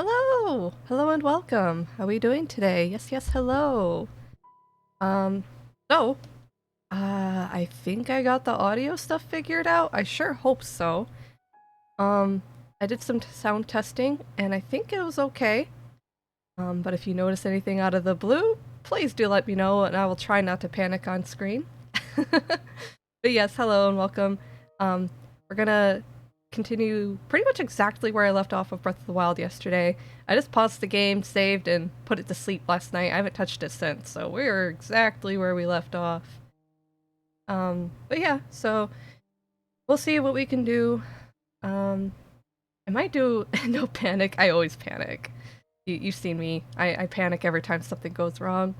Hello! Hello and welcome. How are we doing today? Yes, hello. Um, so, I think I got the audio stuff figured out. I sure hope so. Um, I did some sound testing, and I think it was okay. But if you notice anything out of the blue, please do let me know, and I will try not to panic on screen. But yes, hello and welcome. We're gonna continue pretty much exactly where I left off of Breath of the Wild yesterday. I just paused the game, saved, and put it to sleep last night. I haven't touched it since, so we're exactly where we left off. But yeah, so we'll see what we can do. I might do no panic. I always panic. You've seen me. I panic every time something goes wrong.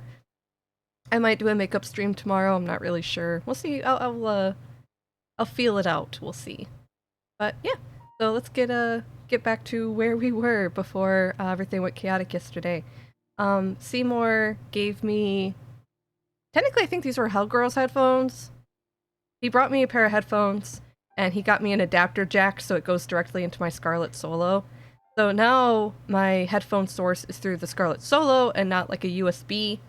I might do a makeup stream tomorrow. I'm not really sure. We'll see. I'll feel it out. We'll see. But yeah, so let's get back to where we were before everything went chaotic yesterday. Seymour gave me, technically I think these were Hellgirls headphones. He brought me a pair of headphones, and he got me an adapter jack so it goes directly into my Scarlett Solo. So now my headphone source is through the Scarlett Solo and not like a USB.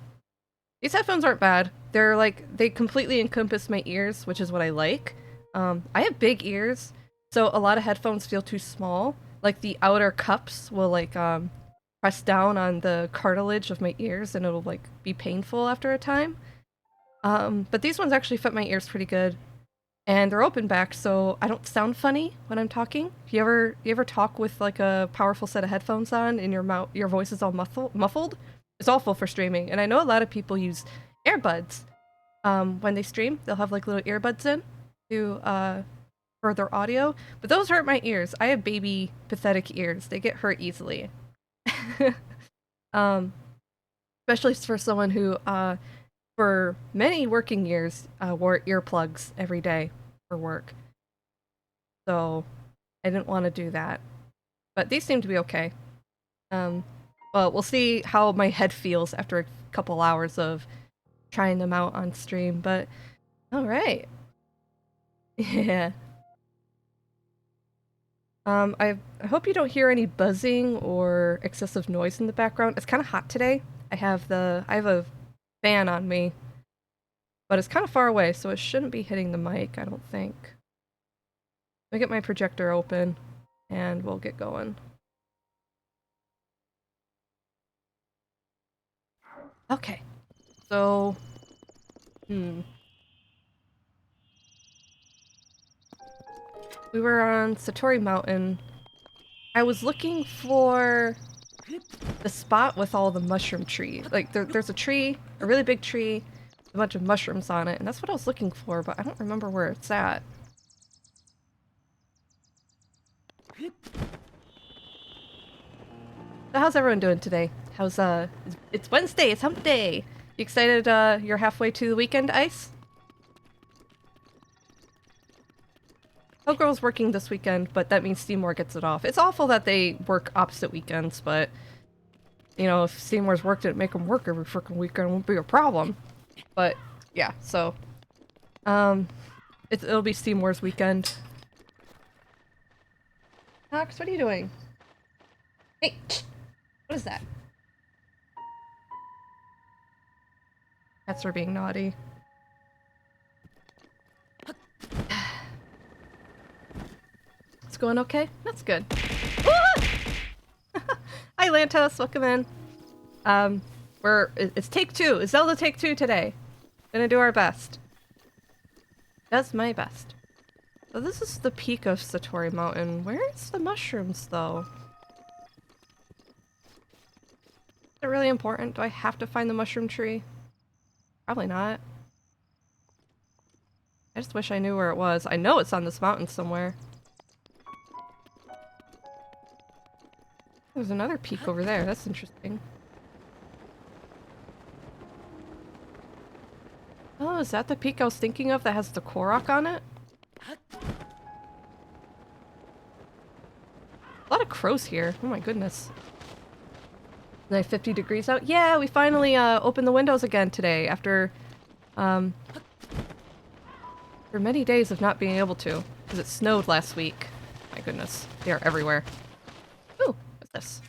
These headphones aren't bad. They're like, they completely encompass my ears, which is what I like. I have big ears, so a lot of headphones feel too small. Like the outer cups will like press down on the cartilage of my ears and it'll like be painful after a time. But these ones actually fit my ears pretty good. And they're open back, so I don't sound funny when I'm talking. You ever talk with like a powerful set of headphones on and your voice is all muffled? It's awful for streaming. And I know a lot of people use earbuds. When they stream, they'll have like little earbuds in to for their audio, but those hurt my ears. I have baby pathetic ears. They get hurt easily. um, Especially for someone who for many working years wore earplugs every day for work. So I didn't want to do that. But these seem to be okay. Well, we'll see how my head feels after a couple hours of trying them out on stream, but alright. Yeah. I hope you don't hear any buzzing or excessive noise in the background. It's kind of hot today. I have a fan on me, but it's kind of far away, so it shouldn't be hitting the mic, I don't think. Let me get my projector open, and we'll get going. Okay. So, we were on Satori Mountain. I was looking for the spot with all the mushroom trees. Like, there's a tree, a really big tree, a bunch of mushrooms on it, and that's what I was looking for, but I don't remember where it's at. So how's everyone doing today? It's Wednesday, it's hump day! You excited, you're halfway to the weekend, Ice? Hellgirl's working this weekend, but that means Seymour gets it off. It's awful that they work opposite weekends, but you know, if Seymour's work didn't make him work every freaking weekend, it won't be a problem. But yeah, so it'll be Seymour's weekend. Knox, what are you doing? Hey, what is that? Cats are being naughty. It's going okay? That's good. Hi Lantos, welcome in. It's take two. It's Zelda take two today. Gonna do our best. That's my best. So this is the peak of Satori Mountain. Where's the mushrooms though? Is it really important? Do I have to find the mushroom tree? Probably not. I just wish I knew where it was. I know it's on this mountain somewhere. There's another peak over there. That's interesting. Oh, is that the peak I was thinking of that has the Korok on it? A lot of crows here. Oh my goodness. Like 50 degrees out? Yeah, we finally opened the windows again today after for many days of not being able to because it snowed last week. My goodness, they are everywhere. Ooh, what's this?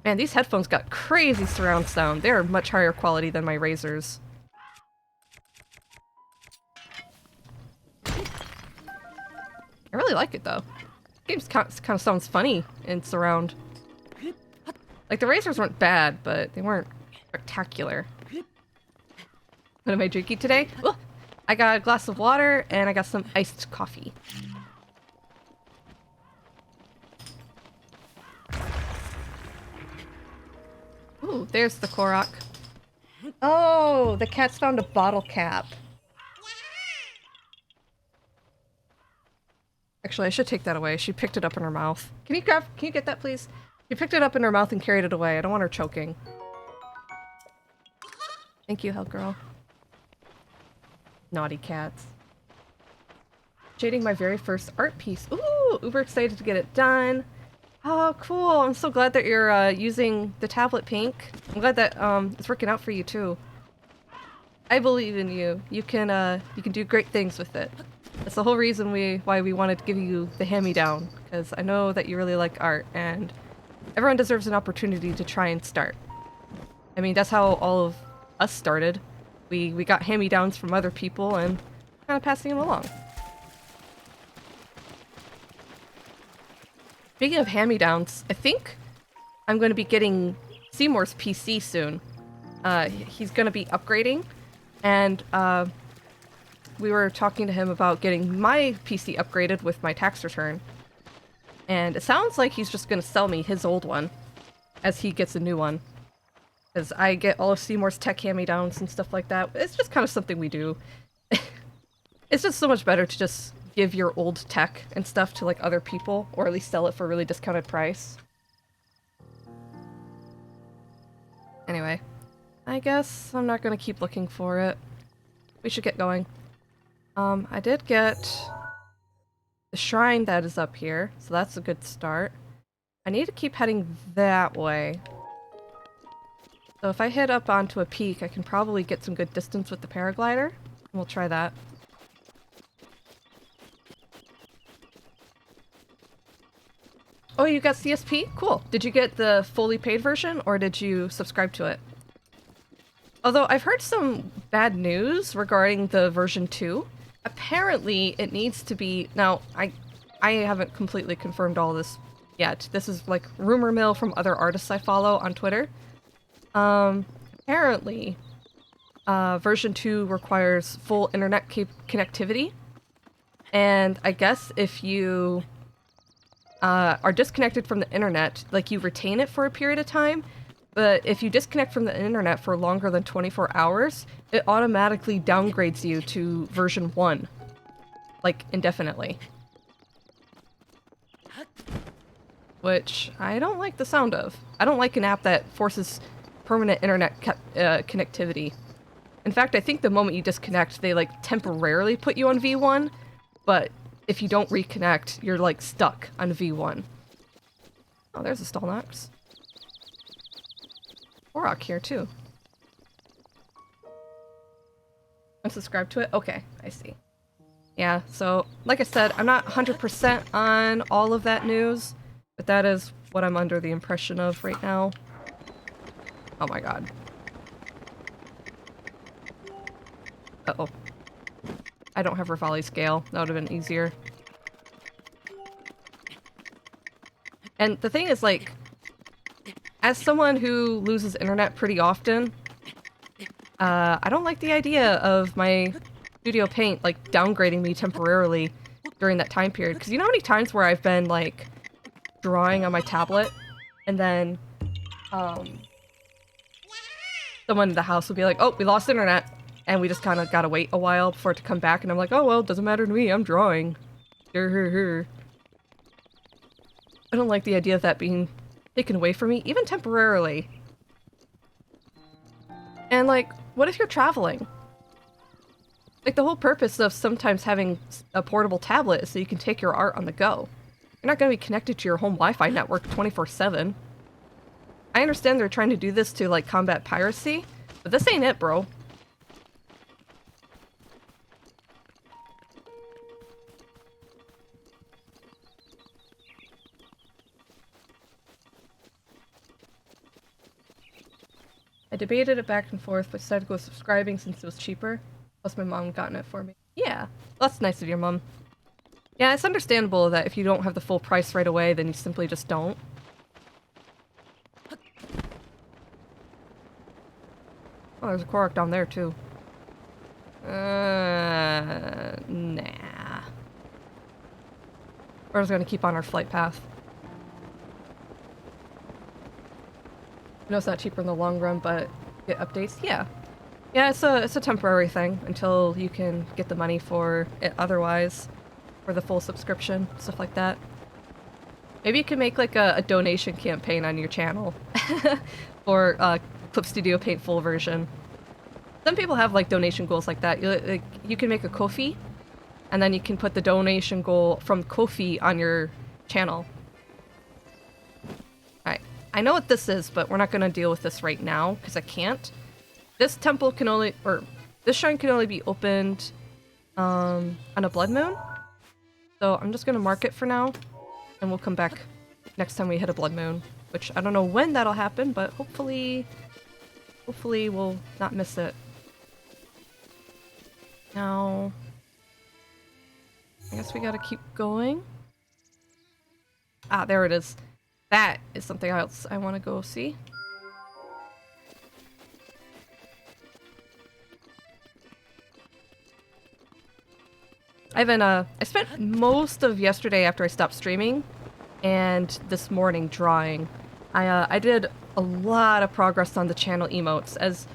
Man, these headphones got crazy surround sound. They're much higher quality than my Razors. I really like it though. Game kind of sounds funny in surround. Like the Razors weren't bad, but they weren't spectacular. What am I drinking today? Oh, I got a glass of water and I got some iced coffee. Ooh, there's the Korok. Oh, the cat's found a bottle cap. Actually, I should take that away. She picked it up in her mouth. Can you get that, please? She picked it up in her mouth and carried it away. I don't want her choking. Thank you, Hell Girl. Naughty cats. Shading my very first art piece. Ooh, uber excited to get it done. Oh, cool. I'm so glad that you're using the tablet pink. I'm glad that it's working out for you too. I believe in you. You can do great things with it. That's the whole reason why we wanted to give you the hand-me-down, because I know that you really like art, and everyone deserves an opportunity to try and start. I mean, that's how all of us started. We got hand-me-downs from other people and kind of passing them along. Speaking of hand-me-downs, I think I'm going to be getting Seymour's PC soon. He's going to be upgrading, and we were talking to him about getting my PC upgraded with my tax return. And it sounds like he's just going to sell me his old one as he gets a new one. Because I get all of Seymour's tech hand-me-downs and stuff like that. It's just kind of something we do. It's just so much better to just give your old tech and stuff to like other people, or at least sell it for a really discounted price. Anyway, I guess I'm not going to keep looking for it. We should get going. I did get the shrine that is up here, so that's a good start. I need to keep heading that way. So if I head up onto a peak, I can probably get some good distance with the paraglider. We'll try that. Oh, you got CSP? Cool. Did you get the fully paid version, or did you subscribe to it? Although I've heard some bad news regarding the version 2. Apparently, it needs to be... Now, I haven't completely confirmed all this yet. This is like rumor mill from other artists I follow on Twitter. Apparently, version 2 requires full internet connectivity. And I guess if you are disconnected from the internet, like you retain it for a period of time, but if you disconnect from the internet for longer than 24 hours, it automatically downgrades you to version 1. Like, indefinitely. Which I don't like the sound of. I don't like an app that forces permanent internet connectivity. In fact, I think the moment you disconnect, they like temporarily put you on V1, but if you don't reconnect, you're like stuck on V1. Oh, there's a Stallnox. Korok here too. Unsubscribe to it? Okay, I see. Yeah, so like I said, I'm not 100% on all of that news, but that is what I'm under the impression of right now. Oh my god. Uh-oh. I don't have Rivali scale. That would have been easier. And the thing is, like, as someone who loses internet pretty often, I don't like the idea of my Studio Paint, like, downgrading me temporarily during that time period. Because you know how many times where I've been, like, drawing on my tablet, and then, someone in the house will be like, oh, we lost internet. And we just kind of gotta wait a while for it to come back, and I'm like, oh well, doesn't matter to me, I'm drawing. I don't like the idea of that being taken away from me, even temporarily. And like, what if you're traveling? Like, the whole purpose of sometimes having a portable tablet is so you can take your art on the go. You're not gonna be connected to your home Wi-Fi network 24/7. I understand they're trying to do this to, like, combat piracy, but this ain't it, bro. I debated it back and forth, but decided to go with subscribing since it was cheaper. Plus my mom gotten it for me. Yeah, that's nice of your mom. Yeah, it's understandable that if you don't have the full price right away, then you simply just don't. Oh, there's a Korok down there, too. Nah. We're just gonna keep on our flight path. I know it's not cheaper in the long run, but get updates? Yeah. Yeah, it's a temporary thing until you can get the money for it otherwise. For the full subscription, stuff like that. Maybe you can make like a donation campaign on your channel. For Clip Studio Paint full version. Some people have like donation goals like that. You can make a Ko-fi, and then you can put the donation goal from Ko-fi on your channel. Alright, I know what this is, but we're not going to deal with this right now, because I can't. This temple can only, or this shrine can only be opened on a blood moon. So I'm just going to mark it for now, and we'll come back next time we hit a blood moon. Which, I don't know when that'll happen, but hopefully we'll not miss it. Now, I guess we gotta keep going. Ah, there it is. That is something else I want to go see. I spent most of yesterday after I stopped streaming, and this morning drawing. I did a lot of progress on the channel emotes, as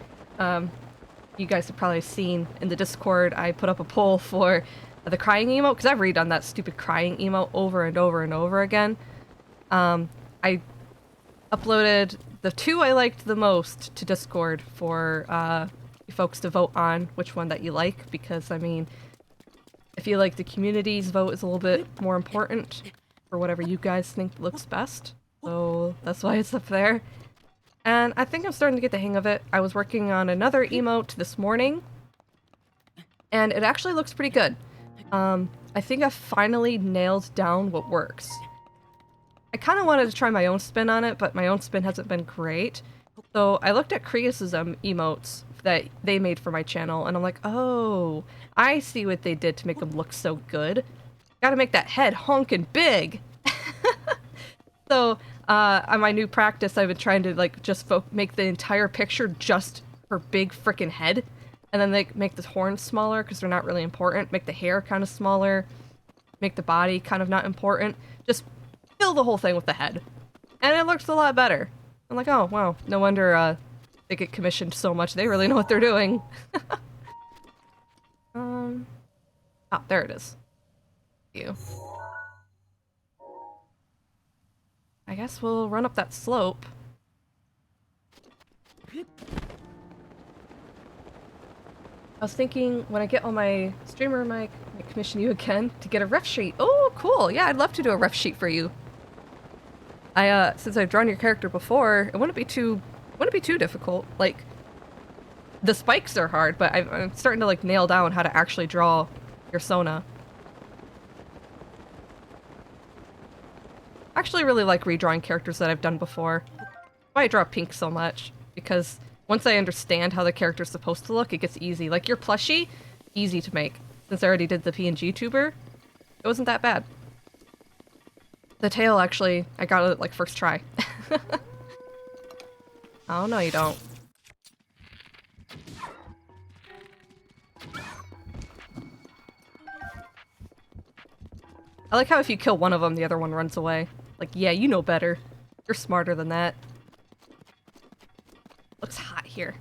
you guys have probably seen in the Discord. I put up a poll for the crying emote, because I've redone that stupid crying emote over and over and over again. I uploaded the 2 I liked the most to Discord for you folks to vote on which one that you like, because, I mean, I feel like the community's vote is a little bit more important for whatever you guys think looks best. So that's why it's up there. And I think I'm starting to get the hang of it. I was working on another emote this morning, and it actually looks pretty good. I think I finally nailed down what works. I kind of wanted to try my own spin on it, but my own spin hasn't been great. So I looked at Krius's emotes that they made for my channel, and I'm like, oh, I see what they did to make them look so good. Gotta make that head honkin' big! So, on my new practice, I've been trying to, like, just make the entire picture just her big frickin' head. And then, like, make the horns smaller, because they're not really important. Make the hair kind of smaller. Make the body kind of not important. Just fill the whole thing with the head. And it looks a lot better. I'm like, oh, wow, no wonder, they get commissioned so much. They really know what they're doing. Oh, there it is. You. I guess we'll run up that slope. I was thinking when I get on my streamer mic, I commission you again to get a ref sheet. Oh, cool. Yeah, I'd love to do a ref sheet for you. Since I've drawn your character before, it wouldn't be too difficult. Like, the spikes are hard, but I'm starting to, like, nail down how to actually draw your Sona. I actually really like redrawing characters that I've done before. Why I draw pink so much, because once I understand how the character's supposed to look, it gets easy. Like your plushie, easy to make. Since I already did the PNG tuber, it wasn't that bad. The tail, actually, I got it like first try. Oh, no you don't. I like how if you kill one of them, the other one runs away. Like, yeah, you know better. You're smarter than that. Looks hot here.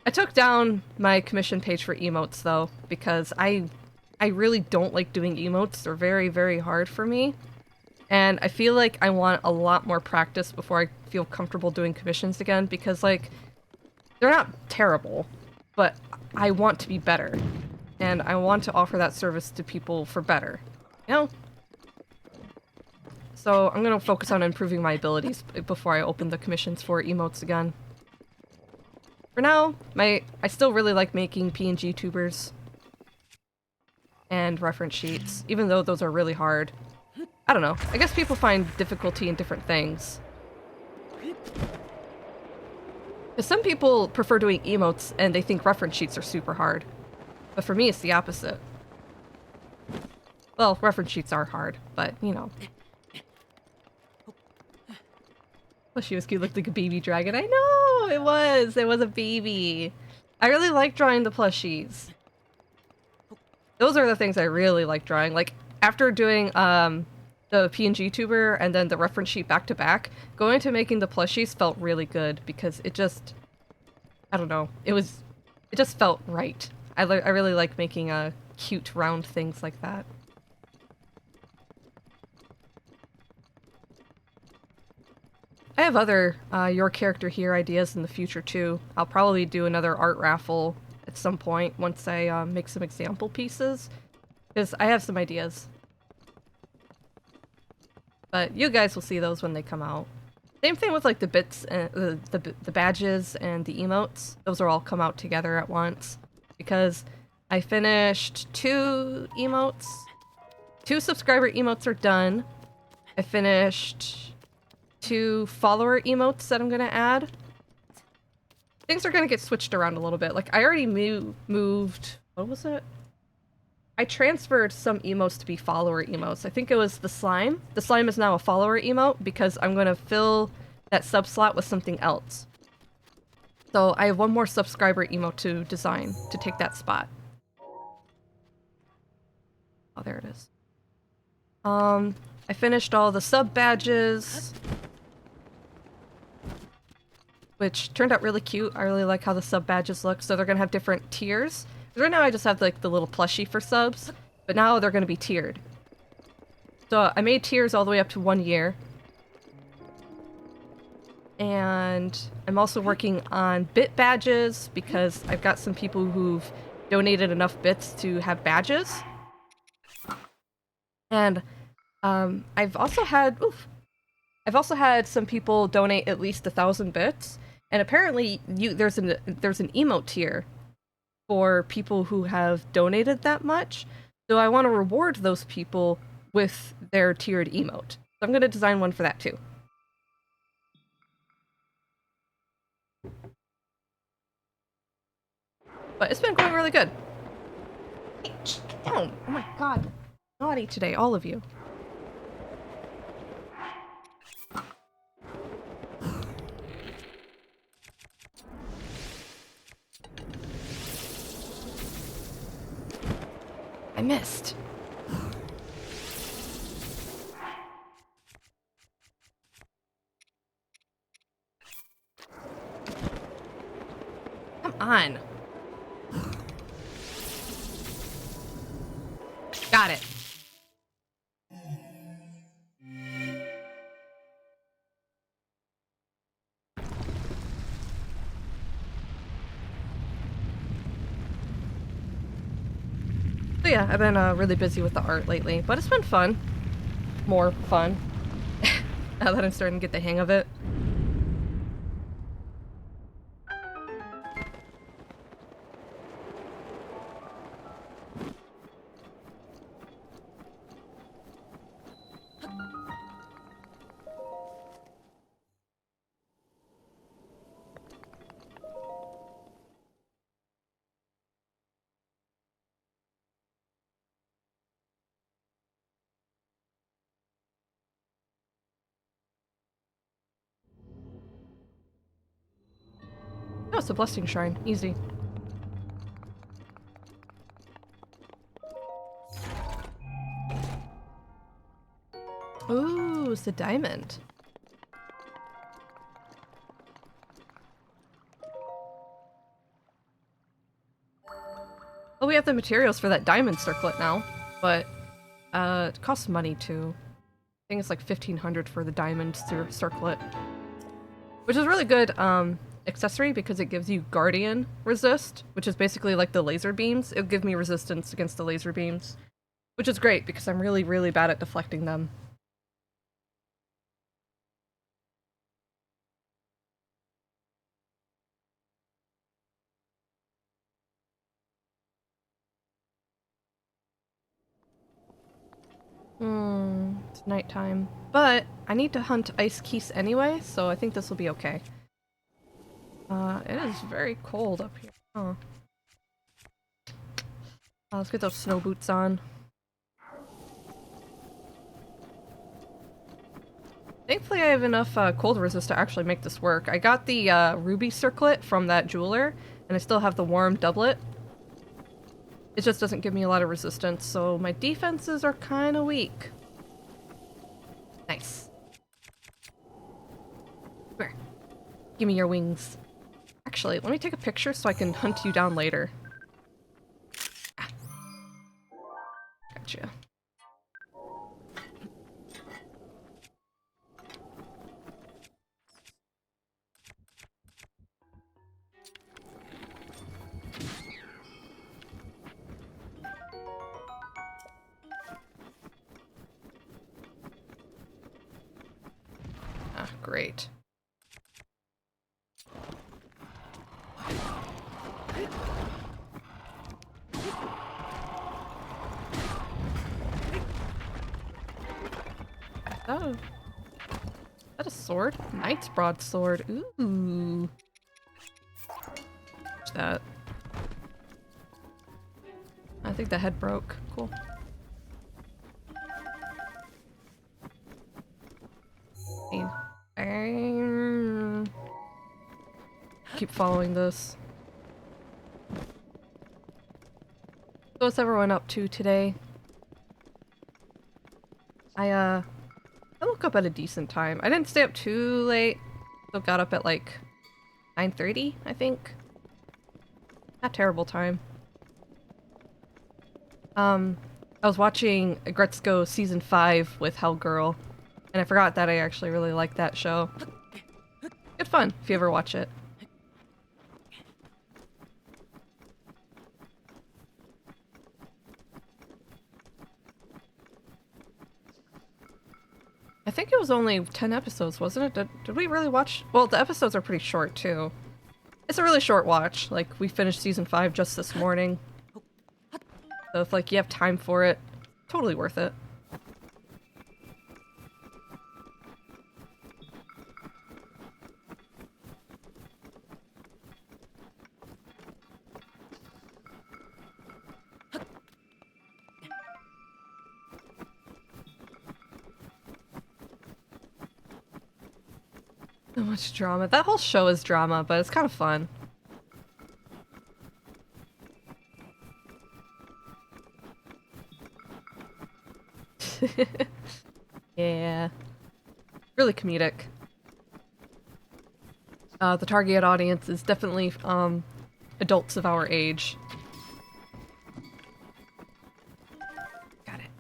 I took down my commission page for emotes, though, because I really don't like doing emotes. They're very, very hard for me. And I feel like I want a lot more practice before I feel comfortable doing commissions again, because, like, they're not terrible, but I want to be better. And I want to offer that service to people for better. You know? So I'm gonna focus on improving my abilities before I open the commissions for emotes again. For now, I still really like making PNG tubers and reference sheets, even though those are really hard. I don't know. I guess people find difficulty in different things. Some people prefer doing emotes and they think reference sheets are super hard. But for me, it's the opposite. Well, reference sheets are hard, but, you know. Plushie was cute, looked like a baby dragon. I know! It was! It was a baby. I really like drawing the plushies. Those are the things I really like drawing. Like, after doing, the PNG tuber and then the reference sheet back to back, going to making the plushies felt really good because it just... I don't know. It just felt right. I really like making, cute round things like that. I have other your character here ideas in the future too. I'll probably do another art raffle at some point once I make some example pieces, because I have some ideas. But you guys will see those when they come out. Same thing with like the bits and the badges and the emotes. Those are all come out together at once because I finished 2 emotes. 2 subscriber emotes are done. I finished 2 follower emotes that I'm gonna add. Things are gonna get switched around a little bit. Like, I already moved... What was it? I transferred some emotes to be follower emotes. I think it was the slime. The slime is now a follower emote because I'm gonna fill that sub slot with something else. So I have 1 more subscriber emote to design to take that spot. Oh, there it is. I finished all the sub badges, which turned out really cute. I really like how the sub badges look. So they're gonna have different tiers. Right now I just have like the little plushie for subs, but now they're gonna be tiered. So I made tiers all the way up to 1 year. And I'm also working on bit badges because I've got some people who've donated enough bits to have badges. And I've also had some people donate at least 1,000 bits, and apparently there's an emote tier for people who have donated that much. So I want to reward those people with their tiered emote. So I'm going to design one for that too. But it's been going really good. Hey, get down! Oh my god. Naughty today, all of you. I missed. Come on. Got it. So yeah, I've been really busy with the art lately, but it's been fun. More fun. Now that I'm starting to get the hang of it. Oh, it's a blessing shrine. Easy. Ooh, it's a diamond. Well, we have the materials for that diamond circlet now, but it costs money too. I think it's like 1,500 for the diamond circlet, which is really good accessory because it gives you guardian resist, which is basically like the laser beams. It'll give me resistance against the laser beams, which is great because I'm really, really bad at deflecting them. It's nighttime. But I need to hunt ice geese anyway, so I think this will be okay. It is very cold up here. Oh. Let's get those snow boots on. Thankfully I have enough cold resist to actually make this work. I got the ruby circlet from that jeweler, and I still have the warm doublet. It just doesn't give me a lot of resistance, so my defenses are kind of weak. Nice. Come here. Give me your wings. Actually, let me take a picture so I can hunt you down later. Ah. Gotcha. Ah, great. Oh. Is that a sword? Knight's broadsword. Ooh. Watch that. I think the head broke. Cool. Keep following this. So what's everyone up to today? I woke up at a decent time. I didn't stay up too late. So got up at like 9:30, I think. Not terrible time. I was watching Gretzko season 5 with Hellgirl, and I forgot that I actually really like that show. Good fun if you ever watch it. I think it was only 10 episodes, wasn't it? Did we really watch? Well, the episodes are pretty short, too. It's a really short watch. Like, we finished season 5 just this morning. So if, like, you have time for it, totally worth it. So much drama. That whole show is drama, but it's kind of fun. Yeah. Really comedic. The target audience is definitely, adults of our age. Got it.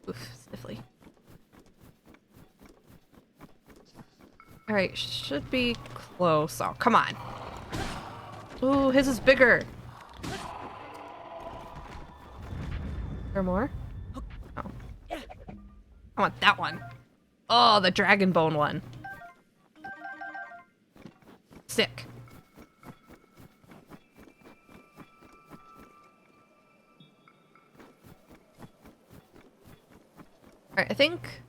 Oof, sniffly. Alright, should be close. Oh, come on. Ooh, his is bigger. Is there more? Oh. I want that one. Oh, the dragon bone one. Sick. Alright, I think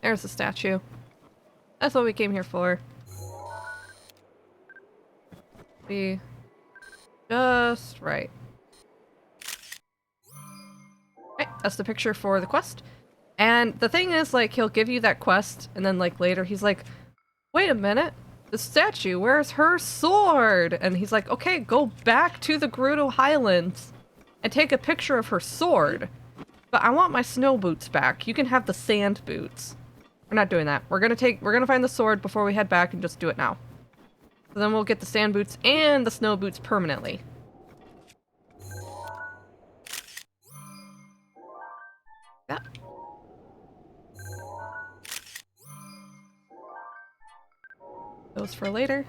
there's the statue. That's what we came here for. Be just right. Right, that's the picture for the quest. And the thing is, like, he'll give you that quest, and then, like, later he's like, wait a minute, the statue, where's her sword? And he's like, okay, go back to the Gerudo Highlands and take a picture of her sword. But I want my snow boots back. You can have the sand boots. We're not doing that. We're gonna find the sword before we head back and just do it now. So then we'll get the sand boots and the snow boots permanently. Yeah. Those for later.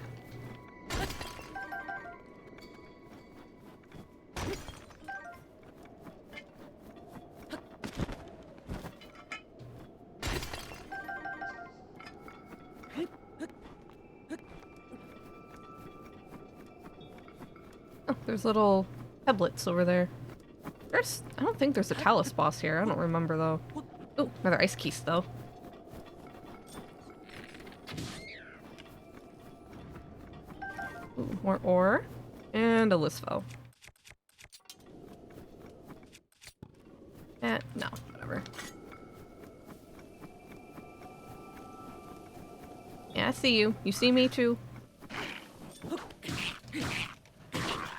Oh, there's little peblets over there. I don't think there's a Talus boss here. I don't remember though. Oh, another ice keys though. more ore. And a Lisfo. No, whatever. Yeah, I see you. You see me too.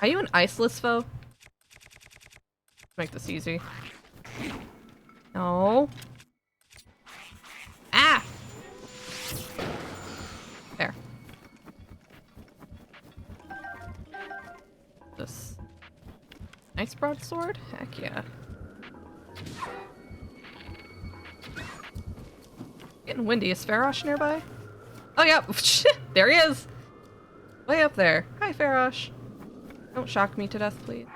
Are you an ice Lisfo? Make this easy. No. Ah! There. This ice broadsword? Heck yeah. Getting windy. Is Farosh nearby? Oh yeah, there he is! Way up there. Hi, Farosh. Don't shock me to death, please.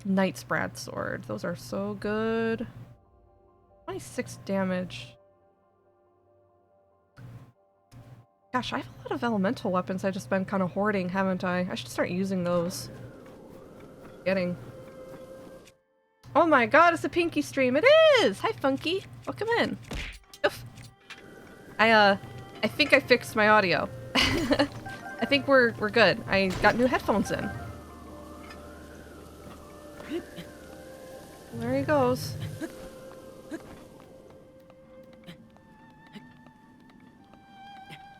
Knight's broadsword. Those are so good. 26 damage. Gosh, I have a lot of elemental weapons I've just been kind of hoarding, haven't I? I should start using those. Getting. Oh my god, it's a Pinky stream. It is! Hi, Funky. Welcome in. Oof. I think I fixed my audio. I think we're good. I got new headphones in. There he goes.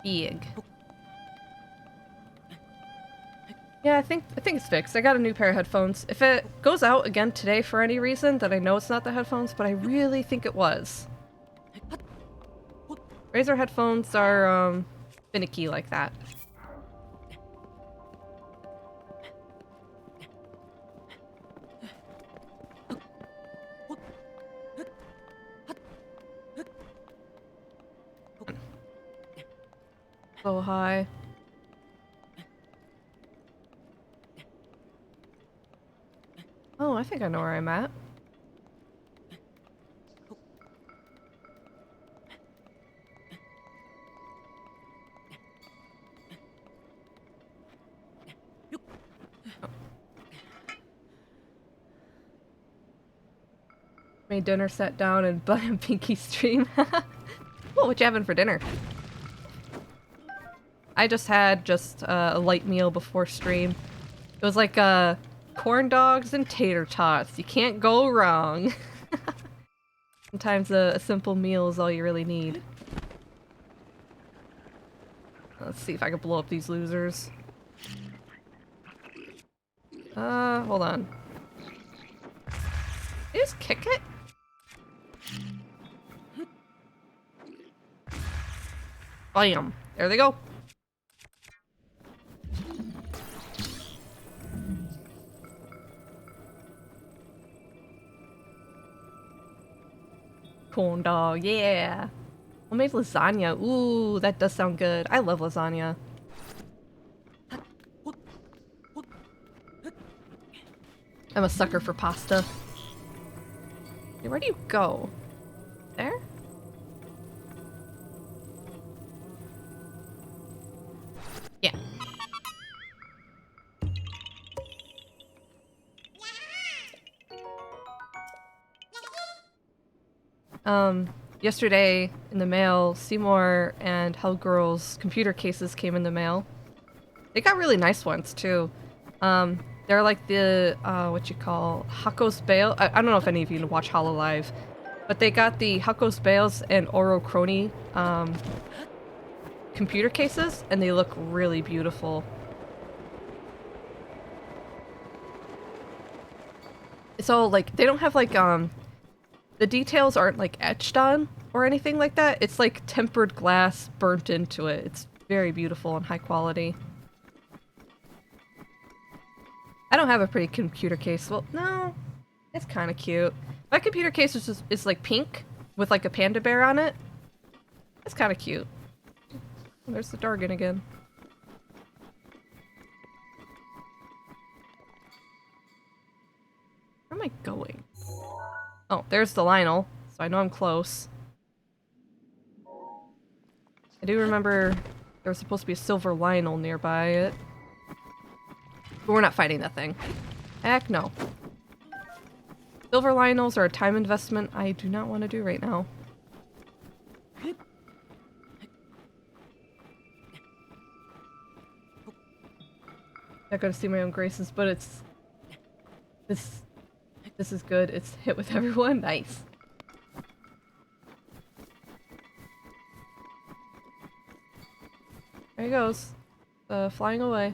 Big. Yeah, I think it's fixed. I got a new pair of headphones. If it goes out again today for any reason, then I know it's not the headphones, but I really think it was. Razer headphones are finicky like that. So high. Oh, I think I know where I'm at. Made dinner, sat down, and buy a Pinky stream. Oh, what you having for dinner? I just had a light meal before stream. It was like corn dogs and tater tots. You can't go wrong. Sometimes a simple meal is all you really need. Let's see if I can blow up these losers. Hold on. Did you just kick it? Bam! There they go. Corn dog, yeah. Homemade lasagna. Ooh, that does sound good. I love lasagna. I'm a sucker for pasta. Hey, where do you go? There? Yeah. Yesterday in the mail, Seymour and Hellgirl's computer cases came in the mail. They got really nice ones too. They're like the, what you call, Hako's Bale. I don't know if any of you watch HoloLive, but they got the Hako's Bales and Oro Crony, computer cases, and they look really beautiful. It's all like, they don't have like, the details aren't like etched on or anything like that. It's like tempered glass burnt into it. It's very beautiful and high quality. I don't have a pretty computer case. Well, no, it's kind of cute. My computer case is like pink with like a panda bear on it. It's kind of cute. Oh, there's the Dargon again. Where am I going? Oh, there's the Lionel, so I know I'm close. I do remember there's supposed to be a silver Lionel nearby it. But we're not fighting that thing. Heck no. Silver Lionels are a time investment I do not want to do right now. Not gonna see my own graces, but it's this is good. It's hit with everyone. Nice. There he goes. Flying away.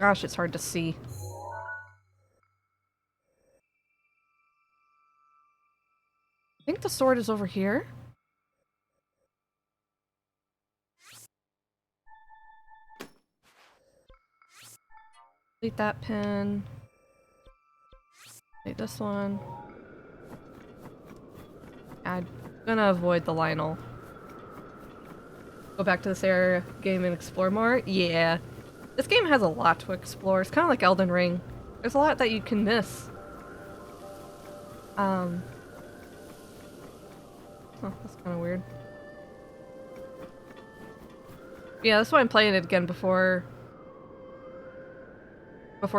Gosh, it's hard to see. I think the sword is over here. Delete that pin. Delete this one. I'm gonna avoid the Lionel. Go back to this area, game, and explore more? Yeah. This game has a lot to explore. It's kind of like Elden Ring. There's a lot that you can miss. Oh, that's kind of weird. Yeah, that's why I'm playing it again before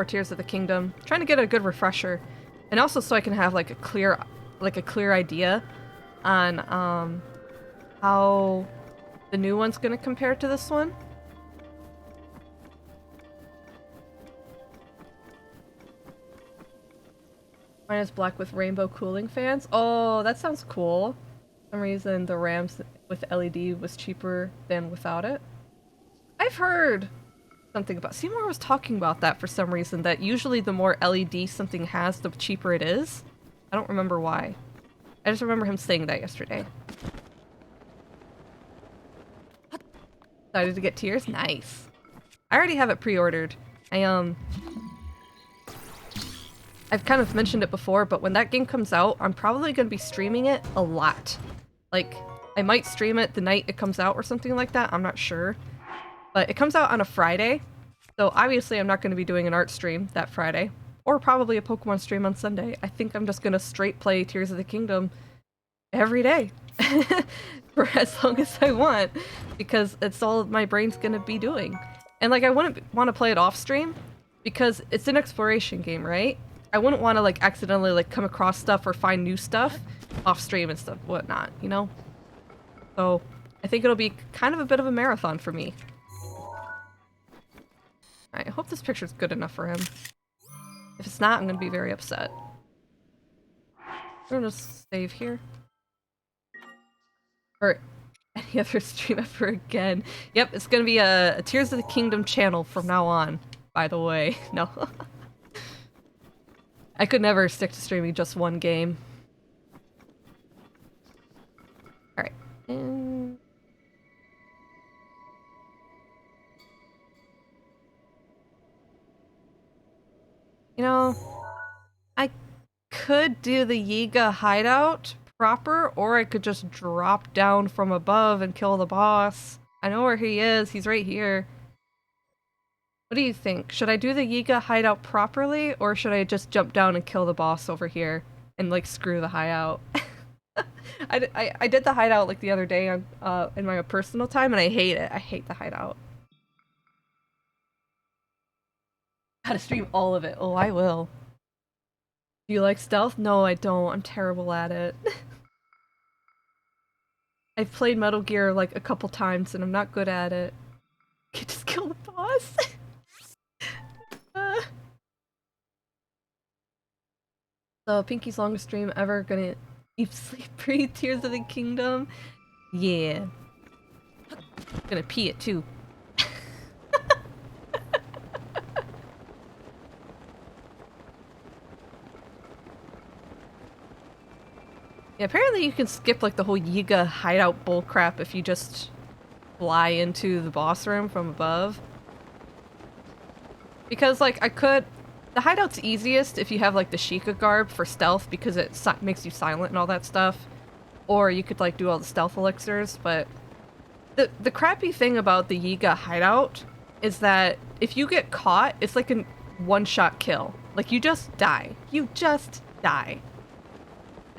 Tears of the Kingdom. Trying to get a good refresher. And also so I can have like a clear idea on how the new one's gonna compare to this one. Mine is black with rainbow cooling fans. Oh, that sounds cool. For some reason the RAMs with LED was cheaper than without it. I've heard something about— Seymour was talking about that for some reason, that usually the more LED something has, the cheaper it is. I don't remember why. I just remember him saying that yesterday. Decided to get Tears? Nice. I already have it pre-ordered. I've kind of mentioned it before, but when that game comes out, I'm probably going to be streaming it a lot. Like, I might stream it the night it comes out or something like that, I'm not sure. But it comes out on a Friday, so obviously I'm not going to be doing an art stream that Friday. Or probably a Pokemon stream on Sunday. I think I'm just going to straight play Tears of the Kingdom every day. For as long as I want. Because it's all my brain's going to be doing. And like, I wouldn't want to play it off stream, because it's an exploration game, right? I wouldn't want to like accidentally like come across stuff or find new stuff off stream and stuff, whatnot, you know? So I think it'll be kind of a bit of a marathon for me. Alright, I hope this picture's good enough for him. If it's not, I'm gonna be very upset. We're gonna just save here. Or any other stream ever again. Yep, it's gonna be a Tears of the Kingdom channel from now on, by the way. No. I could never stick to streaming just one game. Alright. And... you know, I could do the Yiga hideout proper, or I could just drop down from above and kill the boss. I know where he is. He's right here. What do you think? Should I do the Yiga hideout properly, or should I just jump down and kill the boss over here and like screw the hideout? I did the hideout like the other day on in my personal time, and I hate it. I hate the hideout. Gotta stream all of it. Oh, I will. Do you like stealth? No, I don't. I'm terrible at it. I've played Metal Gear like a couple times, and I'm not good at it. You can just kill the boss. So, Pinky's longest stream ever, gonna eat, sleep, breathe, Tears of the Kingdom. Yeah. Gonna pee it too. Yeah, apparently you can skip like the whole Yiga hideout bullcrap if you just fly into the boss room from above. Because like the hideout's easiest if you have like the Sheikah garb for stealth, because it makes you silent and all that stuff. Or you could like do all the stealth elixirs, but the crappy thing about the Yiga hideout is that if you get caught, it's like a one-shot kill. Like you just die. You just die.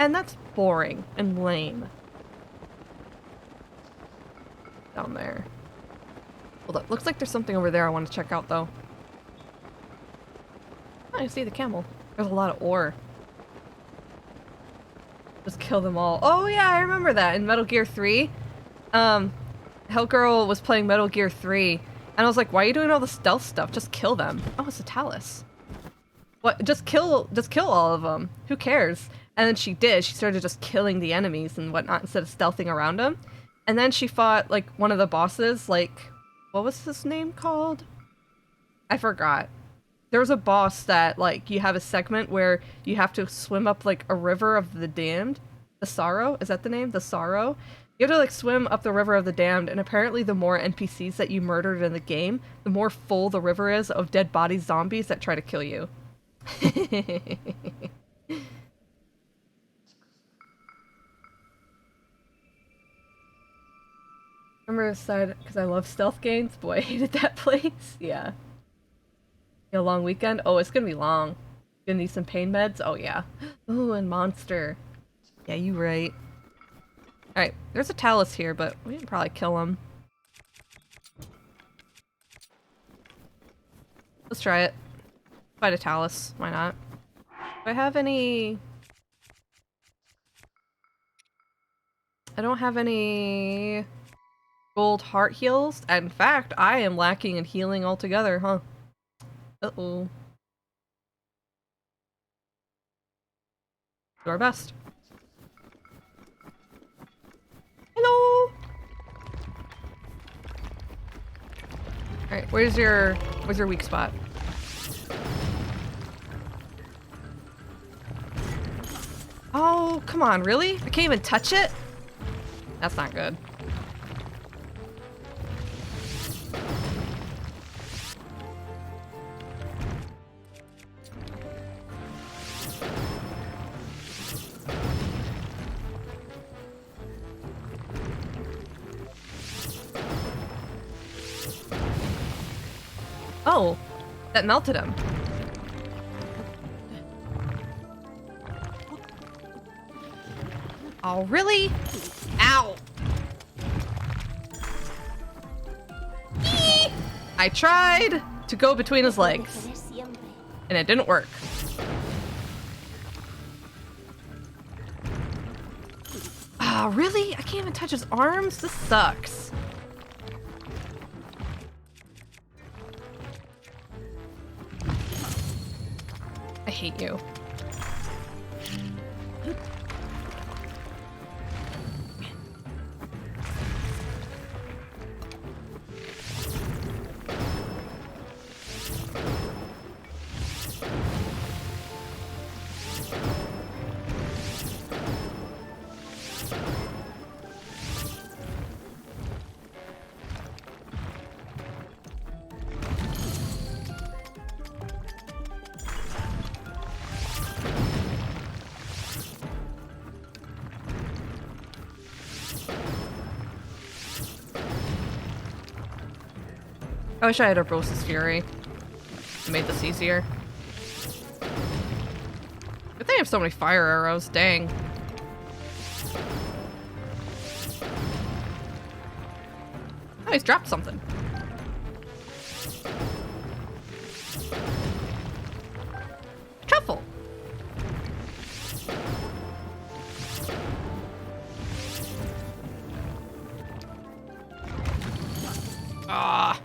And that's boring and lame. Down there. Hold up, looks like there's something over there I want to check out though. Oh, I see the camel. There's a lot of ore. Just kill them all. Oh yeah, I remember that in Metal Gear 3. Hellgirl was playing Metal Gear 3, and I was like, why are you doing all the stealth stuff? Just kill them. Oh, it's a Talus. What? Just kill all of them. Who cares? And then she did. She started just killing the enemies and whatnot instead of stealthing around them. And then she fought, like, one of the bosses, like, what was his name called? I forgot. There was a boss that, like, you have a segment where you have to swim up, like, a river of the damned. The Sorrow? Is that the name? The Sorrow? You have to, like, swim up the river of the damned, and apparently the more NPCs that you murdered in the game, the more full the river is of dead body zombies that try to kill you. Remember I said, because I love stealth games? Boy, I hated that place. Yeah. A long weekend? Oh, it's gonna be long. Gonna need some pain meds? Oh, yeah. Ooh, and Monster. Yeah, you right. Alright, there's a Talus here, but we can probably kill him. Let's try it. Fight a Talus. Why not? Do I have any... I don't have any... gold heart heals? In fact, I am lacking in healing altogether, huh? Uh-oh. Do our best. Hello! Alright, where's your weak spot? Oh, come on, really? I can't even touch it? That's not good. Oh, that melted him. Oh, really? Ow! Eee! I tried to go between his legs, and it didn't work. Ah, really? I can't even touch his arms? This sucks. I hate you. I wish I had a Brosis Fury. It made this easier. Good thing I have so many fire arrows, dang. Oh, he's dropped something. Truffle! Ah.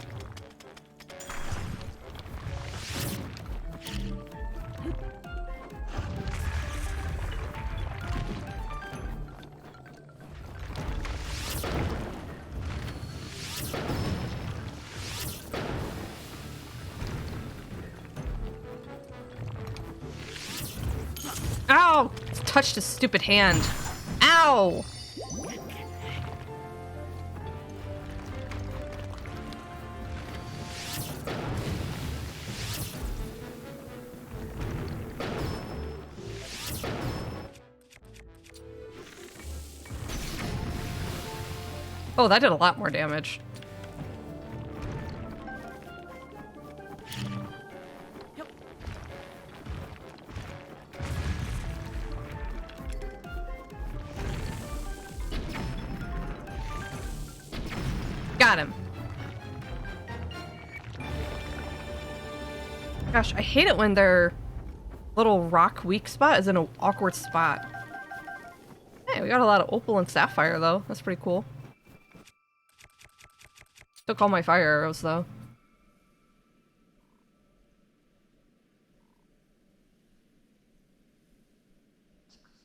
Ow! Touched his stupid hand. Ow! Oh, that did a lot more damage. Got him. Gosh, I hate it when their little rock weak spot is in an awkward spot. Hey, we got a lot of opal and sapphire though. That's pretty cool. Took all my fire arrows, though.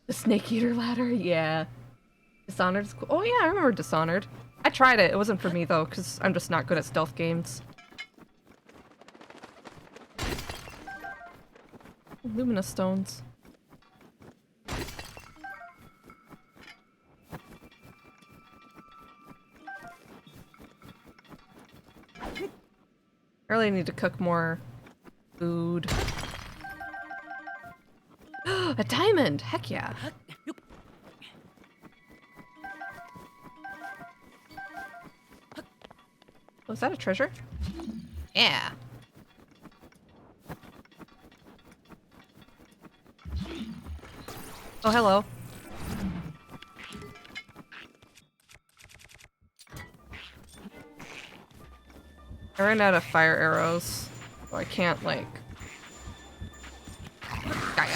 The Snake Eater ladder? Yeah. Dishonored's cool. Oh yeah, I remember Dishonored. I tried it. It wasn't for me, though, because I'm just not good at stealth games. Luminous stones. I really need to cook more food. A diamond! Heck yeah! Oh, is that a treasure? Yeah! Oh, hello. I ran out of fire arrows, so I can't, like... Gaia.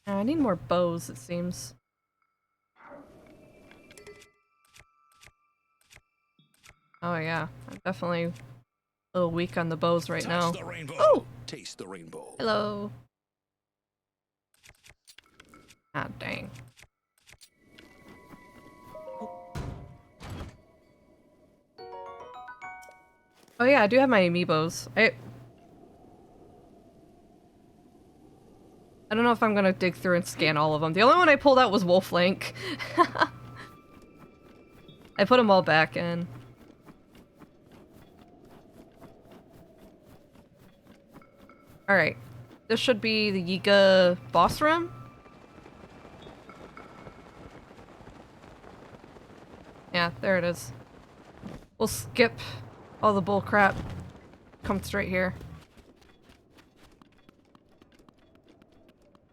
I need more bows, it seems. Oh yeah, I'm definitely a little weak on the bows right now. The rainbow. Oh! Taste the rainbow. Hello. Ah, dang. Oh yeah, I do have my amiibos. I don't know if I'm gonna dig through and scan all of them. The only one I pulled out was Wolf Link. I put them all back in. Alright. This should be the Yiga boss room? Yeah, there it is. We'll skip all the bullcrap. Come straight here.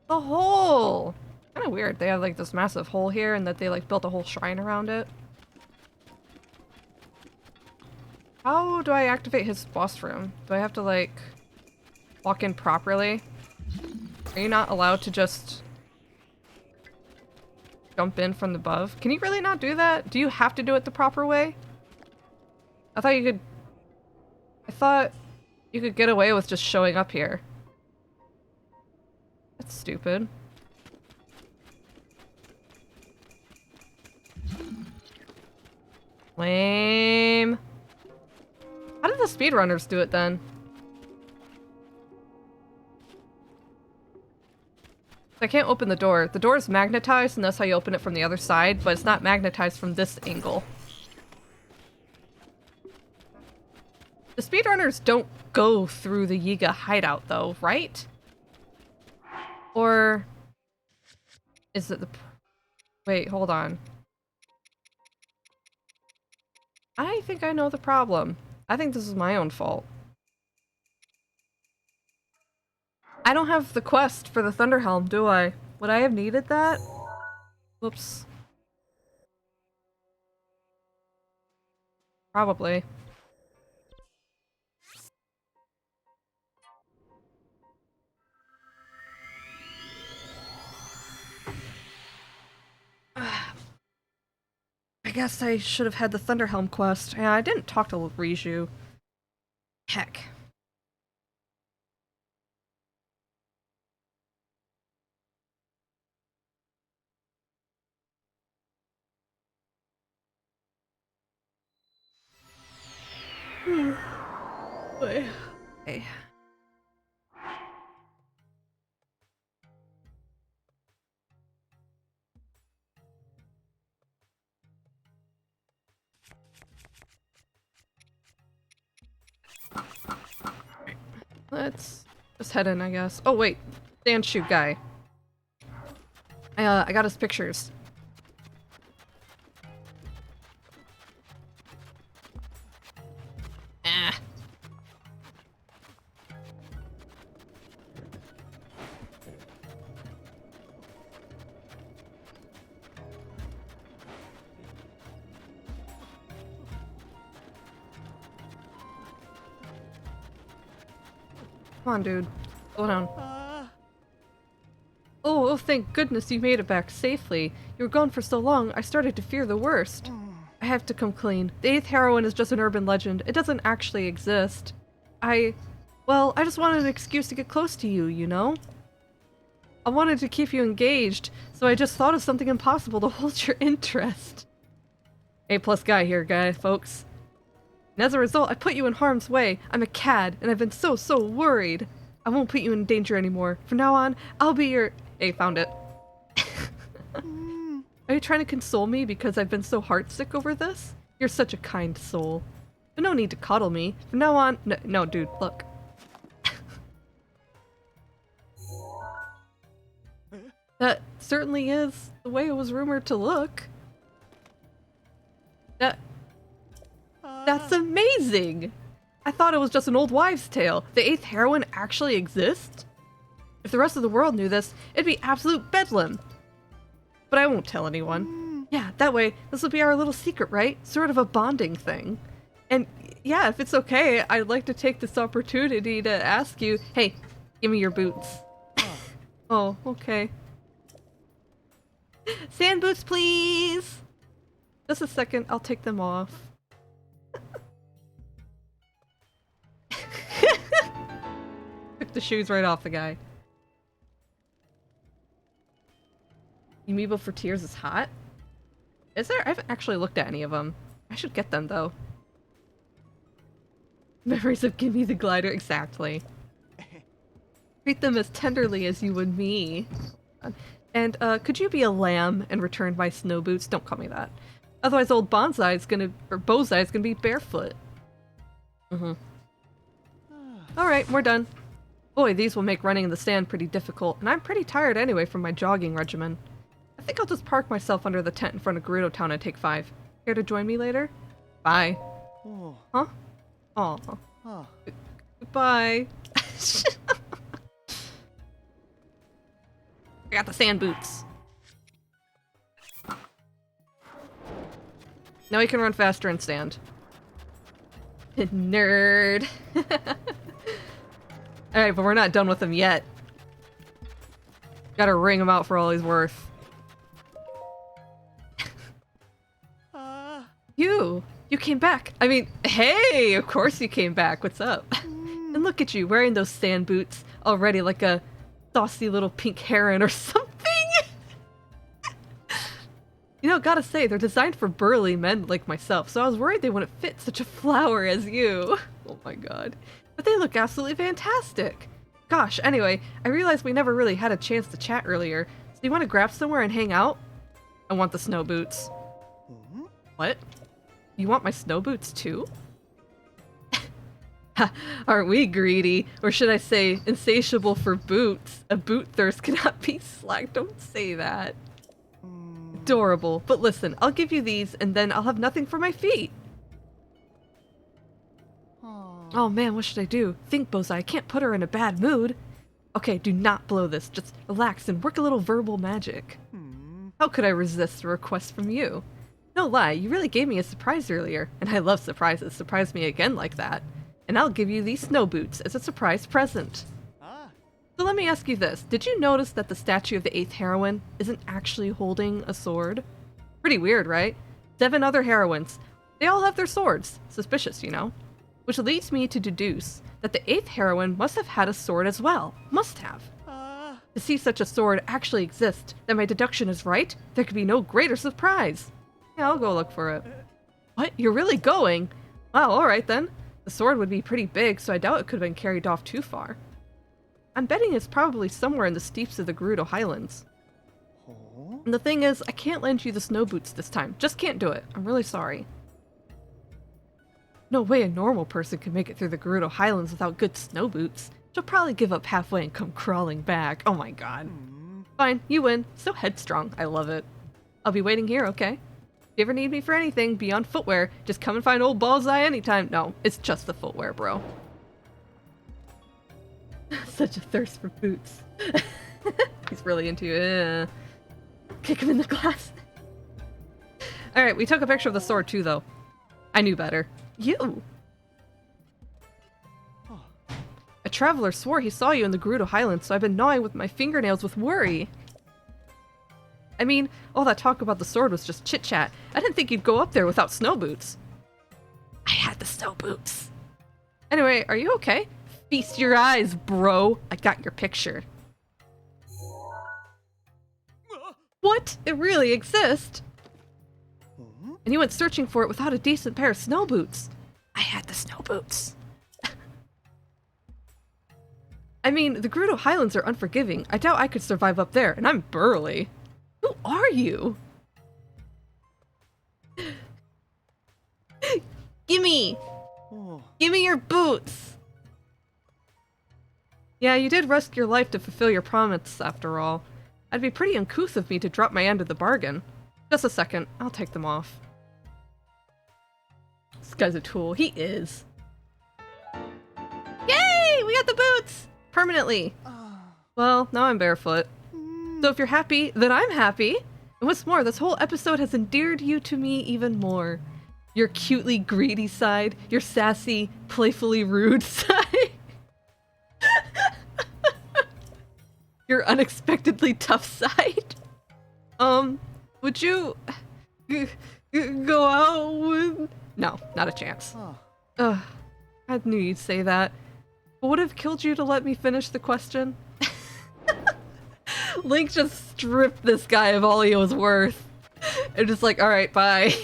The hole! Kinda weird. They have like this massive hole here and that they like built a whole shrine around it. How do I activate his boss room? Do I have to like walk in properly? Are you not allowed to just jump in from above? Can you really not do that? Do you have to do it the proper way? I thought you could get away with just showing up here. That's stupid. Lame. How did the speedrunners do it then? I can't open the door. The door is magnetized and that's how you open it from the other side, but it's not magnetized from this angle. The speedrunners don't go through the Yiga hideout though, right? Or is it the... Wait, hold on. I think I know the problem. I think this is my own fault. I don't have the quest for the Thunderhelm, do I? Would I have needed that? Whoops. Probably. I guess I should have had the Thunderhelm quest. Yeah, I didn't talk to Riju. Heck. Wait. Okay. Let's just head in, I guess. Oh wait, stand shoot guy. I got his pictures. Ah. Come on, dude. Slow down. Oh, Oh, thank goodness you made it back safely. You were gone for so long, I started to fear the worst. I have to come clean. The 8th heroine is just an urban legend. It doesn't actually exist. Well, I just wanted an excuse to get close to you, you know? I wanted to keep you engaged, so I just thought of something impossible to hold your interest. A+ guy here, folks. And as a result, I put you in harm's way. I'm a cad, and I've been so worried. I won't put you in danger anymore. From now on, I'll be your— Hey, found it. Are you trying to console me because I've been so heartsick over this? You're such a kind soul. But no need to coddle me. From now on— No, dude, look. That certainly is the way it was rumored to look. That's amazing! I thought it was just an old wives' tale. The 8th heroine actually exists? If the rest of the world knew this, it'd be absolute bedlam. But I won't tell anyone. Yeah, that way, this will be our little secret, right? Sort of a bonding thing. And yeah, if it's okay, I'd like to take this opportunity to ask you, hey, give me your boots. Oh, okay. Sand boots, please! Just a second, I'll take them off. Took the shoes right off the guy. Amiibo for Tears is hot? Is there? I haven't actually looked at any of them. I should get them, though. Memories of Gimme the Glider, exactly. Treat them as tenderly as you would me. And, could you be a lamb and return my snow boots? Don't call me that. Otherwise old Bozai's gonna be barefoot. Alright, we're done. Boy, these will make running in the sand pretty difficult, and I'm pretty tired anyway from my jogging regimen. I think I'll just park myself under the tent in front of Gerudo Town and take 5. Care to join me later? Bye. Huh? Aw. Goodbye. I got the sand boots. Now we can run faster in sand. Nerd. Alright, but we're not done with him yet. Gotta ring him out for all he's worth. You came back. I mean, hey, of course you came back. What's up? And look at you, wearing those sand boots already like a saucy little pink heron or something. You know, gotta say, they're designed for burly men like myself, so I was worried they wouldn't fit such a flower as you. Oh my god. But they look absolutely fantastic. Gosh, anyway, I realized we never really had a chance to chat earlier, so you want to grab somewhere and hang out? I want the snow boots. What? You want my snow boots too? Aren't we greedy? Or should I say, insatiable for boots? A boot thirst cannot be slaked. Don't say that. Adorable. But listen, I'll give you these, and then I'll have nothing for my feet. Oh man, what should I do? Think, Bozai, I can't put her in a bad mood. Okay, do not blow this. Just relax and work a little verbal magic. How could I resist a request from you? No lie, you really gave me a surprise earlier, and I love surprises. Surprise me again like that. And I'll give you these snow boots as a surprise present. So let me ask you this. Did you notice that the statue of the 8th heroine isn't actually holding a sword? Pretty weird, right? 7 other heroines. They all have their swords. Suspicious, you know? Which leads me to deduce that the 8th heroine must have had a sword as well. Must have. To see such a sword actually exist, that my deduction is right, there could be no greater surprise. Yeah, I'll go look for it. What? You're really going? Well, alright then. The sword would be pretty big, so I doubt it could have been carried off too far. I'm betting it's probably somewhere in the steeps of the Gerudo Highlands. And the thing is, I can't lend you the snow boots this time. Just can't do it. I'm really sorry. No way a normal person could make it through the Gerudo Highlands without good snow boots. She'll probably give up halfway and come crawling back. Oh my god. Fine, you win. So headstrong. I love it. I'll be waiting here, okay? If you ever need me for anything beyond footwear, just come and find old Ballseye anytime. No, it's just the footwear, bro. Such a thirst for boots. He's really into it. Kick him in the glass. Alright, we took a picture of the sword too, though. I knew better. You! A traveler swore he saw you in the Gerudo Highlands, so I've been gnawing with my fingernails with worry. I mean, all that talk about the sword was just chit-chat. I didn't think you'd go up there without snow boots. I had the snow boots. Anyway, are you okay? Feast your eyes, bro. I got your picture. What? It really exists? And you went searching for it without a decent pair of snow boots. I had the snow boots. I mean, the Gerudo Highlands are unforgiving. I doubt I could survive up there, and I'm burly. Who are you? Gimme! Gimme your boots! Yeah, you did risk your life to fulfill your promise, after all. I'd be pretty uncouth of me to drop my end of the bargain. Just a second, I'll take them off. This guy's a tool. He is. Yay! We got the boots! Permanently. Well, now I'm barefoot. So if you're happy, then I'm happy. And what's more, this whole episode has endeared you to me even more. Your cutely greedy side, your sassy, playfully rude side. Your unexpectedly tough side. Would you go out with... No, not a chance. Ugh, I knew you'd say that. What would have killed you to let me finish the question? Link just stripped this guy of all he was worth. And just like, alright, bye.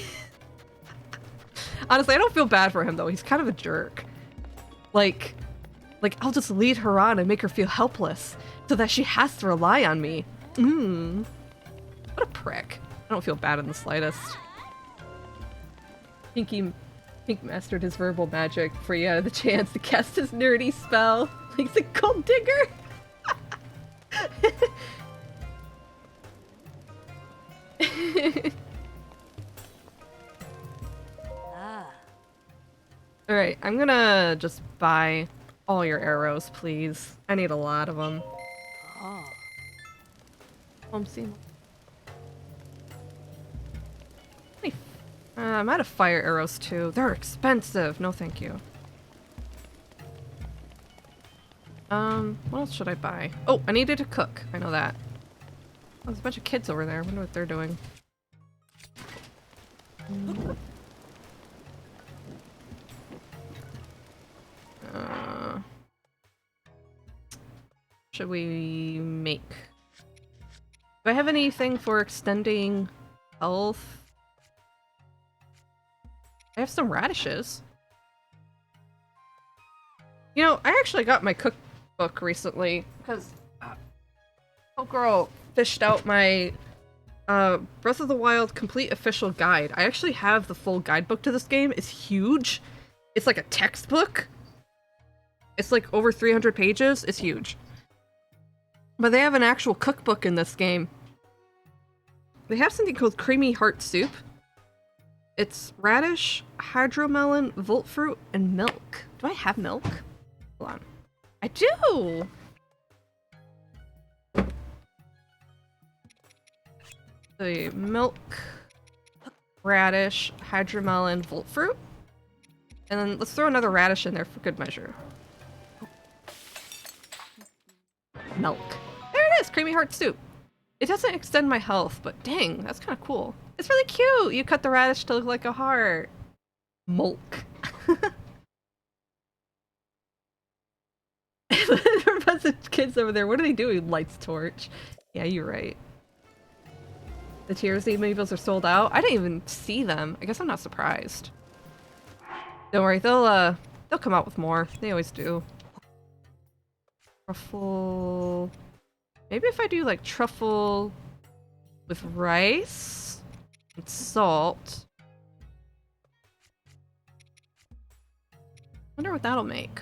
Honestly, I don't feel bad for him though. He's kind of a jerk. Like, I'll just lead her on and make her feel helpless so that she has to rely on me. What a prick. I don't feel bad in the slightest. Pink mastered his verbal magic before he had the chance to cast his nerdy spell. Link's a gold digger! Alright, I'm gonna just buy all your arrows, please. I need a lot of them. I'm out of fire arrows too. They're expensive. No thank you. What else should I buy? Oh, I needed to cook. I know that. Oh, there's a bunch of kids over there. I wonder what they're doing. Should we make... Do I have anything for extending health? I have some radishes. You know, I actually got my cookbook recently because oh girl fished out my Breath of the Wild complete official guide. I actually have the full guidebook to this game. It's huge. It's like a textbook. It's like over 300 pages. It's huge. But they have an actual cookbook in this game. They have something called Creamy Heart Soup. It's radish, hydromelon, volt fruit, and milk. Do I have milk? Hold on. I do! The milk, radish, hydromelon, volt fruit. And then let's throw another radish in there for good measure. Milk. There it is! Creamy Heart Soup. It doesn't extend my health, but dang, that's kind of cool. It's really cute! You cut the radish to look like a heart. Milk. There are a bunch of kids over there. What are they doing? Lights torch. Yeah, you're right. The Tears amiibos are sold out? I didn't even see them. I guess I'm not surprised. Don't worry, they'll come out with more. They always do. Truffle... Maybe if I do like truffle with rice and salt. Wonder what that'll make.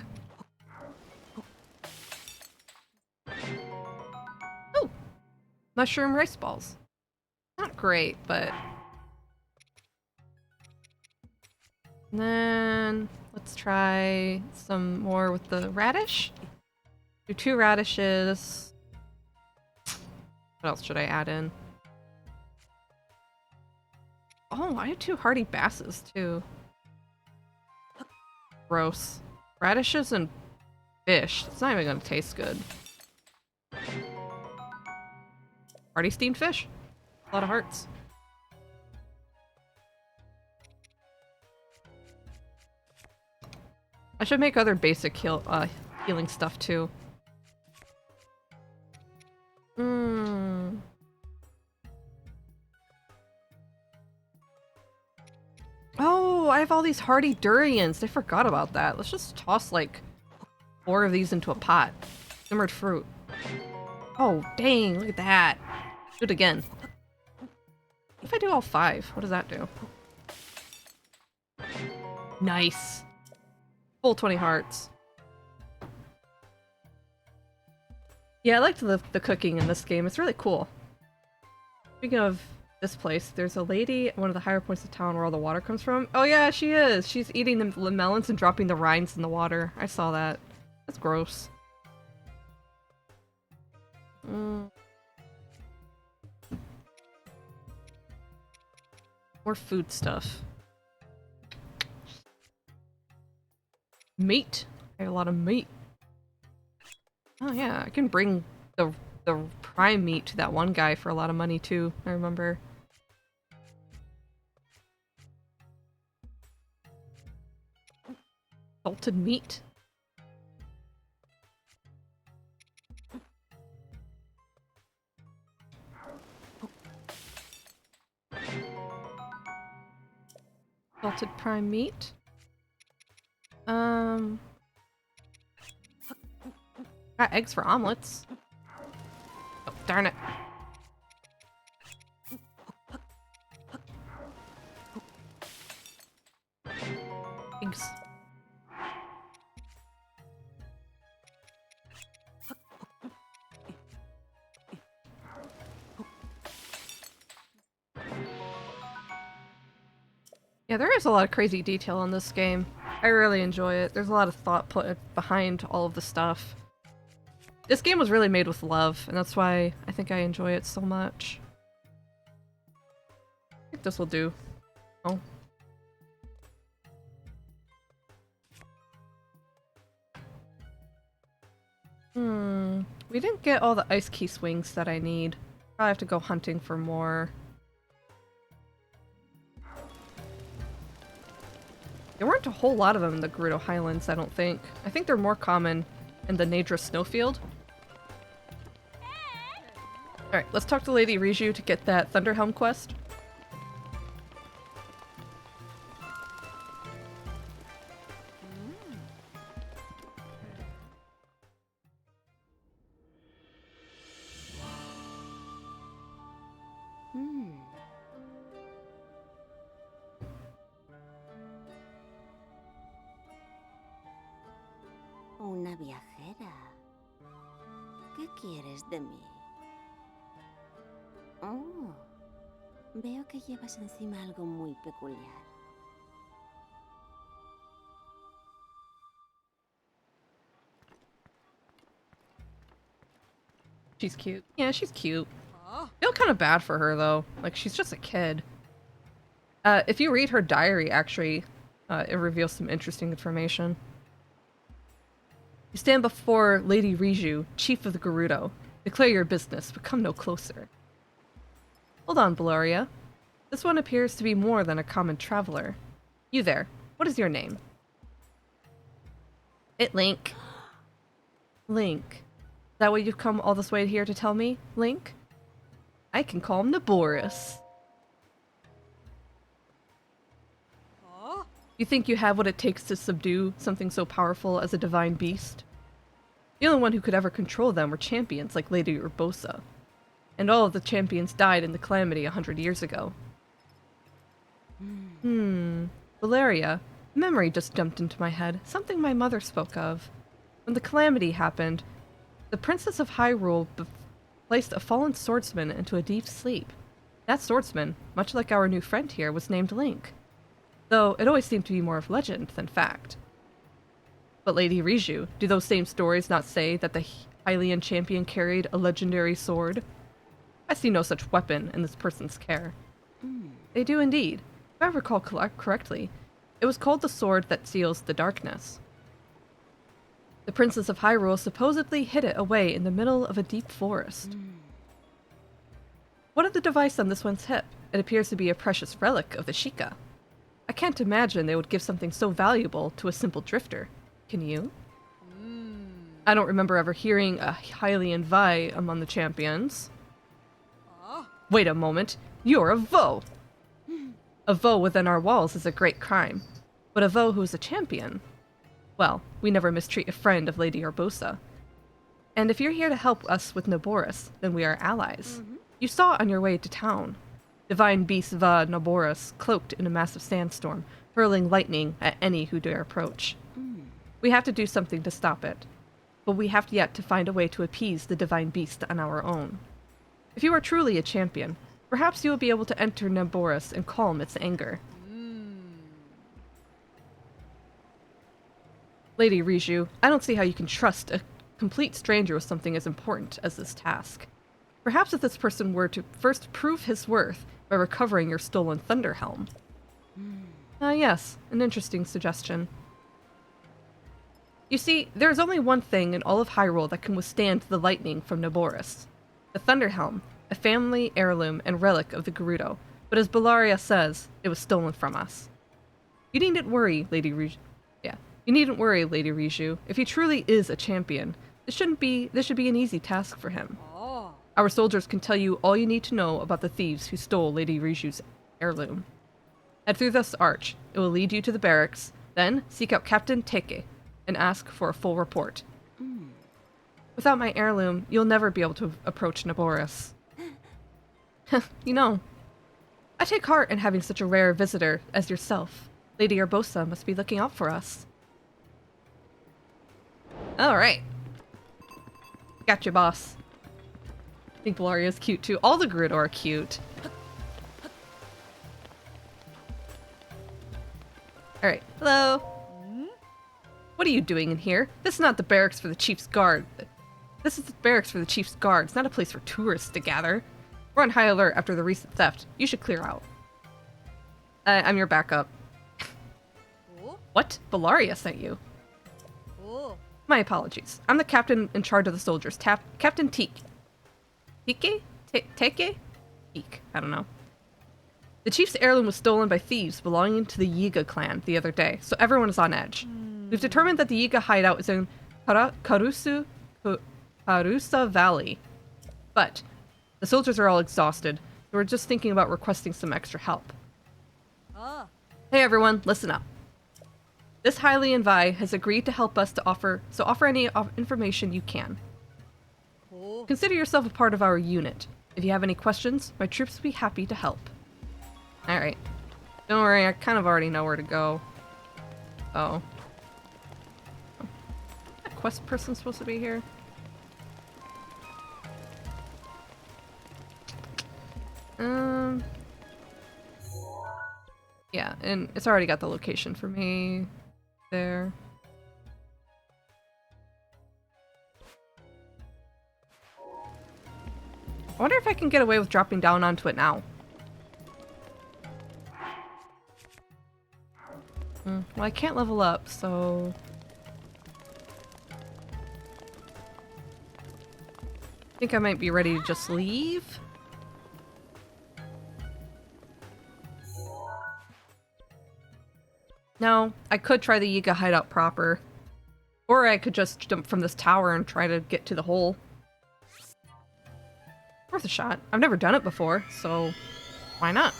Oh! Mushroom rice balls. Not great, but... And then let's try some more with the radish. Do 2 radishes. What else should I add in? Oh, I have 2 hardy basses too. Gross. Radishes and fish. It's not even gonna taste good. Hardy steamed fish? A lot of hearts. I should make other basic healing stuff too. Hmm. Oh, I have all these hardy durians. I forgot about that. Let's just toss like 4 of these into a pot. Simmered fruit. Oh, dang, look at that. Do it again. If I do all 5, what does that do? Nice. Full 20 hearts. Yeah, I liked the cooking in this game. It's really cool. Speaking of this place, there's a lady at one of the higher points of town where all the water comes from. Oh yeah, she is! She's eating the melons and dropping the rinds in the water. I saw that. That's gross. More food stuff. Meat. I have a lot of meat. Oh yeah, I can bring the prime meat to that one guy for a lot of money too, I remember. Salted meat. Salted prime meat. Got eggs for omelets. Oh, darn it. Eggs. Yeah, there is a lot of crazy detail in this game. I really enjoy it. There's a lot of thought put behind all of the stuff. This game was really made with love, and that's why I think I enjoy it so much. I think this will do. Oh. We didn't get all the ice key swings that I need. Probably have to go hunting for more. There weren't a whole lot of them in the Gerudo Highlands, I don't think. I think they're more common in the Nadra Snowfield. Alright, let's talk to Lady Riju to get that Thunderhelm quest. Una viajera. ¿Qué quieres de mí? Oh, veo que llevas encima algo muy peculiar. She's cute. Yeah, she's cute. I feel kind of bad for her, though. Like, she's just a kid. If you read her diary, actually, it reveals some interesting information. You stand before Lady Riju, chief of the Gerudo. Declare your business, but come no closer. Hold on, Valoria. This one appears to be more than a common traveler. You there, what is your name? Link. Link. Is that what you've come all this way here to tell me, Link? I can call him Naboris. You think you have what it takes to subdue something so powerful as a divine beast? The only one who could ever control them were champions like Lady Urbosa. And all of the champions died in the Calamity 100 years ago. Valeria, a memory just jumped into my head, something my mother spoke of. When the Calamity happened, the Princess of Hyrule placed a fallen swordsman into a deep sleep. That swordsman, much like our new friend here, was named Link. Though it always seemed to be more of legend than fact. But Lady Riju, do those same stories not say that the Hylian champion carried a legendary sword? I see no such weapon in this person's care. They do indeed. If I recall correctly, it was called the Sword That Seals the Darkness. The Princess of Hyrule supposedly hid it away in the middle of a deep forest. What of the device on this one's hip? It appears to be a precious relic of the Sheikah. I can't imagine they would give something so valuable to a simple drifter. Can you? I don't remember ever hearing a Hylian Vi among the champions. Wait a moment. You're a Vo! A Vo within our walls is a great crime. But a Vo who is a champion? Well, we never mistreat a friend of Lady Urbosa. And if you're here to help us with Naboris, then we are allies. You saw on your way to town. Divine beast Va Naboris, cloaked in a massive sandstorm, hurling lightning at any who dare approach. We have to do something to stop it. But we have yet to find a way to appease the divine beast on our own. If you are truly a champion, perhaps you will be able to enter Naboris and calm its anger. Lady Riju, I don't see how you can trust a complete stranger with something as important as this task. Perhaps if this person were to first prove his worth by recovering your stolen Thunder Helm. Yes, an interesting suggestion. You see, there is only one thing in all of Hyrule that can withstand the lightning from Naboris. The Thunder Helm, a family heirloom and relic of the Gerudo, but as Bellaria says, it was stolen from us. You needn't worry, Lady Riju. You needn't worry, Lady Riju. If he truly is a champion, this should be an easy task for him. Our soldiers can tell you all you need to know about the thieves who stole Lady Riju's heirloom. Head through this arch. It will lead you to the barracks. Then seek out Captain Teke and ask for a full report. Without my heirloom, you'll never be able to approach Naboris. You know, I take heart in having such a rare visitor as yourself. Lady Urbosa must be looking out for us. Alright. Gotcha, boss. I think Bellaria's cute too. All the Gerudo are cute. Alright. Hello. What are you doing in here? This is not the barracks for the Chief's Guard. This is the barracks for the Chief's Guard. It's not a place for tourists to gather. We're on high alert after the recent theft. You should clear out. I'm your backup. What? Bellaria sent you? My apologies. I'm the captain in charge of the soldiers. Captain Teek. Teke? Teke? Teek. I don't know. The chief's heirloom was stolen by thieves belonging to the Yiga clan the other day, so everyone is on edge. We've determined that the Yiga hideout is in Karusa Valley. But the soldiers are all exhausted, so we're just thinking about requesting some extra help. Hey everyone, listen up. This Hylian Vi has agreed to help us to offer any information you can. Consider yourself a part of our unit. If you have any questions, my troops will be happy to help. Alright. Don't worry, I kind of already know where to go. Oh. That quest person supposed to be here? Yeah, and it's already got the location for me. There. I wonder if I can get away with dropping down onto it now. Well, I can't level up, so... I think I might be ready to just leave. No, I could try the Yiga hideout proper. Or I could just jump from this tower and try to get to the hole. Worth a shot. I've never done it before, so why not?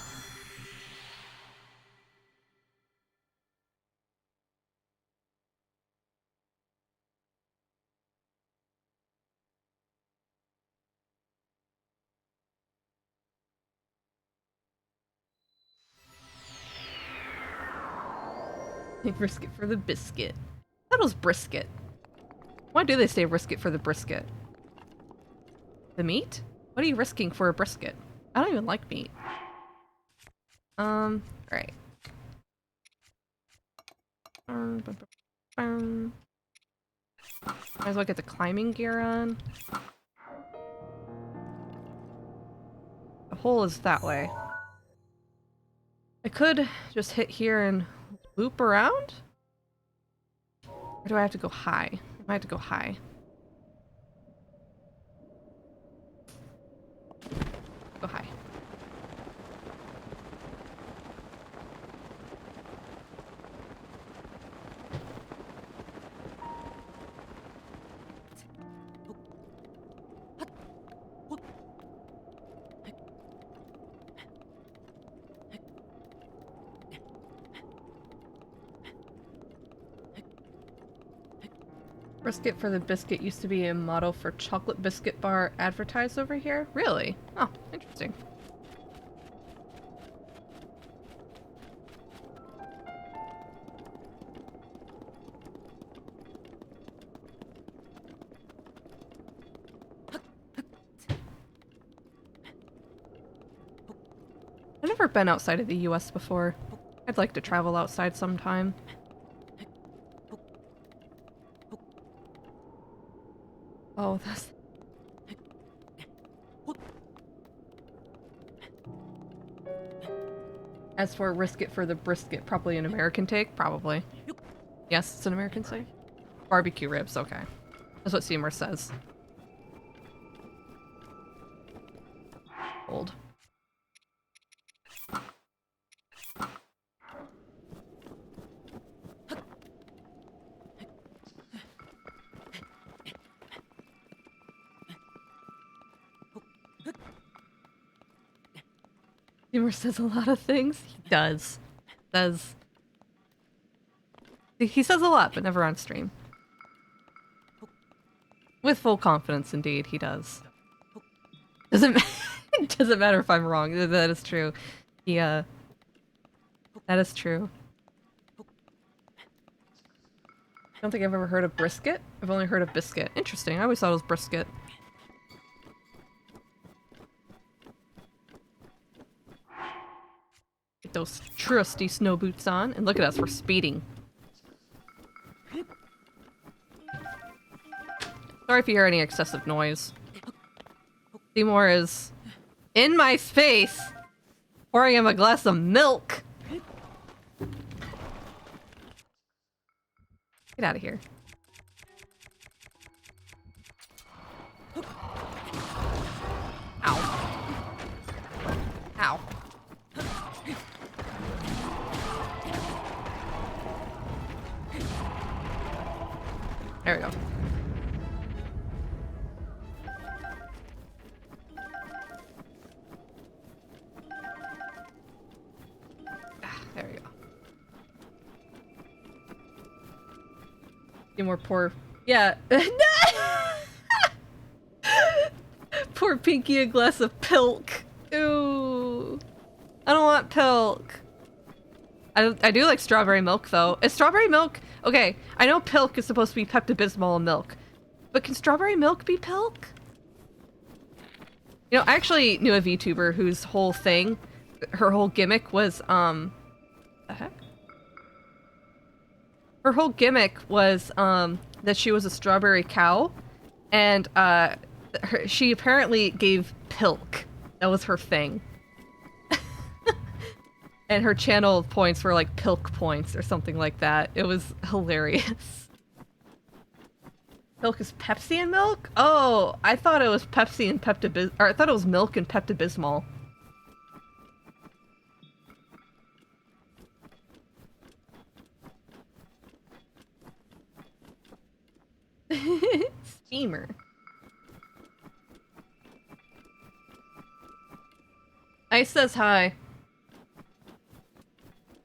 Risk it for the biscuit. That was brisket. Why do they say risk it for the brisket? The meat? What are you risking for a brisket? I don't even like meat. Right. Might as well get the climbing gear on. The hole is that way. I could just hit here and loop around? Or do I have to go high? I might have to go high. Go high. Brisket for the biscuit used to be a motto for chocolate biscuit bar advertised over here? Really? Oh, interesting. I've never been outside of the US before. I'd like to travel outside sometime. Oh, that's... As for risk it for the brisket, probably an American take? Probably. Yes, it's an American take. Barbecue ribs, okay. That's what Seymour says. Old. Seymour says a lot of things. He does. Says... He says a lot, but never on stream. With full confidence, indeed, he does. Doesn't it doesn't matter if I'm wrong. That is true. Yeah, that is true. I don't think I've ever heard of brisket. I've only heard of biscuit. Interesting. I always thought it was brisket. Get those trusty snow boots on, and look at us, we're speeding. Sorry if you hear any excessive noise. Seymour is in my face, pouring him a glass of milk. Get out of here. Ow. Ow. There we go. There we go. More poor. Yeah. Pour Pinky a glass of pilk. Ooh. I don't want pilk. I do like strawberry milk though. Is strawberry milk... Okay, I know pilk is supposed to be Pepto-Bismol milk. But can strawberry milk be pilk? You know, I actually knew a VTuber whose whole thing, her whole gimmick was, the heck? Her whole gimmick was, that she was a strawberry cow, and, she apparently gave pilk. That was her thing. And her channel points were like pilk points or something like that. It was hilarious. Pilk is Pepsi and milk? Oh, I thought it was Pepsi and Pepto-Bismol, or I thought it was milk and Pepto-Bismol. Steamer. Ice says hi.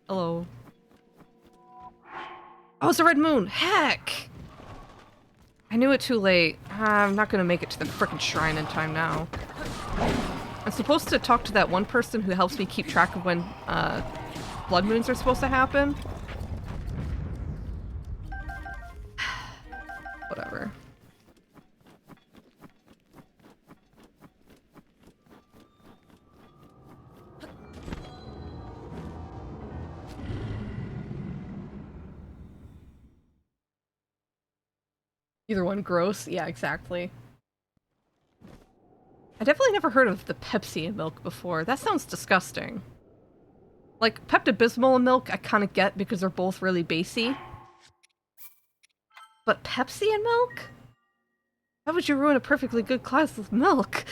Hello. Oh, it's a red moon! Heck! I knew it too late. I'm not gonna make it to the frickin' shrine in time now. I'm supposed to talk to that one person who helps me keep track of when, blood moons are supposed to happen. Whatever. Either one gross? Yeah, exactly. I definitely never heard of the Pepsi in milk before. That sounds disgusting. Like, Pepto-Bismol and milk I kind of get because they're both really basey. But Pepsi and milk? How would you ruin a perfectly good glass of milk?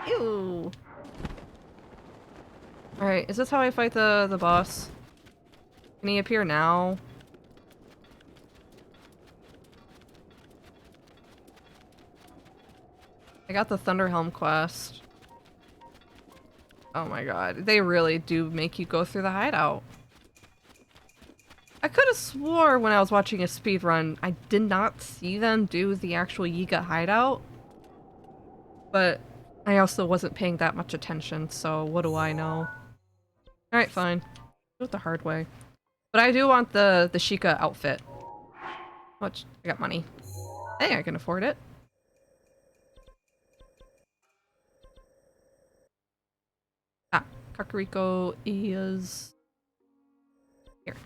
Ew. Alright, is this how I fight the boss? Can he appear now? I got the Thunderhelm quest. Oh my god, they really do make you go through the hideout. I could have swore when I was watching a speed run, I did not see them do the actual Yiga hideout. But I also wasn't paying that much attention, so what do I know? Alright, fine. Do it the hard way. But I do want the Sheikah outfit. Which, I got money. Hey, I can afford it. Ah, Kakariko is... here.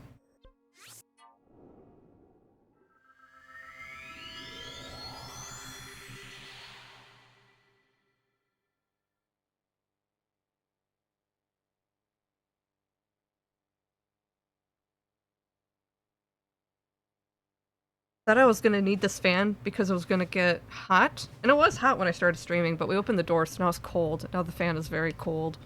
Thought I was gonna need this fan because it was gonna get hot. And it was hot when I started streaming, but we opened the door, so now it's cold. Now the fan is very cold.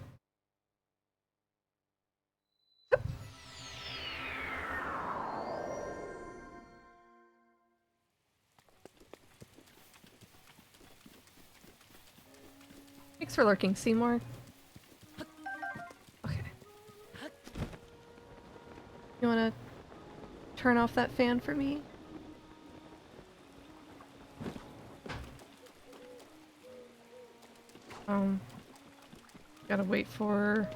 Thanks for lurking, Seymour. Okay. You wanna turn off that fan for me? Gotta wait for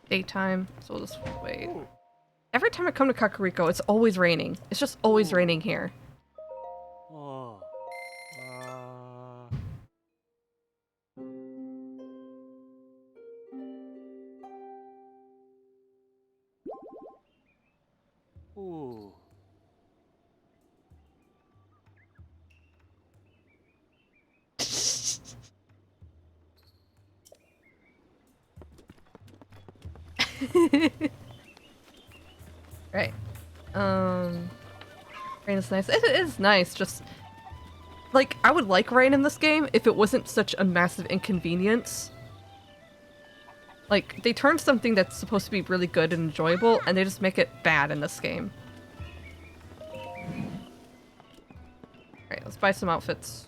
daytime, so we'll just wait. Every time I come to Kakariko, it's always raining. It's just always raining here. Oh. Ooh. Right. Rain is nice. It is nice, just... Like, I would like rain in this game if it wasn't such a massive inconvenience. Like, they turn something that's supposed to be really good and enjoyable, and they just make it bad in this game. Alright, let's buy some outfits.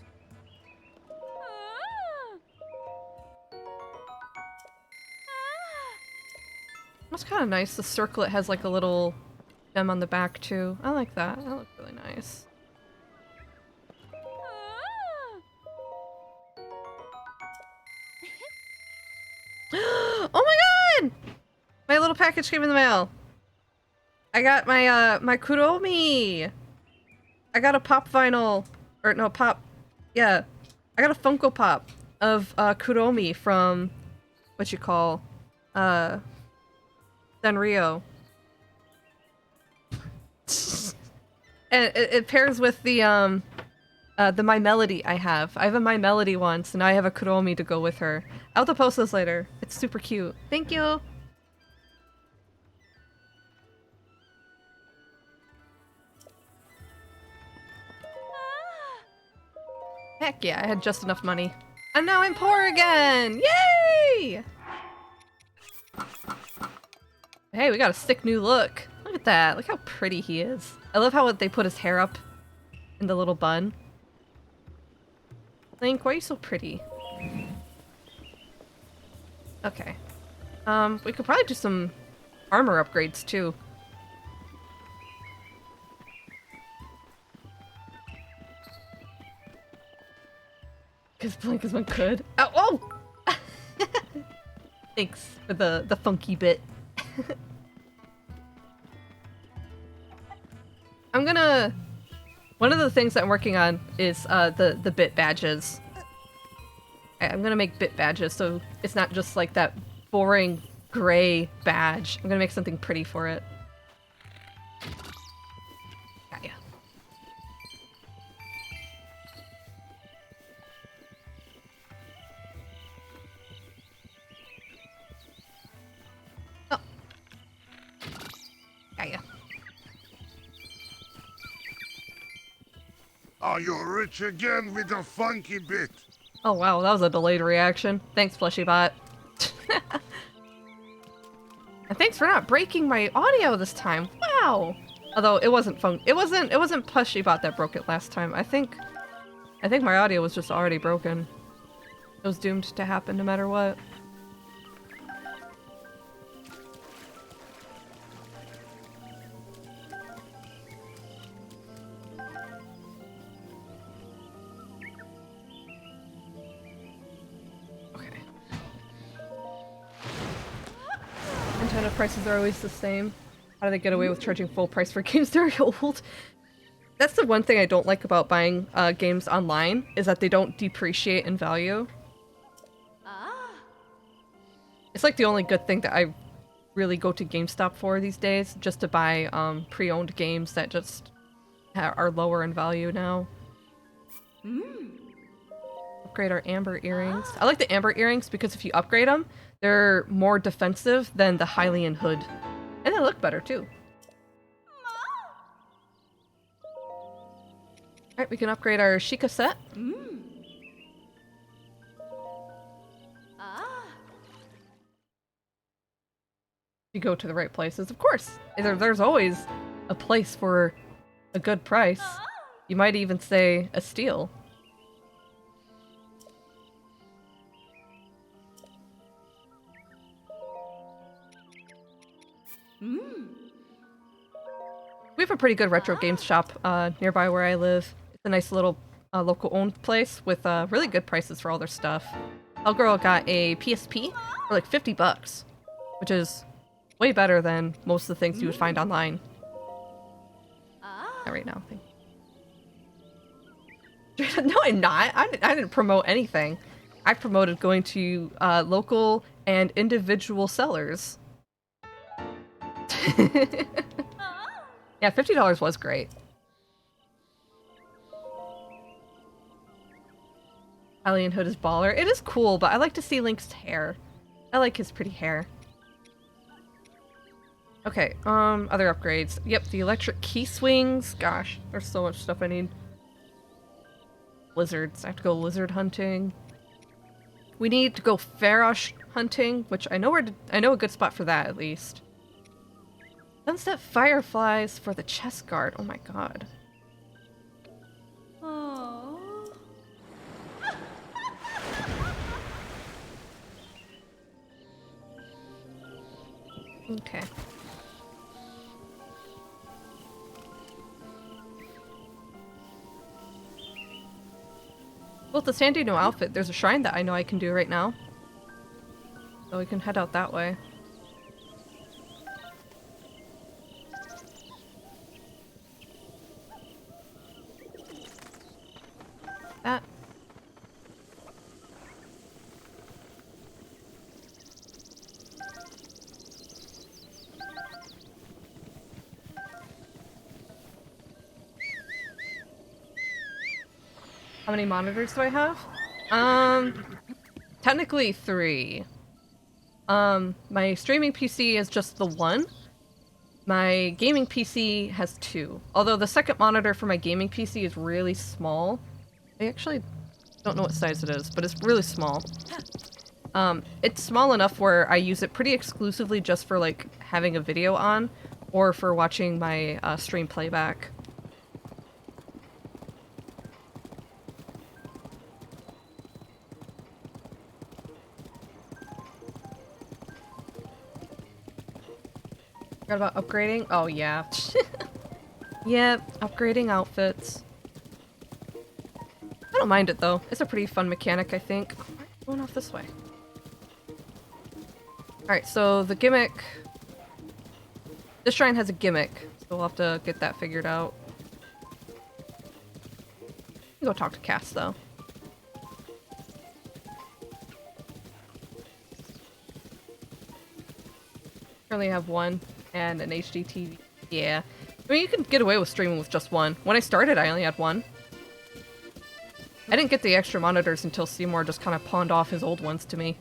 That's kind of nice. The circlet has like a little gem on the back too. I like that. That looks really nice. Oh my god! My little package came in the mail. I got my my Kuromi. I got a pop vinyl, or no pop. Yeah, I got a Funko Pop of Kuromi from what you call Sanrio. And it pairs with the My Melody I have. I have a My Melody one, so now I have a Kuromi to go with her. I'll have to post this later. It's super cute. Thank you! Heck yeah, I had just enough money. And now I'm poor again! Yay! Hey, we got a sick new look. Look at that. Look how pretty he is. I love how they put his hair up in the little bun. Link, why are you so pretty? Okay. We could probably do some armor upgrades too. Because Blink is one could. Oh! Oh! Thanks for the funky bit. I'm gonna... One of the things that I'm working on is the bit badges. I'm gonna make bit badges so it's not just like that boring gray badge. I'm gonna make something pretty for it. Got ya. Oh. Got ya. Are you rich again with a funky bit? Oh wow, that was a delayed reaction. Thanks, Fleshybot. And thanks for not breaking my audio this time. Wow. Although it wasn't fun. It wasn't Fleshybot that broke it last time. I think my audio was just already broken. It was doomed to happen no matter what. Nintendo prices are always the same. How do they get away with charging full price for games that are old? That's the one thing I don't like about buying games online, is that they don't depreciate in value. It's like the only good thing that I really go to GameStop for these days, just to buy pre-owned games that just are lower in value now. Upgrade our amber earrings. I like the amber earrings because if you upgrade them, they're more defensive than the Hylian hood. And they look better too. Alright, we can upgrade our Sheikah set. You go to the right places, of course. There's always a place for a good price. You might even say a steal. We have a pretty good retro games shop nearby where I live. It's a nice little local owned place with really good prices for all their stuff. Hellgirl got a PSP for like 50 bucks, which is way better than most of the things you would find online. Not right now. No, I'm not. I didn't promote anything. I promoted going to local and individual sellers. Yeah, $50 was great. Alien Hood is baller. It is cool, but I like to see Link's hair. I like his pretty hair. Okay, other upgrades. Yep, the electric key swings. Gosh, there's so much stuff I need. Lizards. I have to go lizard hunting. We need to go Ferosh hunting, which I know a good spot for that at least. Sunset fireflies for the chest guard. Oh my god. Okay. Well, the Sandino outfit, there's a shrine that I know I can do right now. So we can head out that way. That. How many monitors do I have? Technically 3. My streaming PC is just the one. My gaming PC has 2. Although the second monitor for my gaming PC is really small. I actually don't know what size it is, but it's really small. It's small enough where I use it pretty exclusively just for like having a video on or for watching my stream playback. Forgot about upgrading? Oh yeah. Yep, upgrading outfits. I don't mind it though. It's a pretty fun mechanic, I think. Oh, we're going off this way. Alright, so the gimmick... This shrine has a gimmick, so we'll have to get that figured out. Go talk to Cass though. Currently have one and an HD TV. Yeah. I mean, you can get away with streaming with just one. When I started, I only had one. I didn't get the extra monitors until Seymour just kind of pawned off his old ones to me.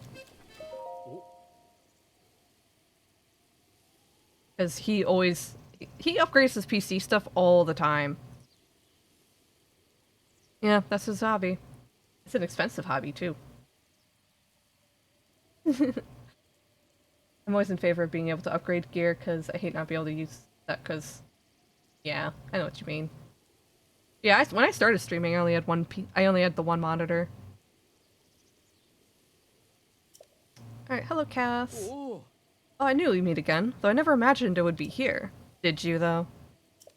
Because he upgrades his PC stuff all the time. Yeah, that's his hobby. It's an expensive hobby, too. I'm always in favor of being able to upgrade gear, because I hate not being able to use that, because... Yeah, I know what you mean. Yeah, when I started streaming, I only had the one monitor. Alright, hello Cass. Ooh. Oh, I knew we'd meet again, though I never imagined it would be here. Did you, though?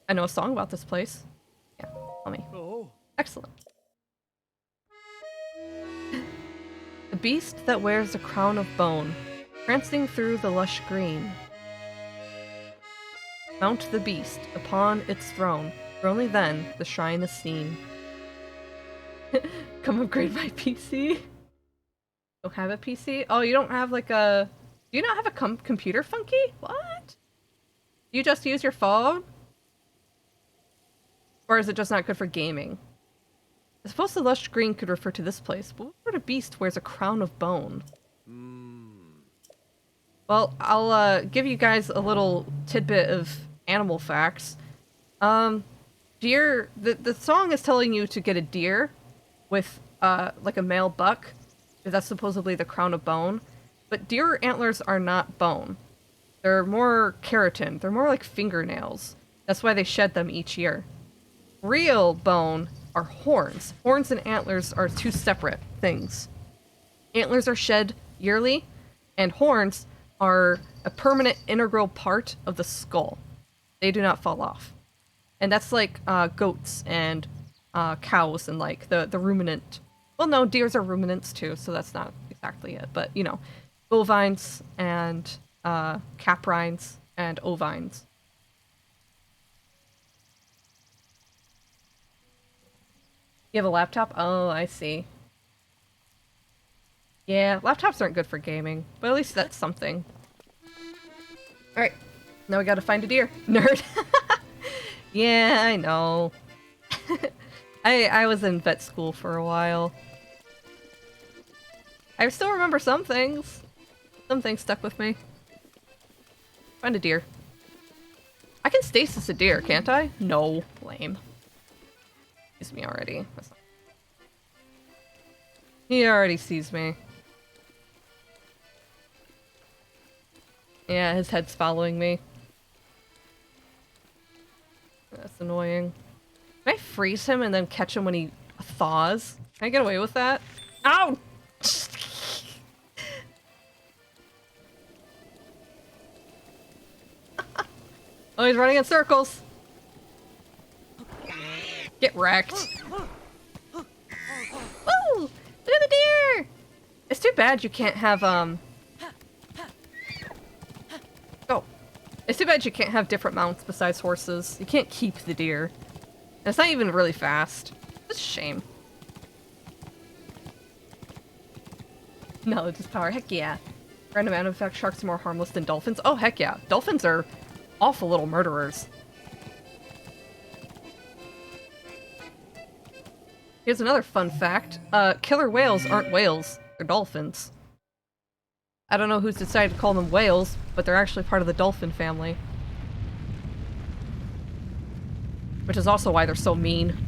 I know a song about this place. Yeah, tell me. Oh. Excellent. The beast that wears a crown of bone, prancing through the lush green, Mount the beast upon its throne, for only then the shrine is seen. Come upgrade my PC. Don't have a PC? Oh, you don't have like a... Do you not have a computer, Funky? What? You just use your phone? Or is it just not good for gaming? I suppose the lush green could refer to this place, but what sort of beast wears a crown of bone? Well, I'll give you guys a little tidbit of animal facts. Deer, the song is telling you to get a deer with like a male buck. That's supposedly the crown of bone. But deer antlers are not bone. They're more keratin. They're more like fingernails. That's why they shed them each year. Real bone are horns. Horns and antlers are two separate things. Antlers are shed yearly, and horns are a permanent integral part of the skull. They do not fall off. And that's like goats and cows and like the ruminant. Well, no, deers are ruminants too, so that's not exactly it. But, you know, bovines and caprines and ovines. You have a laptop? Oh, I see. Yeah, laptops aren't good for gaming, but at least that's something. Alright, now we gotta find a deer. Nerd! Yeah, I know. I was in vet school for a while. I still remember some things. Some things stuck with me. Find a deer. I can stasis a deer, can't I? No. Lame. Sees me already. He already sees me. Yeah, his head's following me. That's annoying. Can I freeze him and then catch him when he thaws? Can I get away with that? Ow! Oh, he's running in circles. Get wrecked. Woo! Look at the deer! It's too bad you can't have, Oh. It's too bad you can't have different mounts besides horses. You can't keep the deer. And it's not even really fast. It's a shame. Knowledge is power. Heck yeah. Random artifact sharks are more harmless than dolphins. Oh, heck yeah. Dolphins are awful little murderers. Here's another fun fact. Killer whales aren't whales. They're dolphins. I don't know who's decided to call them whales, but they're actually part of the dolphin family. Which is also why they're so mean.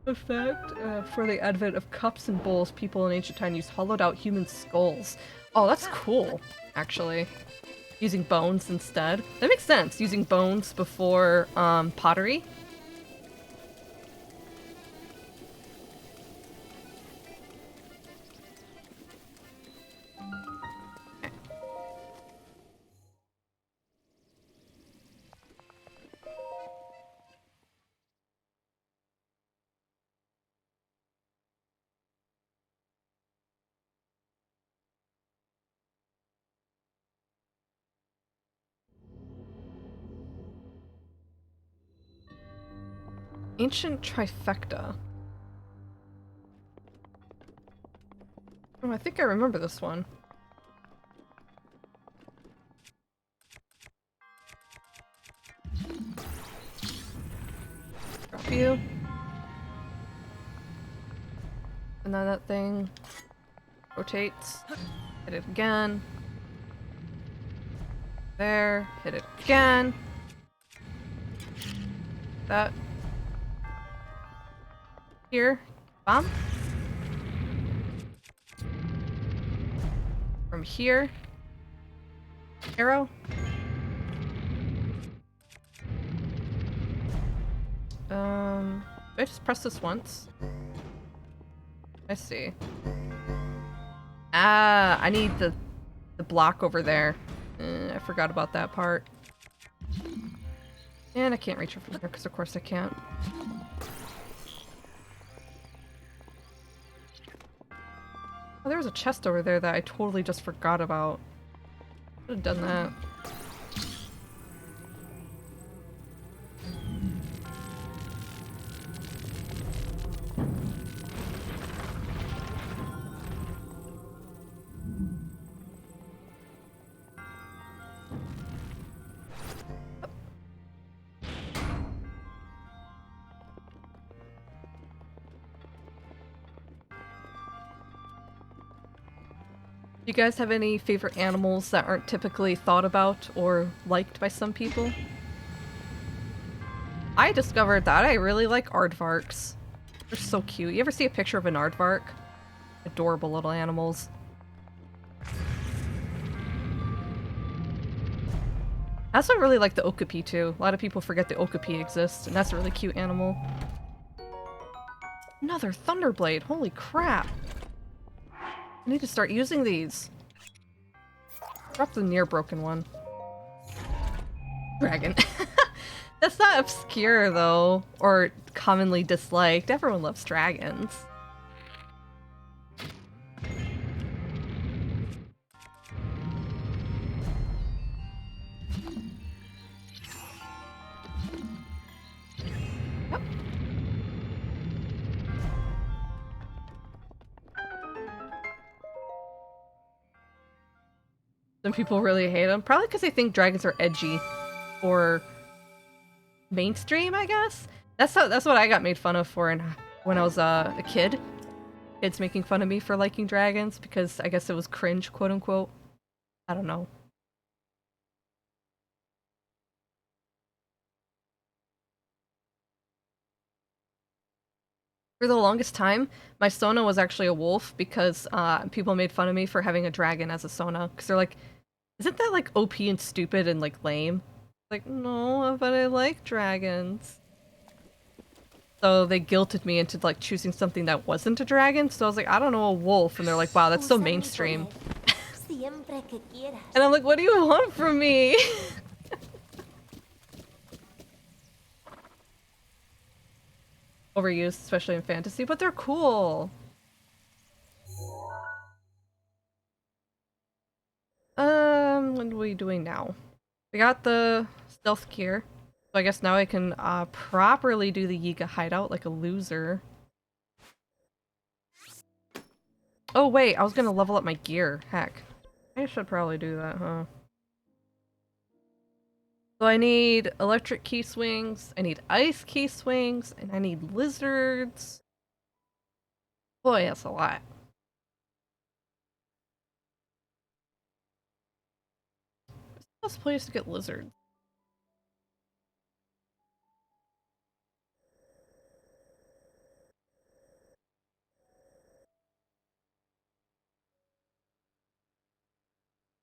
In fact, for the advent of cups and bowls, people in ancient time used hollowed out human skulls. Oh, that's cool, actually. Using bones instead. That makes sense, using bones before pottery. Ancient trifecta. Oh, I think I remember this one. Drop you. And then that thing rotates. Hit it again. There. Hit it again. That. Here. Bomb. From here. Arrow. I just press this once. I see. Ah, I need the block over there. I forgot about that part. And I can't reach it from here because of course I can't. Oh, there was a chest over there that I totally just forgot about. Should have done that. You guys have any favorite animals that aren't typically thought about or liked by some people? I discovered that I really like aardvarks. They're so cute. You ever see a picture of an aardvark? Adorable little animals. I also really like the okapi too. A lot of people forget the okapi exists, and that's a really cute animal. Another thunderblade, holy crap. I need to start using these. Drop the near broken one. Dragon. That's not obscure though, or commonly disliked. Everyone loves dragons. Yep. Some people really hate them, probably because they think dragons are edgy or mainstream, I guess. That's what I got made fun of for when I was a kid. Kids making fun of me for liking dragons because I guess it was cringe, quote unquote. I don't know. For the longest time, my Sona was actually a wolf because people made fun of me for having a dragon as a Sona. Because they're like, isn't that like OP and stupid and like lame? Like, no, but I like dragons. So they guilted me into like choosing something that wasn't a dragon. So I was like, I don't know, a wolf. And they're like, wow, that's so mainstream. And I'm like, what do you want from me? Overused, especially in fantasy, but they're cool. What are we doing now? We got the stealth gear. So I guess now I can properly do the Yiga hideout like a loser. Oh wait, I was gonna level up my gear. Heck. I should probably do that, huh? So I need electric key swings, I need ice key swings, and I need lizards. Boy, that's a lot. Where's the best place to get lizards?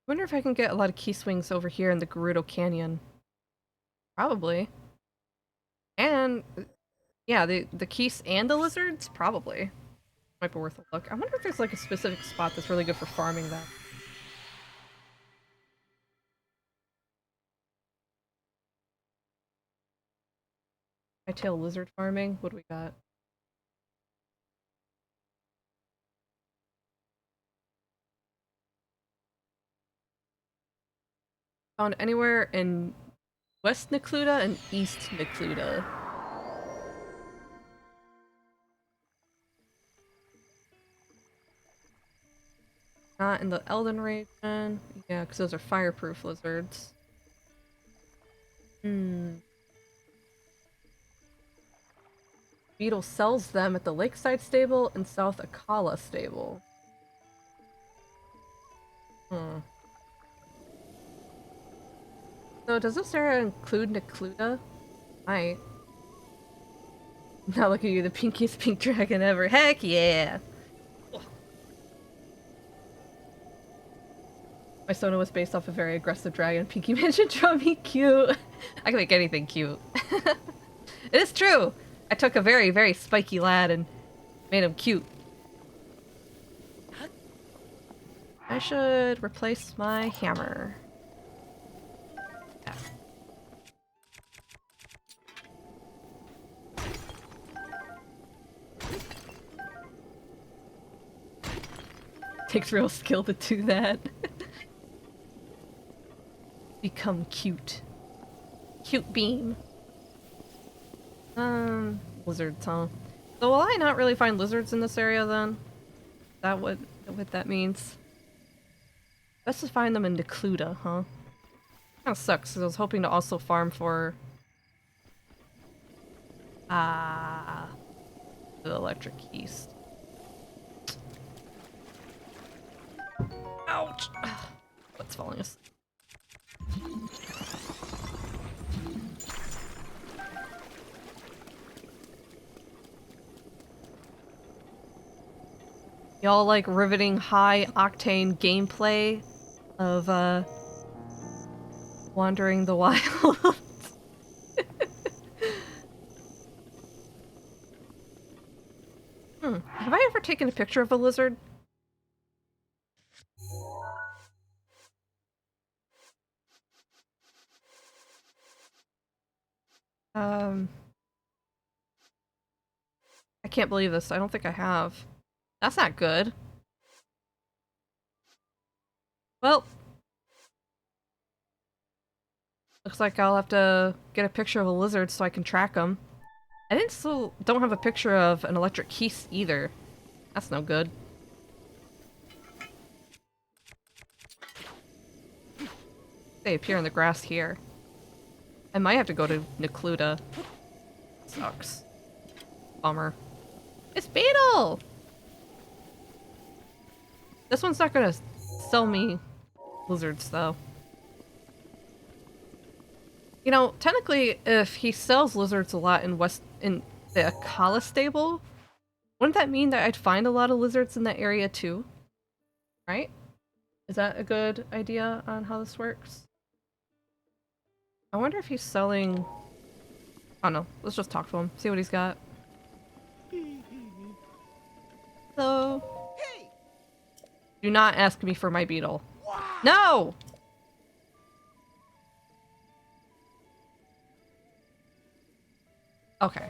I wonder if I can get a lot of key swings over here in the Gerudo Canyon. Probably. And yeah, the keys and the lizards? Probably. Might be worth a look. I wonder if there's like a specific spot that's really good for farming that. Hightail lizard farming? What do we got? Found anywhere in West Necluda and East Necluda. Not in the Elden region. Yeah, because those are fireproof lizards. Beetle sells them at the Lakeside Stable and South Akala Stable. So does this area include Necluda? Might. Now look at you, the pinkiest pink dragon ever. Heck yeah! My Sona was based off a very aggressive dragon. Pinky Mansion draw me cute. I can make anything cute. It is true! I took a very, very spiky lad and made him cute. I should replace my hammer. Yeah. Takes real skill to do that. Become cute. Cute beam. Lizards, huh? So will I not really find lizards in this area then? Is that what that means? Best to find them in Necluda, huh? Kinda sucks, because I was hoping to also farm for... the electric yeast. Ouch! What's falling asleep? Y'all like riveting high-octane gameplay of, Wandering the Wild? Have I ever taken a picture of a lizard? I can't believe this. I don't think I have. That's not good. Well, looks like I'll have to get a picture of a lizard so I can track them. I still don't have a picture of an electric geese either. That's no good. They appear in the grass here. I might have to go to Necluda. Sucks. Bummer. It's Beetle! This one's not gonna sell me lizards, though. You know, technically, if he sells lizards a lot in the Akala stable, wouldn't that mean that I'd find a lot of lizards in that area too? Right? Is that a good idea on how this works? I wonder if he's selling... I don't know. Let's just talk to him. See what he's got. Hello? Do not ask me for my beetle. No! Okay.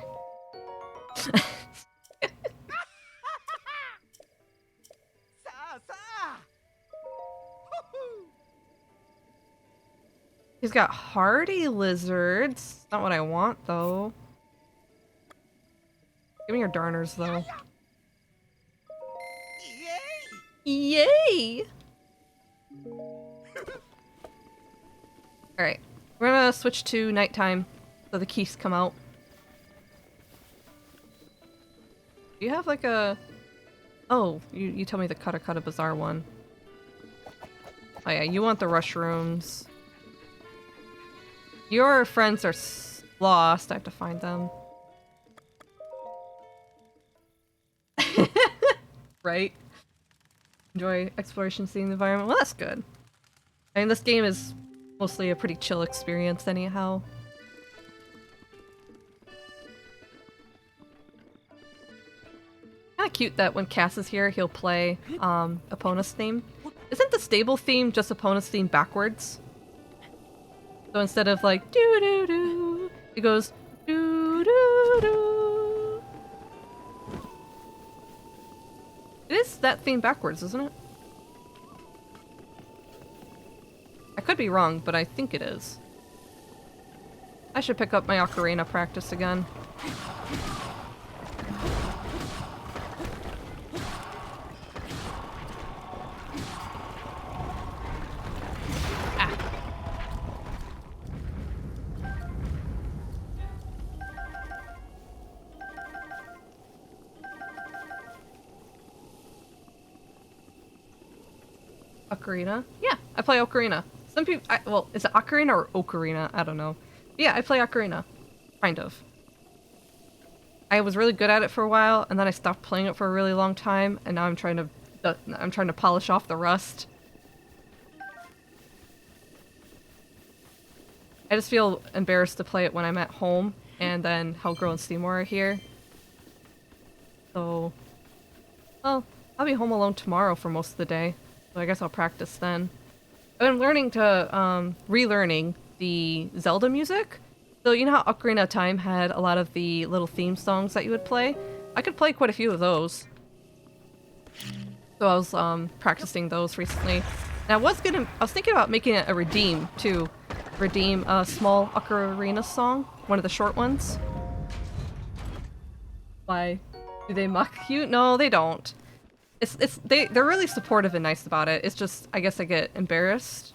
He's got hardy lizards. Not what I want, though. Give me your darners, though. Yay! Alright. We're gonna switch to nighttime so the keys come out. Do you have like a... Oh, you tell me the Kata Bazaar one. Oh yeah, you want the rush rooms. Your friends are lost. I have to find them. Right? Enjoy exploration, seeing the environment. Well, that's good. I mean, this game is mostly a pretty chill experience anyhow. Kinda cute that when Cass is here, he'll play Epona's theme. Isn't the stable theme just Epona's theme backwards? So instead of like doo-doo-doo, it goes doo-doo-doo. It is that theme backwards, isn't it? I could be wrong, but I think it is. I should pick up my ocarina practice again. Ocarina? Yeah, I play Ocarina. Some people, well, is it Ocarina or Ocarina? I don't know. Yeah, I play Ocarina. Kind of. I was really good at it for a while, and then I stopped playing it for a really long time, and now I'm trying to polish off the rust. I just feel embarrassed to play it when I'm at home, and then Hellgirl and Seymour are here. So, well, I'll be home alone tomorrow for most of the day. So I guess I'll practice then. I've been learning to, relearning the Zelda music. So you know how Ocarina of Time had a lot of the little theme songs that you would play? I could play quite a few of those. So I was practicing those recently. And I was thinking about making it a redeem too. Redeem a small ocarina song, one of the short ones. Why? Do they mock you? No, they don't. They're really supportive and nice about it. It's just I guess I get embarrassed.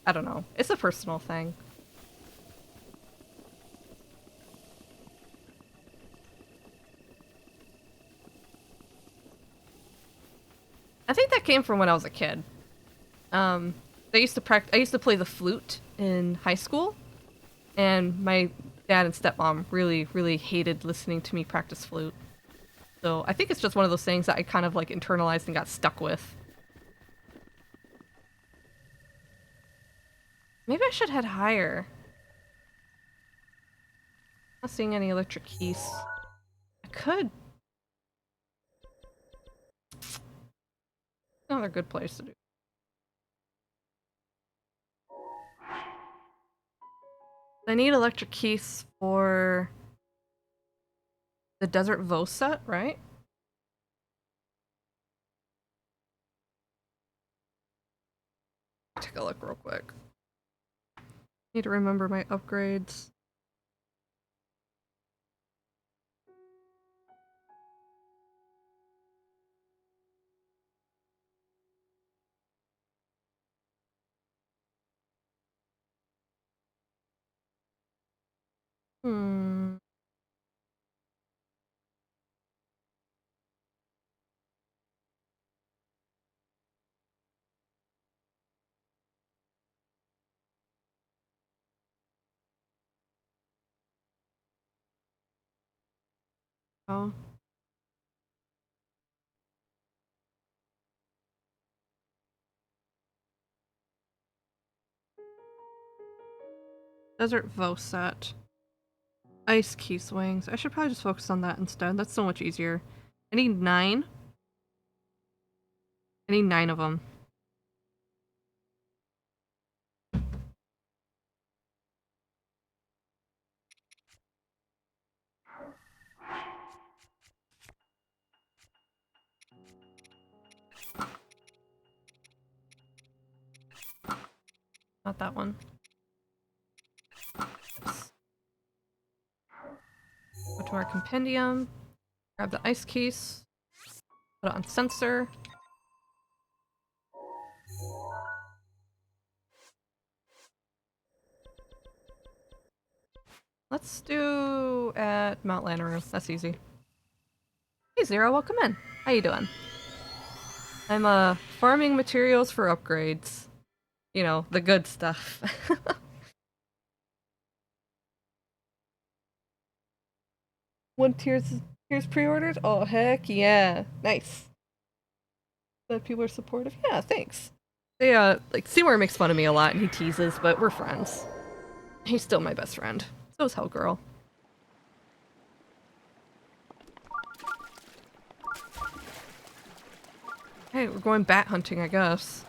I don't know. It's a personal thing. I think that came from when I was a kid. I used to play the flute in high school, and my dad and stepmom really, really hated listening to me practice flute. So I think it's just one of those things that I kind of like internalized and got stuck with. Maybe I should head higher. Not seeing any electric keys. I could. Another good place to do. I need electric keys for the Desert Vo set, right? Take a look real quick. Need to remember my upgrades. Hmm. Oh. Desert Vo set. Ice key swings. I should probably just focus on that instead. That's so much easier. I need 9. I need 9 of them. Not that one. Go to our compendium. Grab the ice keys. Put it on sensor. Let's do at Mount Lanaroo. That's easy. Hey Zero, welcome in. How you doing? I'm farming materials for upgrades. You know, the good stuff. One tiers pre-ordered? Oh heck yeah. Nice. That people are supportive? Yeah, thanks. They like Seymour makes fun of me a lot and he teases, but we're friends. He's still my best friend. So is Hellgirl. Hey, we're going bat hunting, I guess.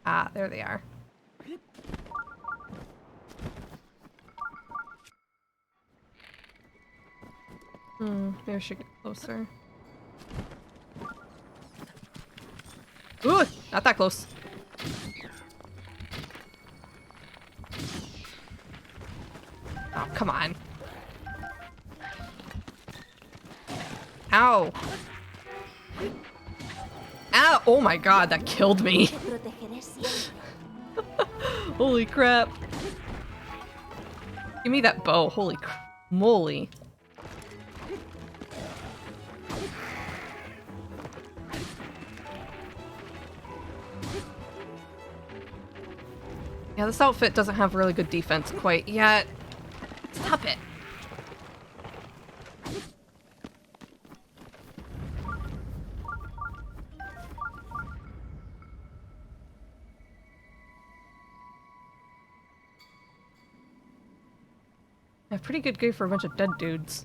Ah, there they are. Maybe I should get closer. Ooh, not that close. Oh, come on. Ow. Ow! Oh my god, that killed me. Holy crap. Give me that bow. Holy moly. Yeah, this outfit doesn't have really good defense quite yet. Stop it. Yeah, pretty good game for a bunch of dead dudes.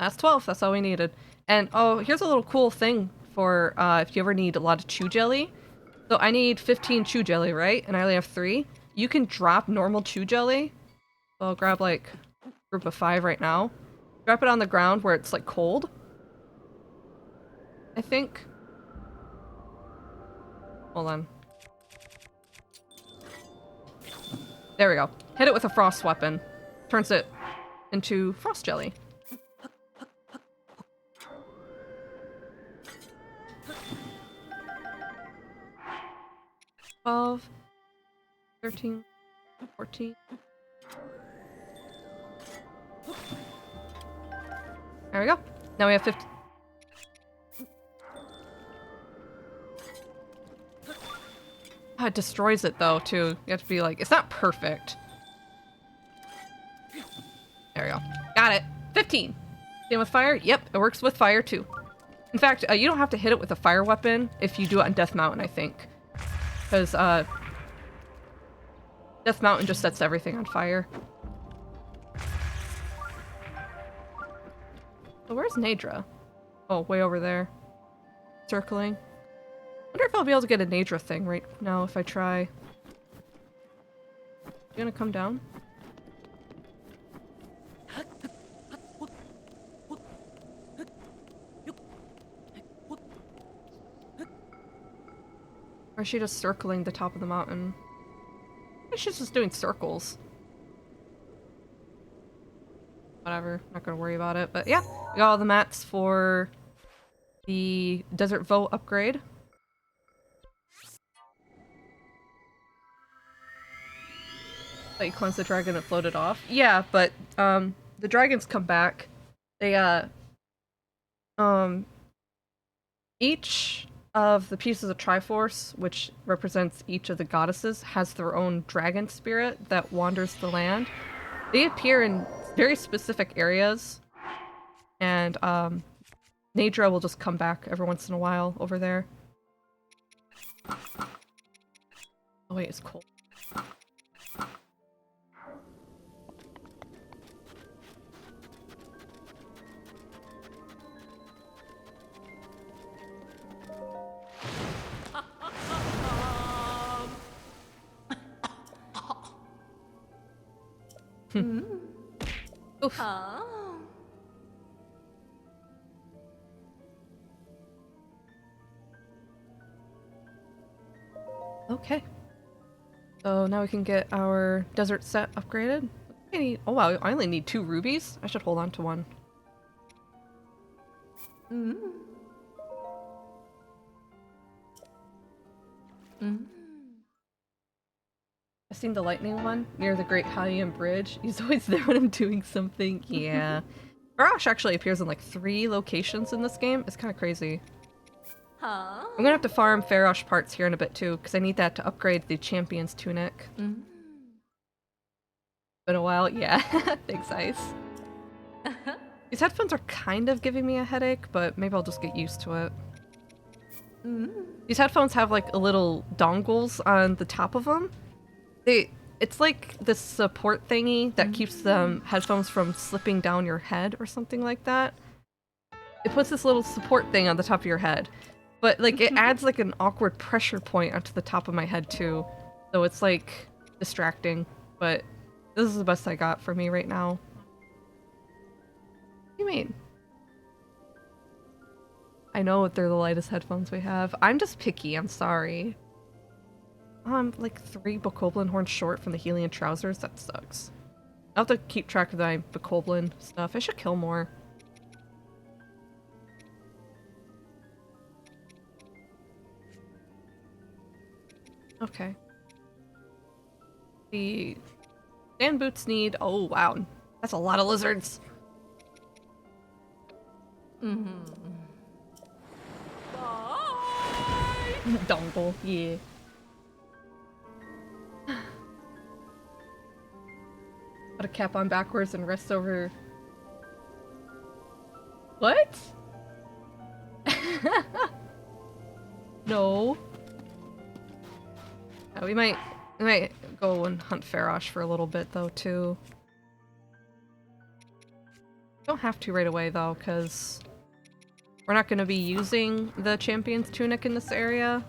That's 12. That's all we needed. And oh, here's a little cool thing for if you ever need a lot of chew jelly. So I need 15 chew jelly, right? And I only have 3. You can drop normal chew jelly. So I'll grab like a group of 5 right now. Drop it on the ground where it's like cold. I think. Hold on. There we go. Hit it with a frost weapon. Turns it into frost jelly. Twelve, 13, 14. There we go. Now we have 50. Ah, it destroys it though, too. You have to be like, it's not perfect. There we go. Got it. 15. Same with fire? Yep, it works with fire too. In fact, you don't have to hit it with a fire weapon if you do it on Death Mountain, I think. Because, Death Mountain just sets everything on fire. So where's Nadra? Oh, way over there. Circling. Wonder if I'll be able to get a Nadra thing right now if I try. You gonna come down? Or is she just circling the top of the mountain? I think she's just doing circles. Whatever, not gonna worry about it. But yeah, we got all the mats for the Desert Vote upgrade. That you cleanse the dragon and floated off. Yeah, but the dragons come back. They each of the pieces of Triforce, which represents each of the goddesses, has their own dragon spirit that wanders the land. They appear in very specific areas, and Nadra will just come back every once in a while over there. Oh wait, it's cold. Oof. Okay. So now we can get our desert set upgraded. Oh wow, I only need 2 rubies? I should hold on to one. I've seen the lightning one near the Great Hylian Bridge. He's always there when I'm doing something. Yeah. Arash actually appears in like 3 locations in this game. It's kind of crazy. I'm gonna have to farm Farosh parts here in a bit too, because I need that to upgrade the champion's tunic. Been a while, yeah. Thanks, Ice. These headphones are kind of giving me a headache, but maybe I'll just get used to it. These headphones have like a little dongles on the top of them. It's like this support thingy that keeps the headphones from slipping down your head or something like that. It puts this little support thing on the top of your head. But like it adds like an awkward pressure point onto the top of my head too. So it's like distracting. But this is the best I got for me right now. What do you mean? I know they're the lightest headphones we have. I'm just picky, I'm sorry. Oh, I'm like 3 Bokoblin horns short from the Hylian trousers. That sucks. I'll have to keep track of my Bokoblin stuff. I should kill more. Okay. The sand boots need... Oh, wow. That's a lot of lizards. Dongle, yeah. Put a cap on backwards and rest over... What? No. We might go and hunt Farosh for a little bit though too. Don't have to right away though, because we're not going to be using the champion's tunic in this area.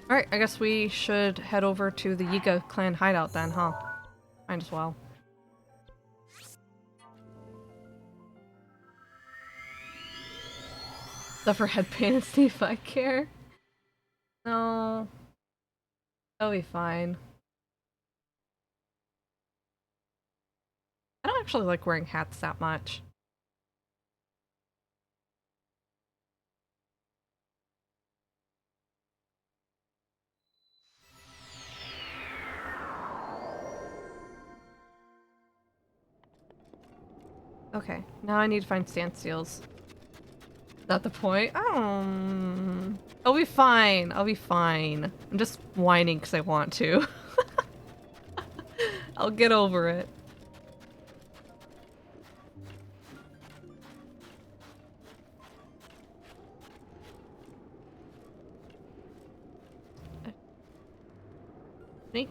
Alright, I guess we should head over to the Yiga clan hideout then, huh? Might as well. Suffer head pain and see if I care. No. That'll be fine. I don't actually like wearing hats that much. Okay, now I need to find sand seals. Is that the point? I'll be fine. I'll be fine. I'm just whining because I want to. I'll get over it. Sneak.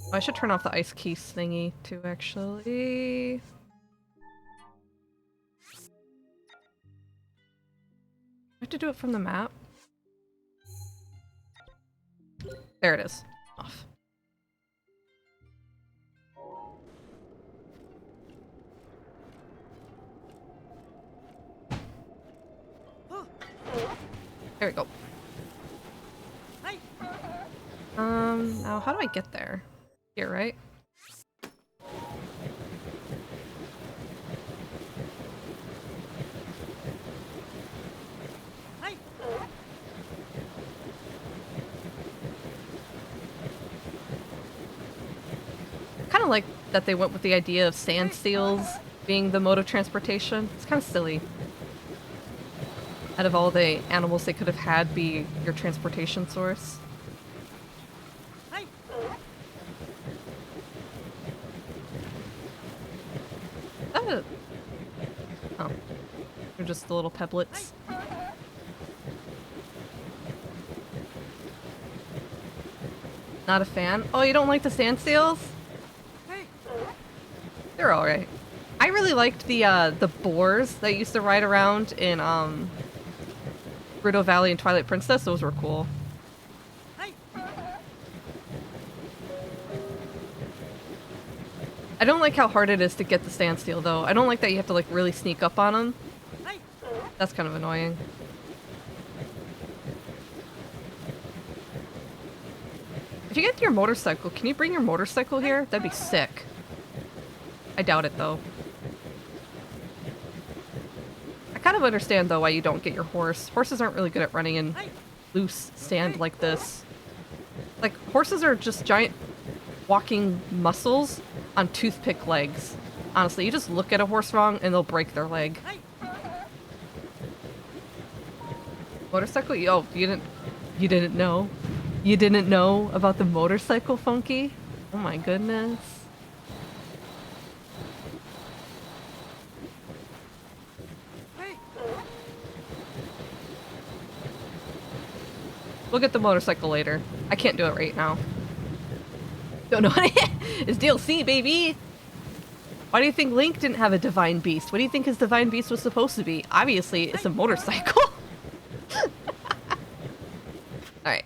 Oh, I should turn off the ice keys thingy too, actually. I have to do it from the map. There it is. Off. There we go. Now how do I get there? Here, right? Kind of like that they went with the idea of sand seals being the mode of transportation. It's kind of silly. Out of all the animals they could have had be your transportation source. Oh. They're just the little pebblets. Not a fan? Oh, you don't like the sand seals? They're alright. I really liked the boars that used to ride around in Gerudo Valley and Twilight Princess. Those were cool. I don't like how hard it is to get the standstill though. I don't like that you have to like really sneak up on them. That's kind of annoying. If you get your motorcycle, can you bring your motorcycle here? That'd be sick. I doubt it though. I kind of understand though why you don't get your horse. Horses aren't really good at running in loose sand like this. Like, horses are just giant walking muscles on toothpick legs. Honestly, you just look at a horse wrong and they'll break their leg. Motorcycle? Oh, you didn't know? You didn't know about the motorcycle, Funky? Oh my goodness. We'll get the motorcycle later. I can't do it right now. Don't know. It's DLC, baby! Why do you think Link didn't have a divine beast? What do you think his divine beast was supposed to be? Obviously, it's a motorcycle. Alright.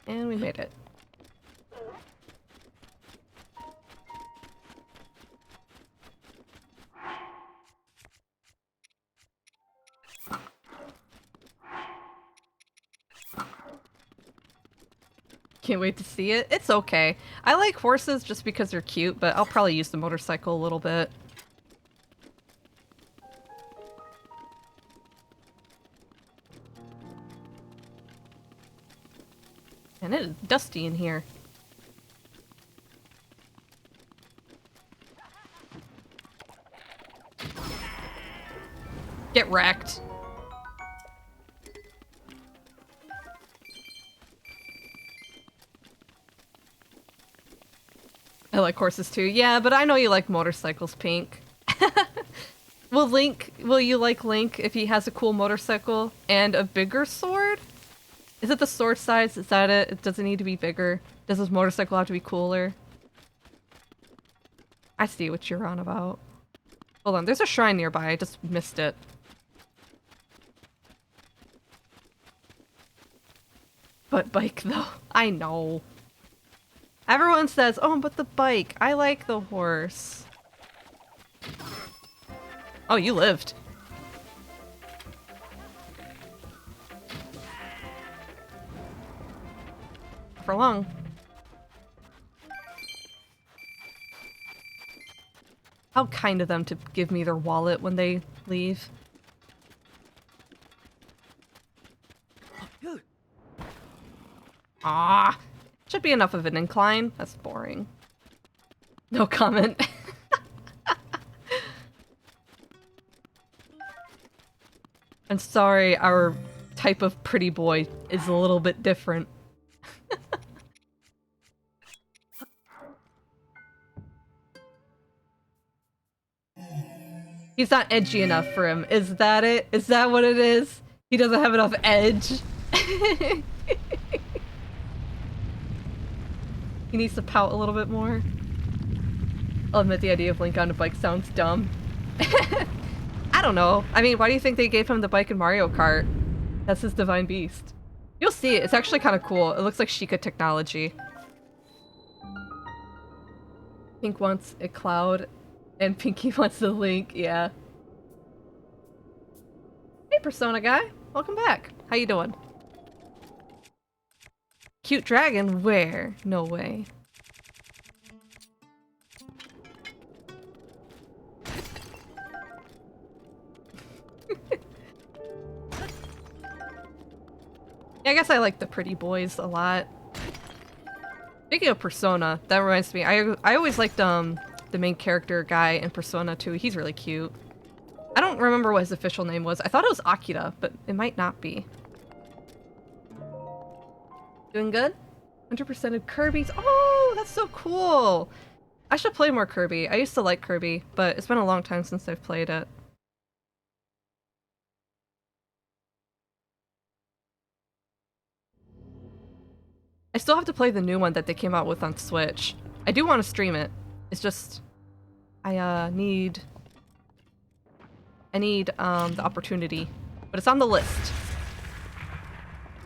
And we made it. Can't wait to see it. It's okay. I like horses just because they're cute, but I'll probably use the motorcycle a little bit. And it is dusty in here. Get wrecked. I like horses too. Yeah, but I know you like motorcycles, Pink. Will you like Link if he has a cool motorcycle and a bigger sword? Is it the sword size? Is that it? It doesn't need to be bigger. Does his motorcycle have to be cooler? I see what you're on about. Hold on, there's a shrine nearby. I just missed it. But bike though. I know. Everyone says, oh, but the bike. I like the horse. Oh, you lived. For long. How kind of them to give me their wallet when they leave. Ah, should be enough of an incline. That's boring. No comment. I'm sorry, our type of pretty boy is a little bit different. He's not edgy enough for him. Is that it? Is that what it is? He doesn't have enough edge? He needs to pout a little bit more. I'll admit the idea of Link on a bike sounds dumb. I don't know. I mean, why do you think they gave him the bike in Mario Kart? That's his divine beast. You'll see it. It's actually kind of cool. It looks like Sheikah technology. Pink wants a Cloud, and Pinky wants a Link. Yeah. Hey, Persona guy. Welcome back. How you doing? Cute dragon? Where? No way. Yeah, I guess I like the pretty boys a lot. Speaking of Persona, that reminds me, I always liked the main character guy in Persona 2. He's really cute. I don't remember what his official name was. I thought it was Akira, but it might not be. Doing good? 100% of Kirby's. Oh, that's so cool! I should play more Kirby. I used to like Kirby, but it's been a long time since I've played it. I still have to play the new one that they came out with on Switch. I do want to stream it. It's just I need the opportunity. But it's on the list.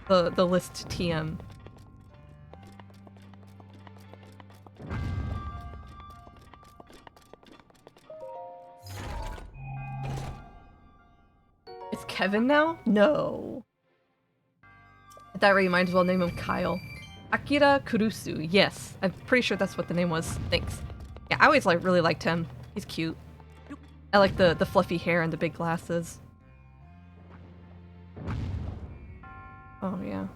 The list TM. It's Kevin now? No. At that rate, you might as well name him Kyle. Akira Kurusu. Yes, I'm pretty sure that's what the name was. Thanks. Yeah, I always really liked him. He's cute. I like the fluffy hair and the big glasses. Oh yeah.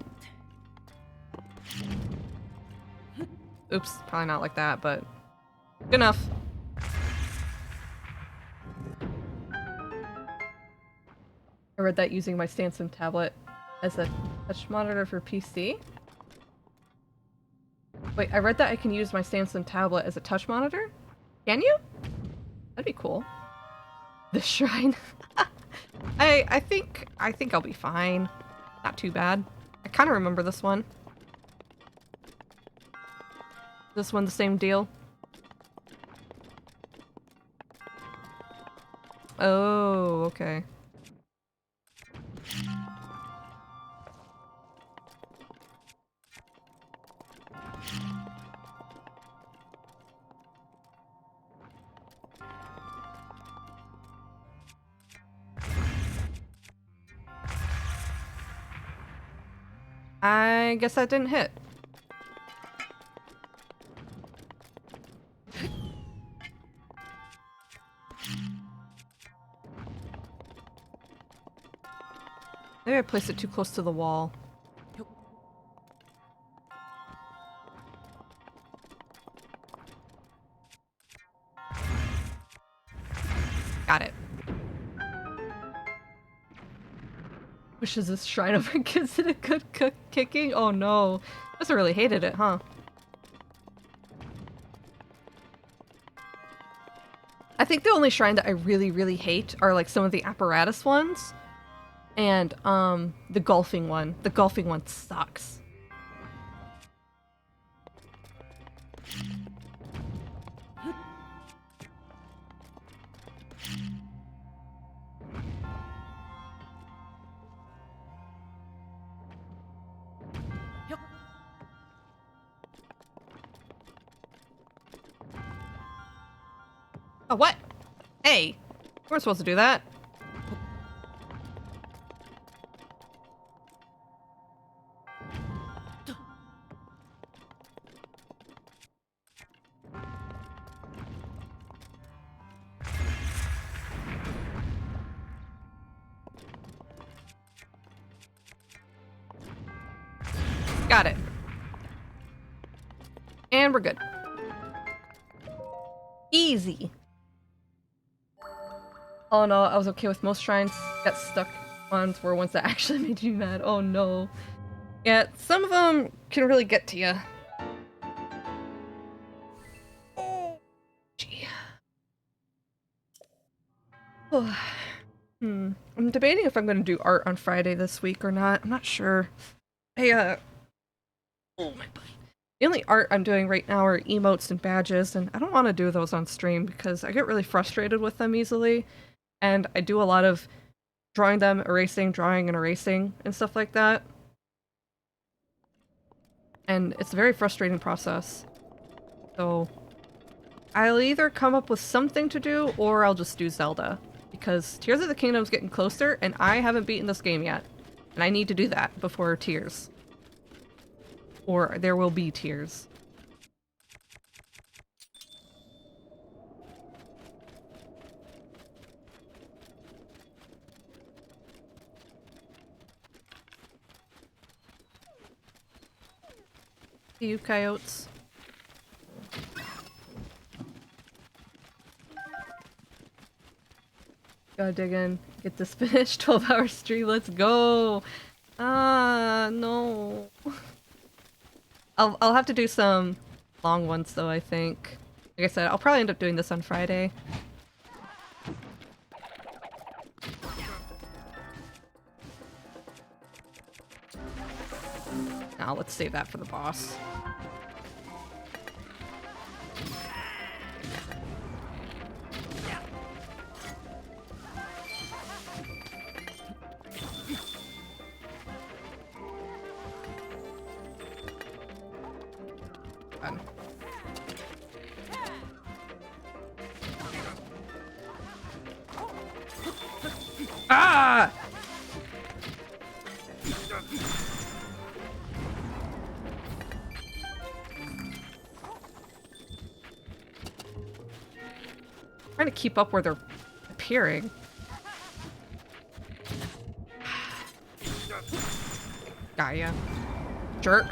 Oops, probably not like that, but good enough. I read that using my Samsung tablet as a touch monitor for PC. Wait, I read that I can use my Samsung tablet as a touch monitor? Can you? That'd be cool. The shrine. I think I'll be fine. Not too bad. I kind of remember this one. This one the same deal? Oh, okay. I guess that didn't hit. Maybe I placed it too close to the wall. Got it. Wishes this shrine over gives it a good kicking? Oh no. Must have really hated it, huh? think the only shrine that I really, really hate are like some of the apparatus ones. And the golfing one. The golfing one sucks. Oh, what? Hey, we're supposed to do that. Got it. And we're good. Easy. Oh no, I was okay with most shrines. Got stuck ones were ones that actually made you mad. Oh no. Yeah, some of them can really get to you. Oh, gee. I'm debating if I'm gonna do art on Friday this week or not. I'm not sure. Oh my butt. The only art I'm doing right now are emotes and badges, and I don't want to do those on stream because I get really frustrated with them easily. And I do a lot of drawing them, erasing, drawing and erasing, and stuff like that. And it's a very frustrating process. So I'll either come up with something to do, or I'll just do Zelda. Because Tears of the Kingdom's getting closer, and I haven't beaten this game yet. And I need to do that before Tears. Or there will be Tears. See you, coyotes. Gotta dig in. Get this finished. 12-hour stream. Let's go. Ah, no. I'll have to do some long ones though, I think. Like I said, I'll probably end up doing this on Friday. Now let's save that for the boss. Done. Ah! Trying to keep up where they're appearing. Gaia. Jerk.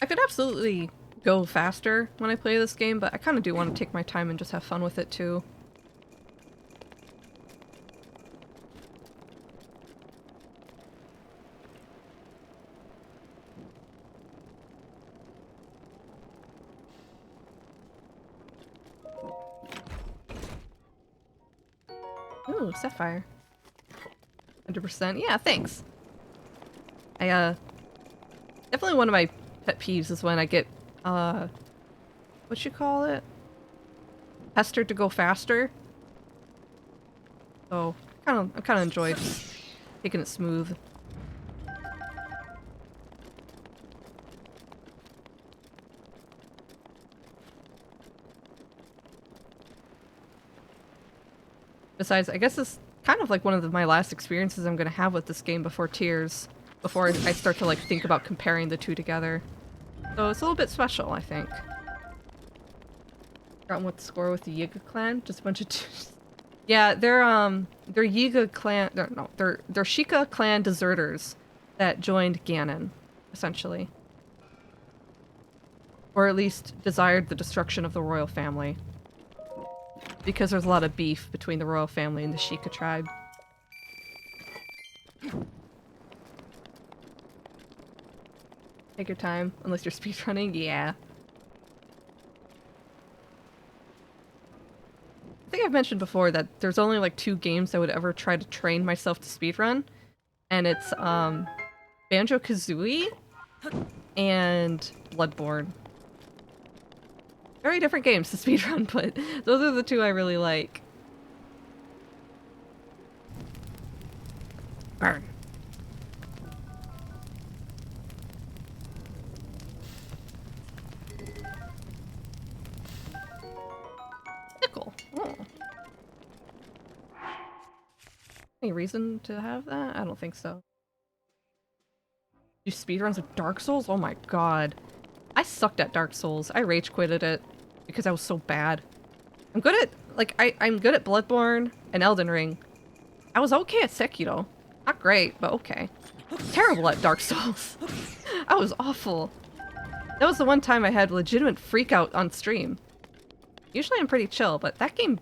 I could absolutely go faster when I play this game, but I kind of do want to take my time and just have fun with it too. Ooh, Sapphire. 100%. Yeah, thanks. Definitely one of my pet peeves is when I get, what you call it? Pestered to go faster. So, I kind of enjoy just taking it smooth. Besides, I guess it's kind of like one of my last experiences I'm gonna have with this game before Tears. Before I start to like think about comparing the two together. So it's a little bit special, I think. Forgotten what the score with the Yiga clan? Just a bunch of yeah, they're Yiga clan they're Sheikah clan deserters that joined Ganon, essentially. Or at least desired the destruction of the royal family. because there's a lot of beef between the royal family and the Sheikah tribe. Take your time, unless you're speedrunning, yeah. I think I've mentioned before that there's only like 2 games I would ever try to train myself to speedrun, and it's Banjo-Kazooie and Bloodborne. Very different games to speedrun, but those are the 2 I really like. Burn. Nickel. Oh. Any reason to have that? I don't think so. Do speedruns of Dark Souls? Oh my god. I sucked at Dark Souls. I rage quitted it because I was so bad. I'm good at, like, I'm good at Bloodborne and Elden Ring. I was okay at Sekiro. Not great, but okay. Terrible at Dark Souls. I was awful. That was the one time I had legitimate freak out on stream. Usually I'm pretty chill, but that game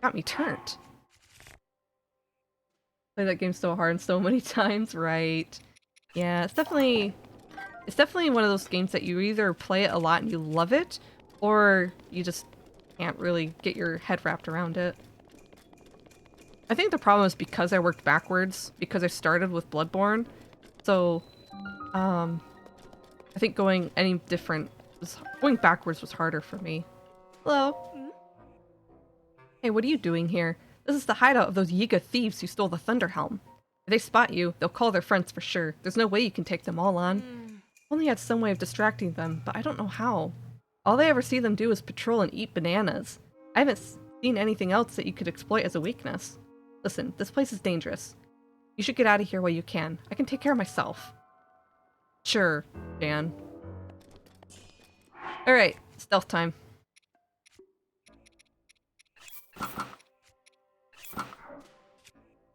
got me turned. Played that game so hard and so many times, right? Yeah, it's definitely one of those games that you either play it a lot and you love it, or you just can't really get your head wrapped around it. I think the problem is because I worked backwards, because I started with Bloodborne, so I think going backwards was harder for me. Hello? Hey, what are you doing here? This is the hideout of those Yiga thieves who stole the Thunder Helm. If they spot you, they'll call their friends for sure. There's no way you can take them all on. Only had some way of distracting them, but I don't know how. All I ever see them do is patrol and eat bananas. I haven't seen anything else that you could exploit as a weakness. Listen, this place is dangerous. You should get out of here while you can. I can take care of myself. Sure, Jan. Alright, stealth time.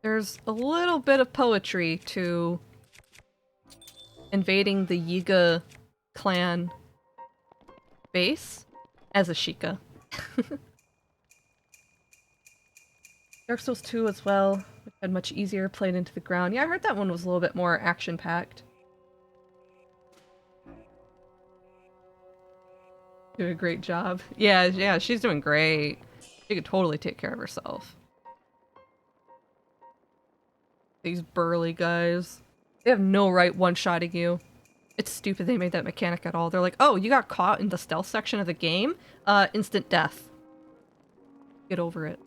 There's a little bit of poetry to invading the Yiga clan base as a Sheikah. Dark Souls 2 as well, which had much easier played into the ground. Yeah, I heard that one was a little bit more action-packed. Doing a great job. Yeah, she's doing great. She could totally take care of herself. These burly guys. They have no right one-shotting you. It's stupid they made that mechanic at all. They're like, oh, you got caught in the stealth section of the game? Instant death. Get over it.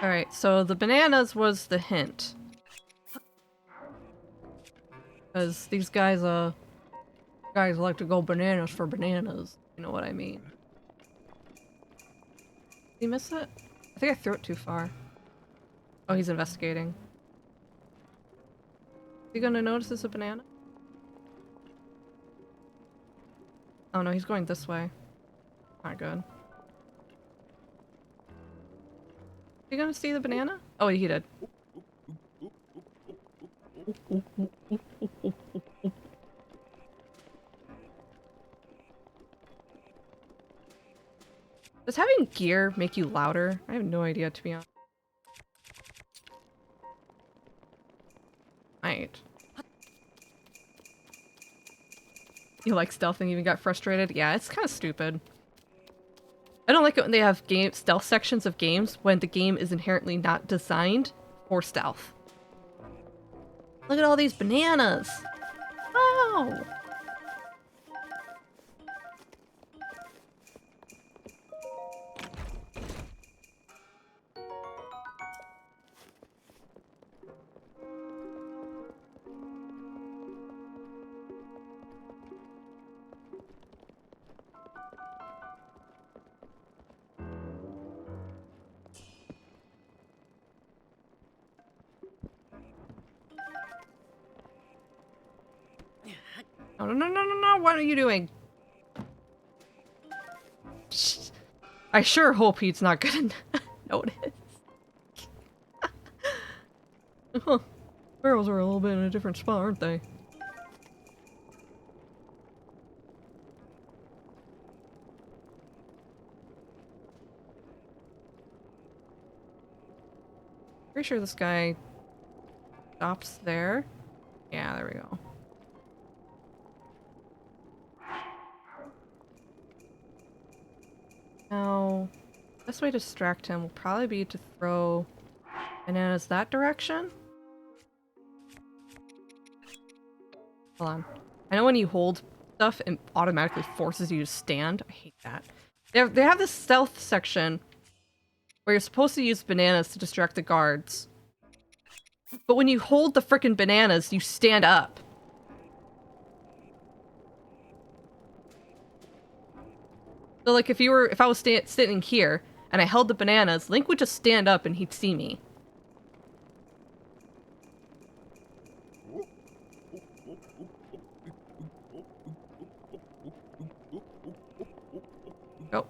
Alright, so the bananas was the hint. Because these guys like to go bananas for bananas. You know what I mean. Did he miss it? I think I threw it too far. Oh, he's investigating. Is he gonna notice it's a banana? Oh no, he's going this way. Not good. Is he gonna see the banana? Oh, he did. Does having gear make you louder? I have no idea, to be honest. Right. You like stealth and even got frustrated? Yeah, it's kind of stupid. I don't like it when they have stealth sections of games when the game is inherently not designed for stealth. Look at all these bananas! Wow! No, no, no, no, no, no. What are you doing? I sure hope he's not gonna notice. Huh. Barrels are a little bit in a different spot, aren't they? Pretty sure this guy stops there. Yeah, there we go. Now, best way to distract him will probably be to throw bananas that direction. Hold on. I know when you hold stuff, it automatically forces you to stand. I hate that. They have this stealth section where you're supposed to use bananas to distract the guards. But when you hold the frickin' bananas, you stand up. So like if I was sitting here and I held the bananas, Link would just stand up and he'd see me. Oh.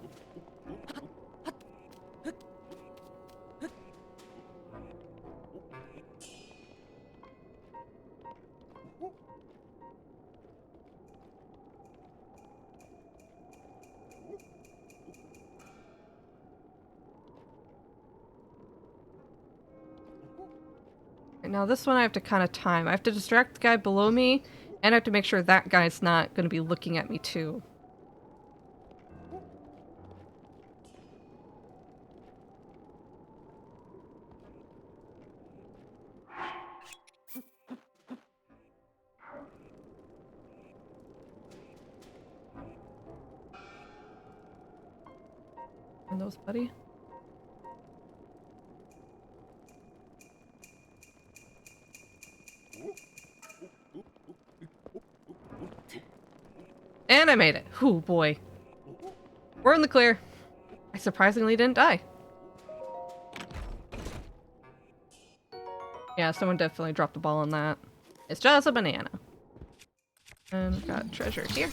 Now this one I have to kind of time. I have to distract the guy below me, and I have to make sure that guy's not going to be looking at me too. And those, buddy. And I made it. Whew, boy. We're in the clear. I surprisingly didn't die. Yeah, someone definitely dropped the ball on that. It's just a banana. And we've got treasure here.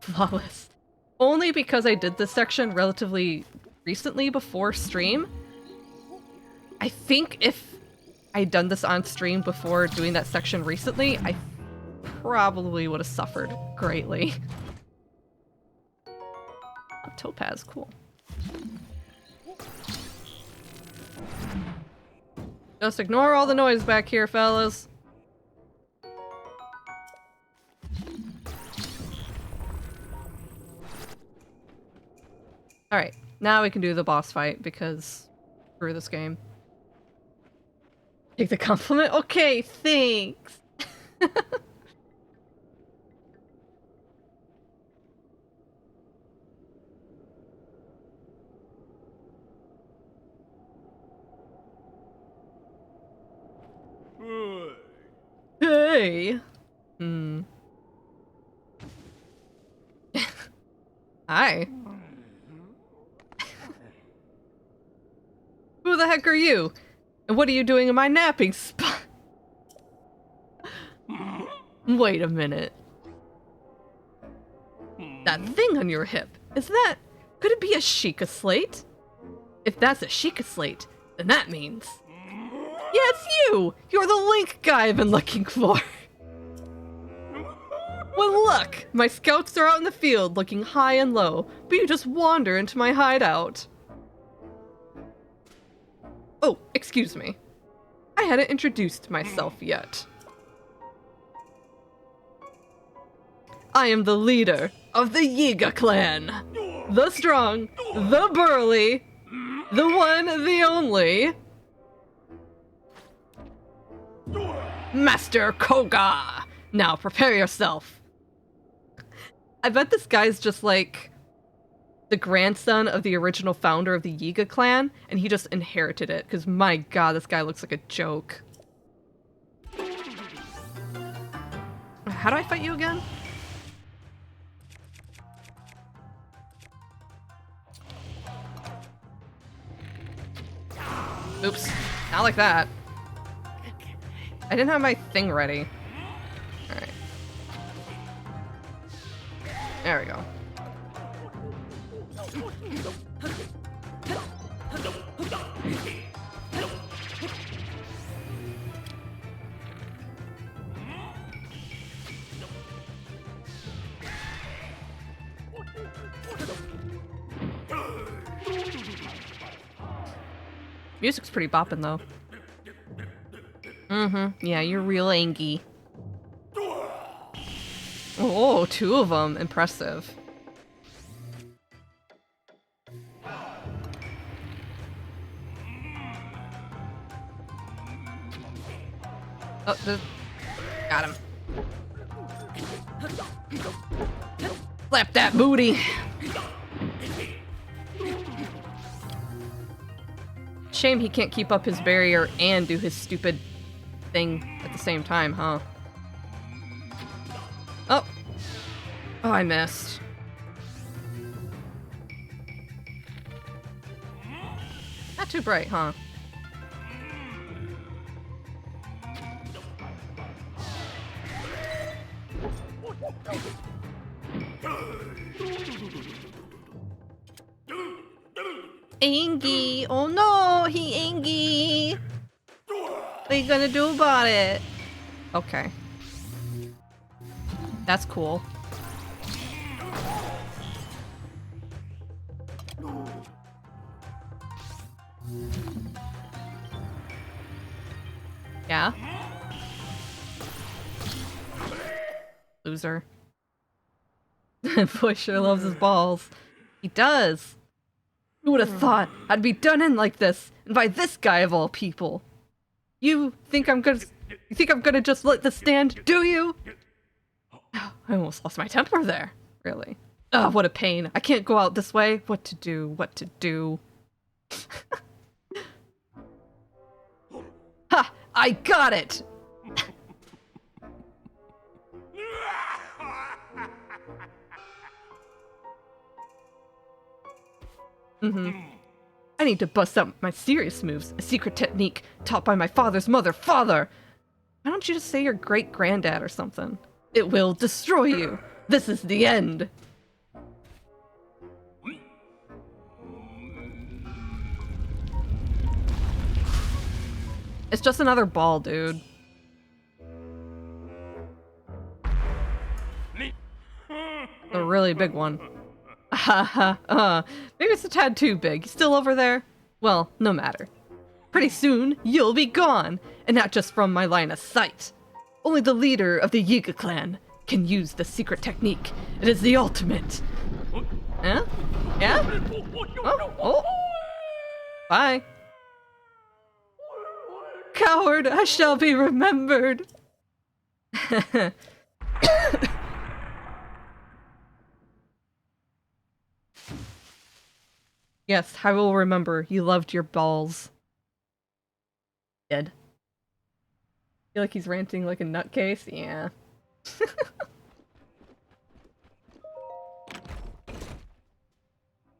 Flawless. Only because I did this section relatively recently before stream. I think if I'd done this on stream before doing that section recently, I probably would have suffered greatly. Oh, topaz, cool. Just ignore all the noise back here, fellas. Alright, now we can do the boss fight because screw this game. Take the compliment? Okay, thanks! Hey! Hi. Who the heck are you? And what are you doing in my napping spot? Wait a minute. That thing on your hip, is that... Could it be a Sheikah slate? If that's a Sheikah slate, then that means... Yeah, it's you! You're the Link guy I've been looking for! Well, look! My scouts are out in the field looking high and low, but you just wander into my hideout. Oh, excuse me. I hadn't introduced myself yet. I am the leader of the Yiga clan. The strong, the burly, the one, the only... Master Koga! Now prepare yourself. I bet this guy's just like the grandson of the original founder of the Yiga clan, and he just inherited it, because my god, this guy looks like a joke. How do I fight you again? Oops, not like that. I didn't have my thing ready. Alright. There we go. Music's pretty boppin' though. Mm-hmm. Yeah, you're real angry. Oh, two of them. Impressive. Oh, got him. Slap that booty. Shame he can't keep up his barrier and do his stupid thing at the same time, huh? Oh. Oh, I missed. Not too bright, huh? Angie! Oh no, he Angie! What are you gonna do about it? Okay. That's cool. Yeah? Loser. Boy sure loves his balls. He does! Who would have thought I'd be done in like this, and by this guy of all people? You think I'm gonna just let this stand, do you? I almost lost my temper there. Really. Oh, what a pain. I can't go out this way. What to do, what to do. Ha! I got it! I need to bust out my serious moves, a secret technique taught by my father's mother. Father! Why don't you just say your great-granddad or something? It will destroy you. This is the end. It's just another ball, dude. A really big one. Maybe it's a tad too big. Still over there? Well, no matter. Pretty soon, you'll be gone, and not just from my line of sight. Only the leader of the Yiga clan can use the secret technique. It is the ultimate. Huh? Yeah? Oh, oh. Bye. Coward, I shall be remembered. Yes, I will remember. You loved your balls. Dead. Feel like he's ranting like a nutcase? Yeah.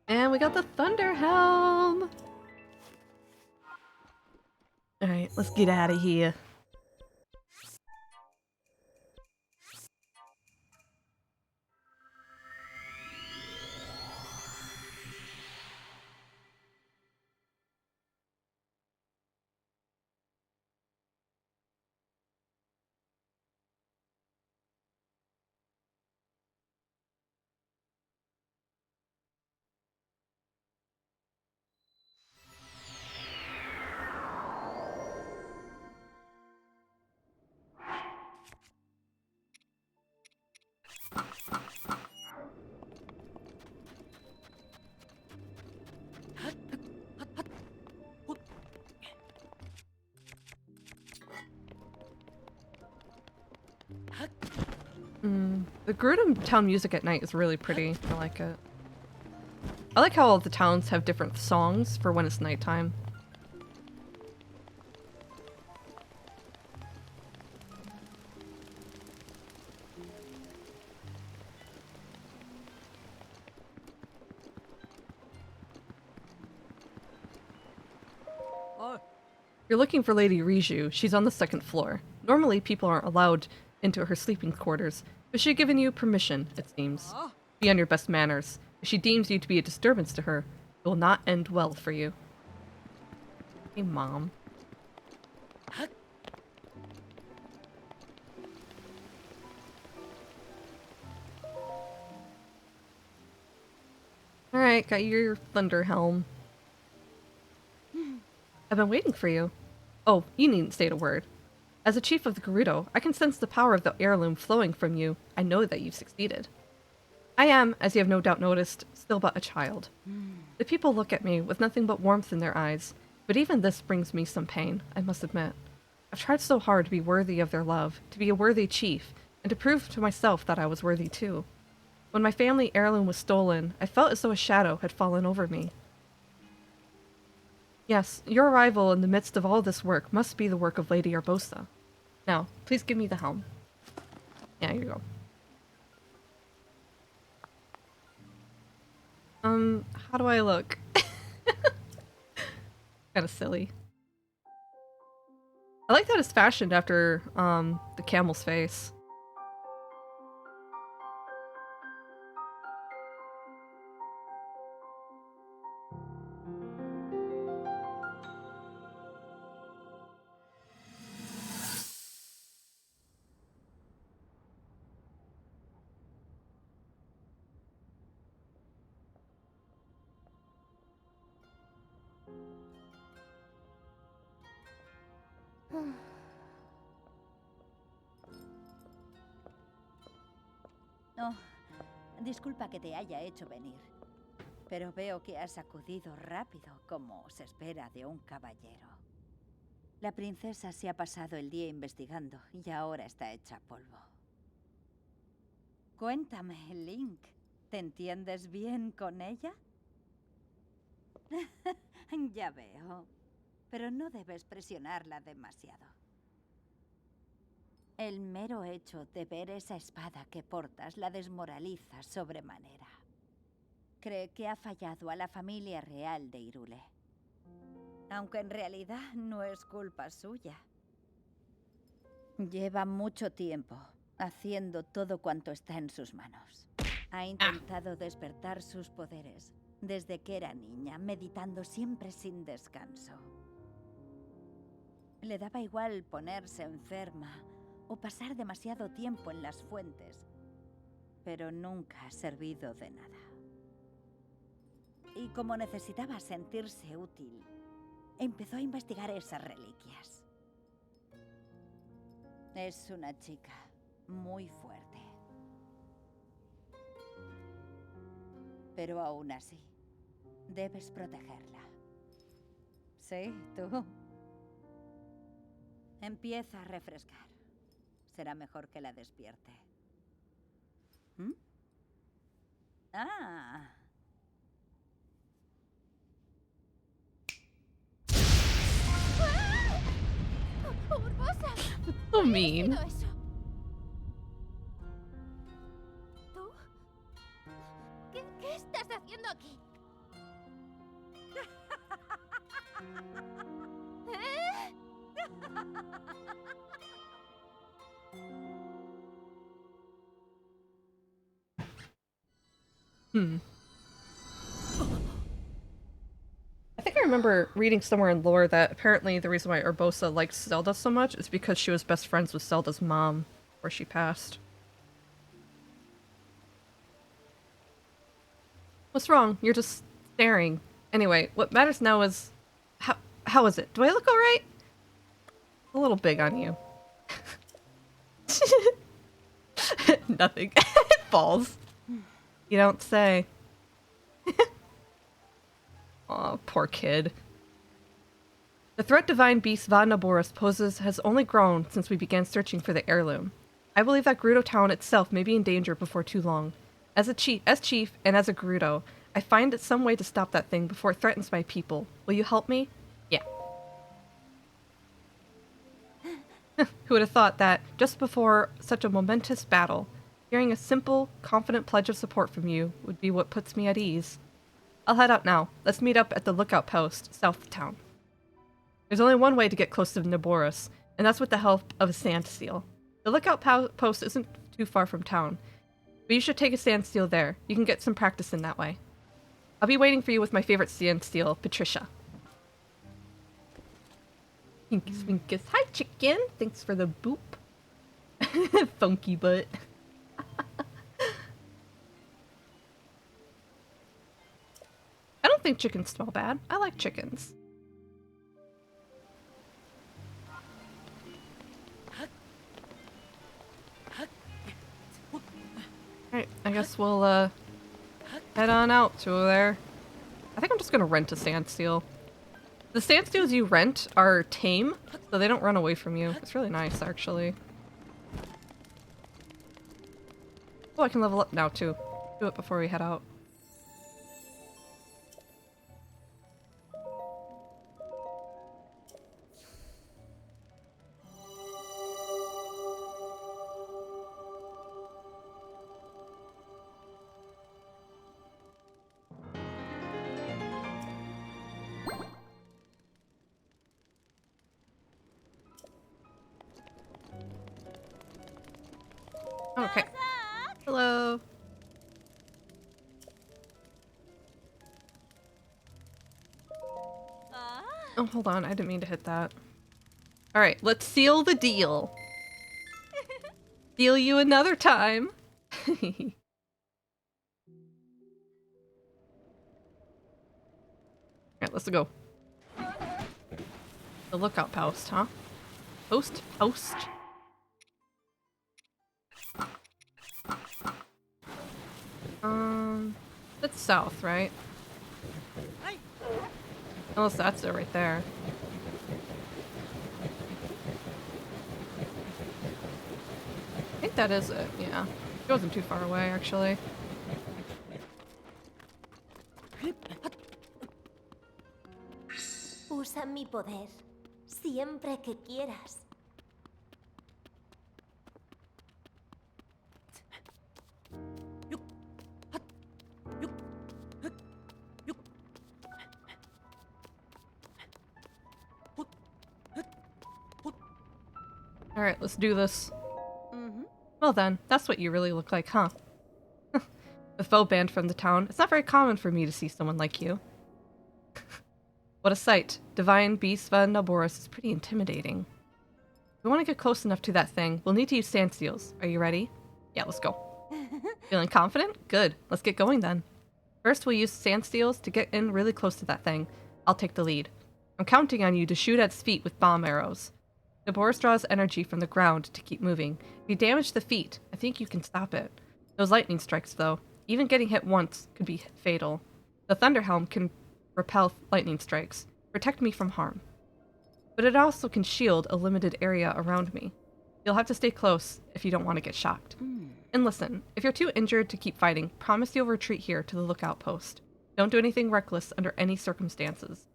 And we got the Thunder Helm! Alright, let's get out of here. The Grudem town music at night is really pretty. I like it. I like how all the towns have different songs for when it's nighttime. You're looking for Lady Riju. She's on the second floor. Normally, people aren't allowed into her sleeping quarters, but she's given you permission, it seems. Be on your best manners. If she deems you to be a disturbance to her, it will not end well for you. Hey, Mom. Alright, got your thunder helm. I've been waiting for you. Oh, you needn't say a word. As a chief of the Gerudo, I can sense the power of the heirloom flowing from you. I know that you've succeeded. I am, as you have no doubt noticed, still but a child. The people look at me with nothing but warmth in their eyes, but even this brings me some pain, I must admit. I've tried so hard to be worthy of their love, to be a worthy chief, and to prove to myself that I was worthy too. When my family heirloom was stolen, I felt as though a shadow had fallen over me. Yes, your arrival in the midst of all this work must be the work of Lady Urbosa. Now, please give me the helm. Yeah, here you go. How do I look? Kinda silly. I like that it's fashioned after, the camel's face. Oh, disculpa que te haya hecho venir, pero veo que has acudido rápido, como se espera de un caballero. La princesa se ha pasado el día investigando y ahora está hecha polvo. Cuéntame, Link, ¿te entiendes bien con ella? Ya veo, pero no debes presionarla demasiado. El mero hecho de ver esa espada que portas la desmoraliza sobremanera. Cree que ha fallado a la familia real de Hyrule. Aunque en realidad no es culpa suya. Lleva mucho tiempo haciendo todo cuanto está en sus manos. Ha intentado despertar sus poderes desde que era niña, meditando siempre sin descanso. Le daba igual ponerse enferma o pasar demasiado tiempo en las fuentes, pero nunca ha servido de nada. Y como necesitaba sentirse útil, empezó a investigar esas reliquias. Es una chica muy fuerte. Pero aún así, debes protegerla. Sí, tú. Empieza a refrescar. Será mejor que la despierte. ¿Mm? Ah. ¡Urbosa! So mean. Eso? ¿Tú? ¿Qué estás haciendo aquí? ¿Eh? I think I remember reading somewhere in lore that apparently the reason why Urbosa liked Zelda so much is because she was best friends with Zelda's mom before she passed. What's wrong? You're just staring. Anyway, what matters now is... How is it? Do I look alright? A little big on you. Nothing. It falls. You don't say. Aw, poor kid. The threat Divine Beast Vanaboris poses has only grown since we began searching for the heirloom. I believe that Gerudo Town itself may be in danger before too long. As chief and as a Gerudo, I find some way to stop that thing before it threatens my people. Will you help me? Yeah. Who would have thought that, just before such a momentous battle, hearing a simple, confident pledge of support from you would be what puts me at ease. I'll head out now. Let's meet up at the lookout post, south of town. There's only one way to get close to Naboris, and that's with the help of a sand seal. The lookout post isn't too far from town, but you should take a sand seal there. You can get some practice in that way. I'll be waiting for you with my favorite sand seal, Patricia. Pinkus Winkus. Hi, chicken! Thanks for the boop. Funky butt. I don't think chickens smell bad. I like chickens. Alright, I guess we'll head on out to there. I think I'm just gonna rent a sand seal. The sand seals you rent are tame, so they don't run away from you. It's really nice, actually. Oh, I can level up now, too. Do it before we head out. Okay. Hello. Oh, hold on. I didn't mean to hit that. Alright, let's seal the deal. Seal you another time. Alright, let's go. The lookout post, huh? Post? Post. That's south, right? Unless that's it right there. I think that is it, yeah. It wasn't too far away, actually. Usa mi poder, siempre que quieras. Alright, let's do this. Well then, that's what you really look like, huh? The faux band from the town. It's not very common for me to see someone like you. What a sight. Divine Beast Van Naboris is pretty intimidating. If we want to get close enough to that thing, we'll need to use sand seals. Are you ready? Yeah, let's go. Feeling confident? Good. Let's get going then. First, we'll use sand seals to get in really close to that thing. I'll take the lead. I'm counting on you to shoot at its feet with bomb arrows. Naboris draws energy from the ground to keep moving. If you damage the feet, I think you can stop it. Those lightning strikes, though, even getting hit once could be fatal. The Thunder Helm can repel lightning strikes, protect me from harm. But it also can shield a limited area around me. You'll have to stay close if you don't want to get shocked. And listen, if you're too injured to keep fighting, promise you'll retreat here to the lookout post. Don't do anything reckless under any circumstances.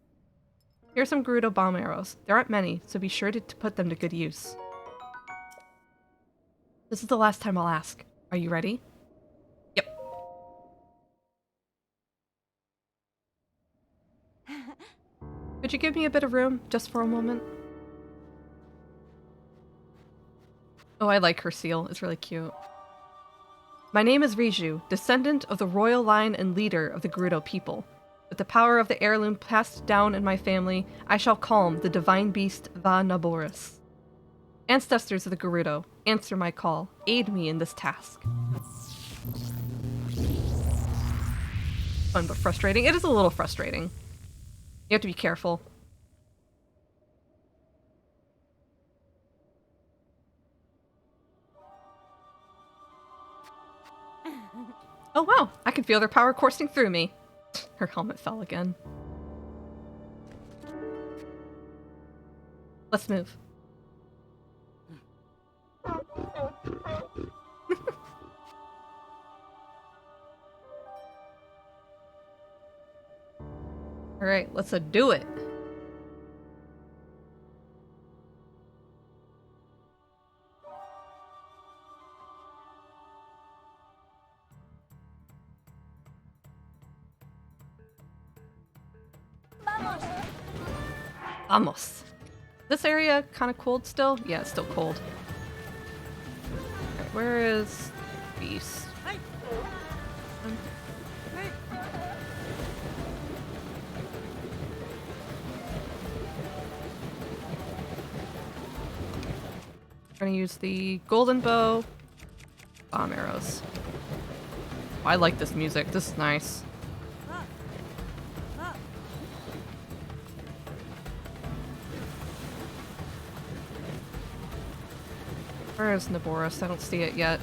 Here's some Gerudo bomb arrows. There aren't many, so be sure to put them to good use. This is the last time I'll ask. Are you ready? Yep. Could you give me a bit of room, just for a moment? Oh, I like her seal. It's really cute. My name is Riju, descendant of the royal line and leader of the Gerudo people. With the power of the heirloom passed down in my family, I shall calm the divine beast Va Naboris. Ancestors of the Gerudo, answer my call. Aid me in this task. Fun but frustrating. It is a little frustrating. You have to be careful. Oh wow, I can feel their power coursing through me. Her helmet fell again. Let's move. Alright, let's do it. Vamos. This area kind of cold still? Yeah, it's still cold. Okay, where is Beast? We're gonna use the golden bow, bomb arrows. Oh, I like this music. This is nice. Where is Naboris? I don't see it yet.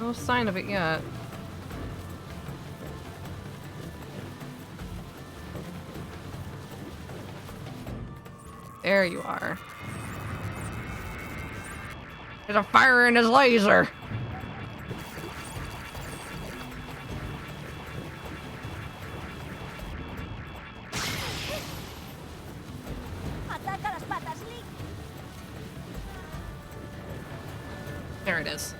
No sign of it yet. There you are. There's a fire in his laser! ¡Ataca las patas, Link! There it is.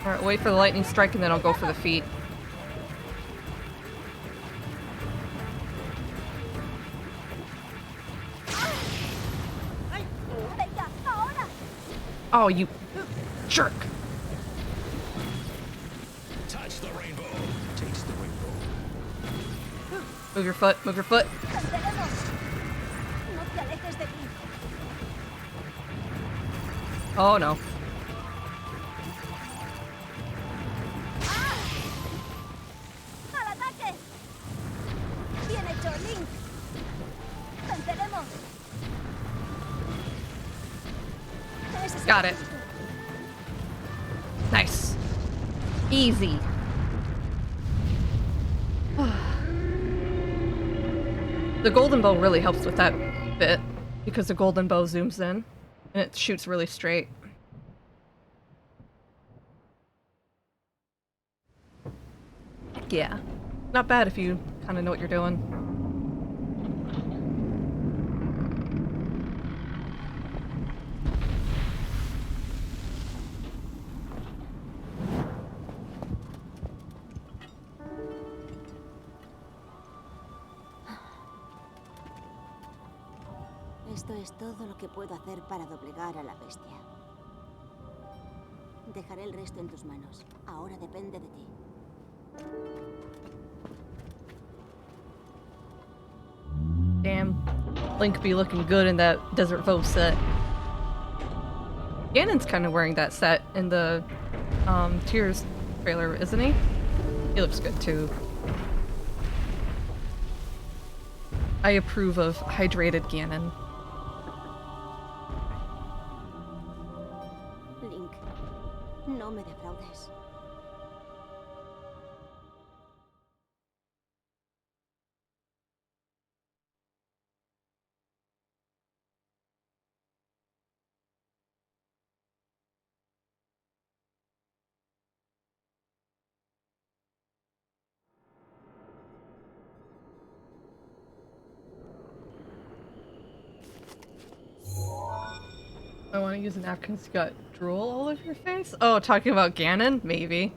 Alright, wait for the lightning strike and then I'll go for the feet. ¡Venga, ahora! Oh, you jerk! Touch the rainbow. Taste the rainbow. Move your foot, move your foot. ¡Venceremos! ¡No te alejes de mí! Oh no. ¡Al ataque! ¡Bien hecho, Link! ¡Venceremos! Ese es el Got it. espíritu. Nice. Easy. The golden bow really helps with that bit because the golden bow zooms in and it shoots really straight. Heck yeah. Not bad if you kind of know what you're doing. Esto es todo lo que puedo hacer para doblegar a la bestia. Dejaré el resto en tus manos. Ahora depende de ti. Damn. Link be looking good in that Desert Vogue set. Ganon's kind of wearing that set in the Tears trailer, isn't he? He looks good too. I approve of hydrated Ganon. Link, no me defraudes. I want to use a napkin because you got drool all over your face? Oh, talking about Ganon? Maybe.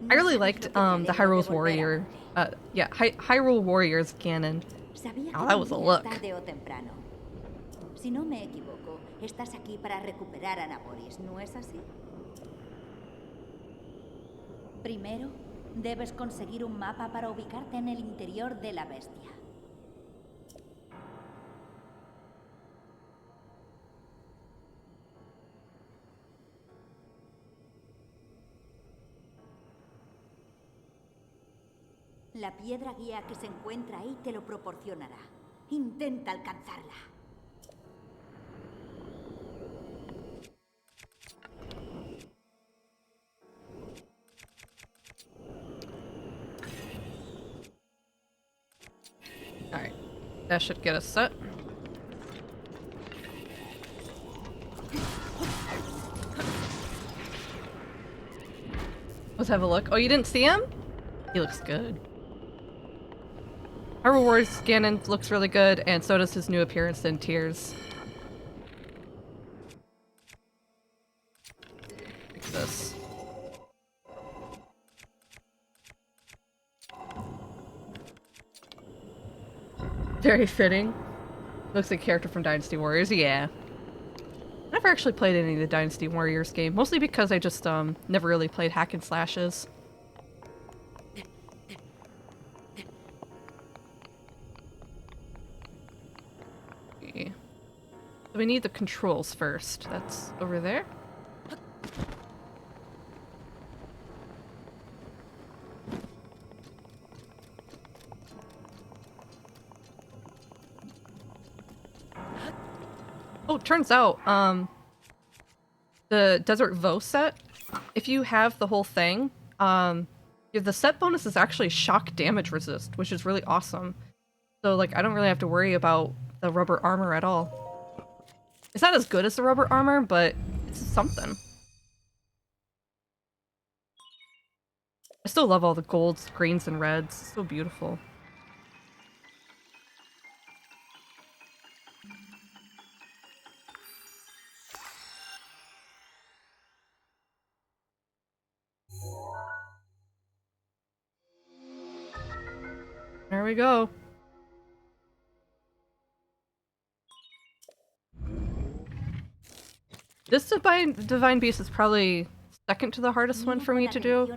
I really liked the Hyrule Warrior. Hyrule Warriors Ganon. Sabía Oh, que that was a vendrías look. tarde o temprano. Si no me equivoco, estás aquí para recuperar a Naboris, ¿no es así? Primero, debes conseguir un mapa para ubicarte en el interior de la bestia. La piedra guía que se encuentra ahí te lo proporcionará. Intenta alcanzarla. Alright. That should get us set. have a look. Oh, you didn't see him? He looks good. Hyrule Warriors Ganon looks really good, and so does his new appearance in Tears. Like this. Very fitting. Looks like a character from Dynasty Warriors, yeah. I never actually played any of the Dynasty Warriors game, mostly because I just never really played hack and slashes. Okay. So we need the controls first. That's over there. Oh, turns out, the Desert Vo set, if you have the whole thing, the set bonus is actually shock damage resist, which is really awesome. So, like, I don't really have to worry about the rubber armor at all. It's not as good as the rubber armor, but it's something. I still love all the golds, greens, and reds. It's so beautiful. There we go. This Divine Beast is probably second to the hardest one for me to do.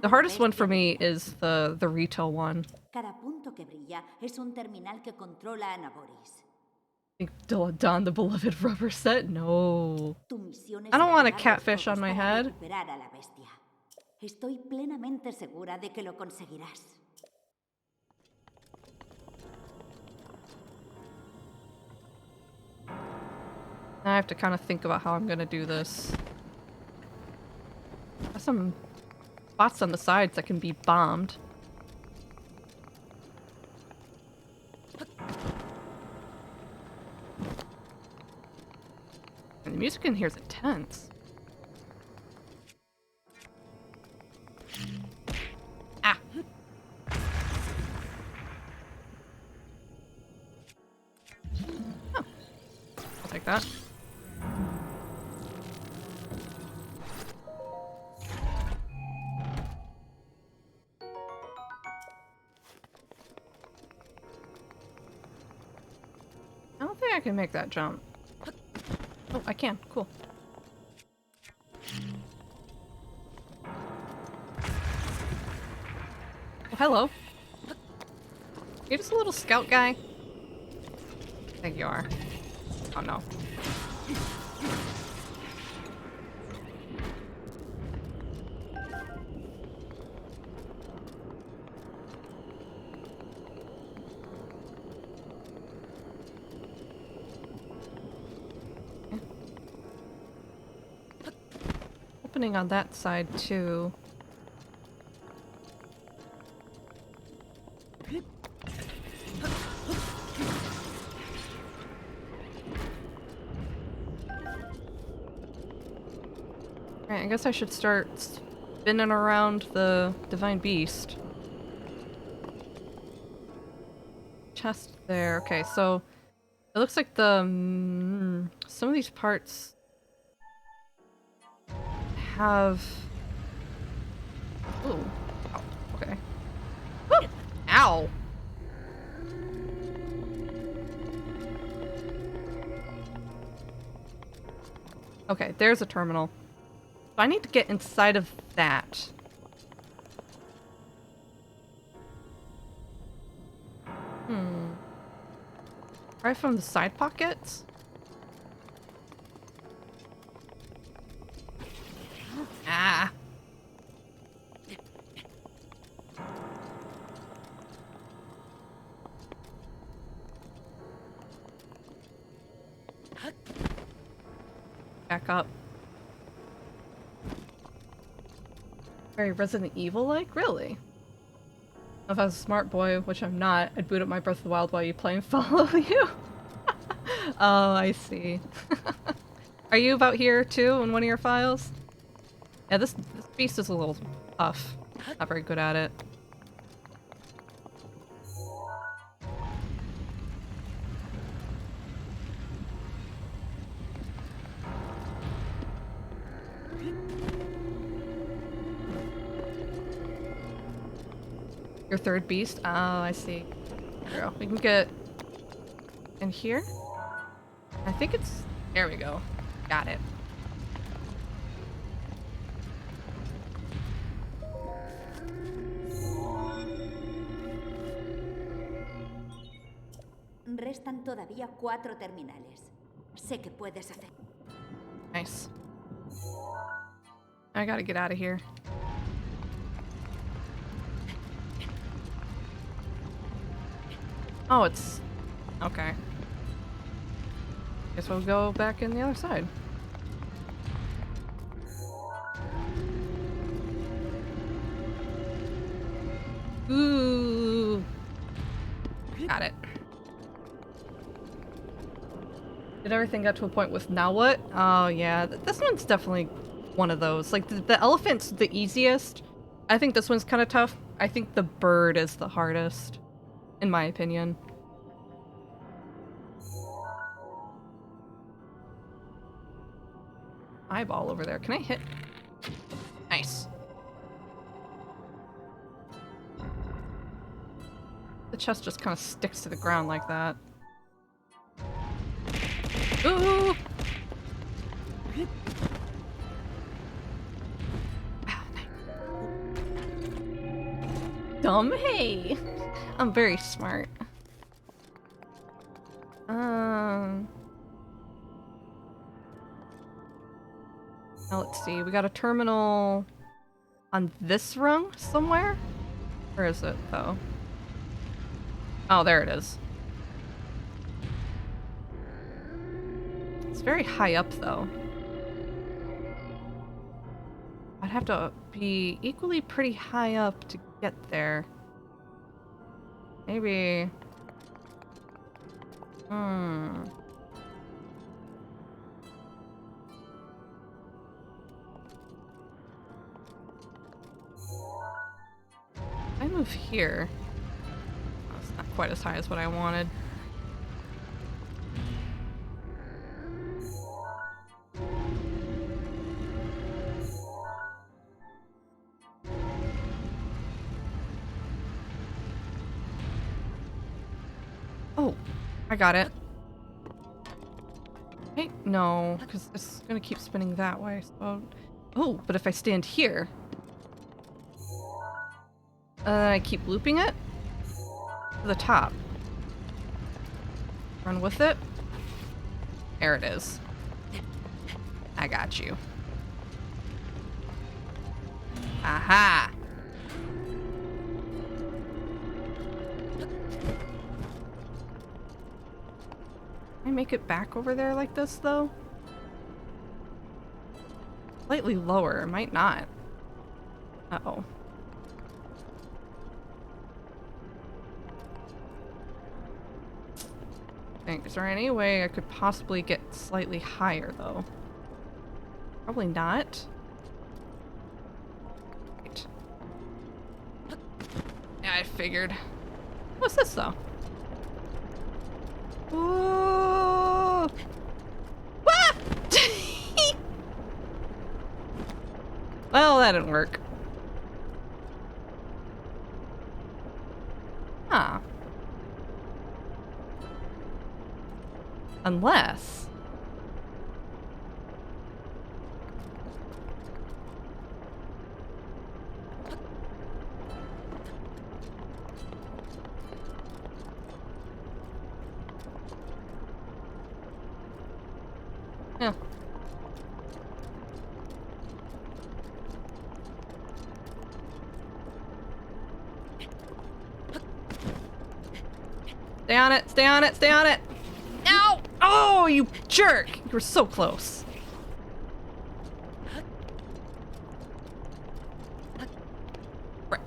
The hardest one for me is the retail one. Cada punto que brilla es un terminal que controla a Naboris. I think Don the beloved rubber set? No. Tu misión es I don't want a acabar los catfish on juegos my para head. recuperar a la bestia. Estoy plenamente segura de que lo conseguirás. Now I have to kind of think about how I'm gonna do this. There's some spots on the sides that can be bombed. And the music in here is intense. Ah! Oh. I'll take that. I don't think I can make that jump. Oh, I can. Cool. Oh, hello. You're just a little scout guy? I think you are. Oh no. Opening on that side too. Alright, I guess I should start spinning around the Divine Beast. Chest there. Okay, so it looks like the some of these parts have. Ooh. Oh, okay. Woo! Ow! Okay, there's a terminal. So I need to get inside of that. Right from the side pockets? Ah! Back up. Very Resident Evil-like? Really? If I was a smart boy, which I'm not, I'd boot up my Breath of the Wild while you play and follow you. Oh, I see. Are you about here too in one of your files? Yeah, this beast is a little tough. Not very good at it. Your third beast? Oh, I see. There we go. We can get in here. I think it's... There we go. Got it. Restan todavía 4 terminales. Sé que puedes hacer. Nice. I gotta get out of here. Oh, it's... Okay. Guess we'll go back in the other side. Ooh. Got it. Did everything get to a point with now what? Oh yeah, this one's definitely one of those. Like the elephant's the easiest. I think this one's kind of tough. I think the bird is the hardest, in my opinion. Eyeball over there. Can I hit? Nice. The chest just kind of sticks to the ground like that. Ooh! Dumb hey! I'm very smart. Now let's see, we got a terminal on this rung somewhere? Where is it, though? Oh, there it is. It's very high up, though. I'd have to be equally pretty high up to get there. Maybe... I move here. Oh, it's not quite as high as what I wanted. Oh, I got it. Wait, no, because it's gonna keep spinning that way. So, oh, but if I stand here, I keep looping it to the top. Run with it. There it is. I got you. Aha! Can I make it back over there like this, though? Slightly lower. Might not. Uh-oh. Is there any way I could possibly get slightly higher, though? Probably not. Right. Yeah, I figured. What's this, though? Ooh! Ah! Well, that didn't work. Huh. Unless... Yeah. Stay on it, stay on it, stay on it! Ow! Oh, you jerk! You were so close. Frick.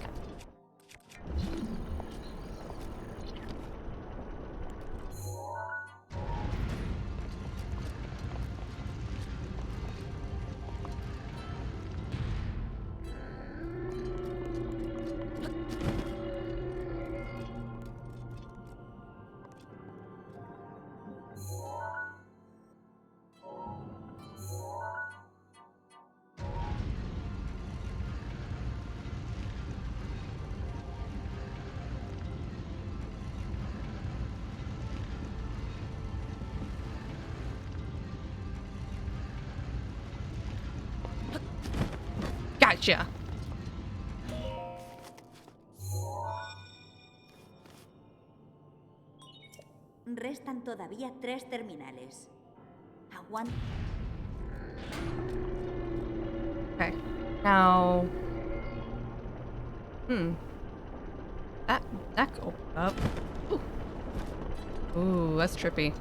Gotcha. Restan todavía 3 terminales. Aguanta. Okay. Now. That could open up. Ooh, that's trippy.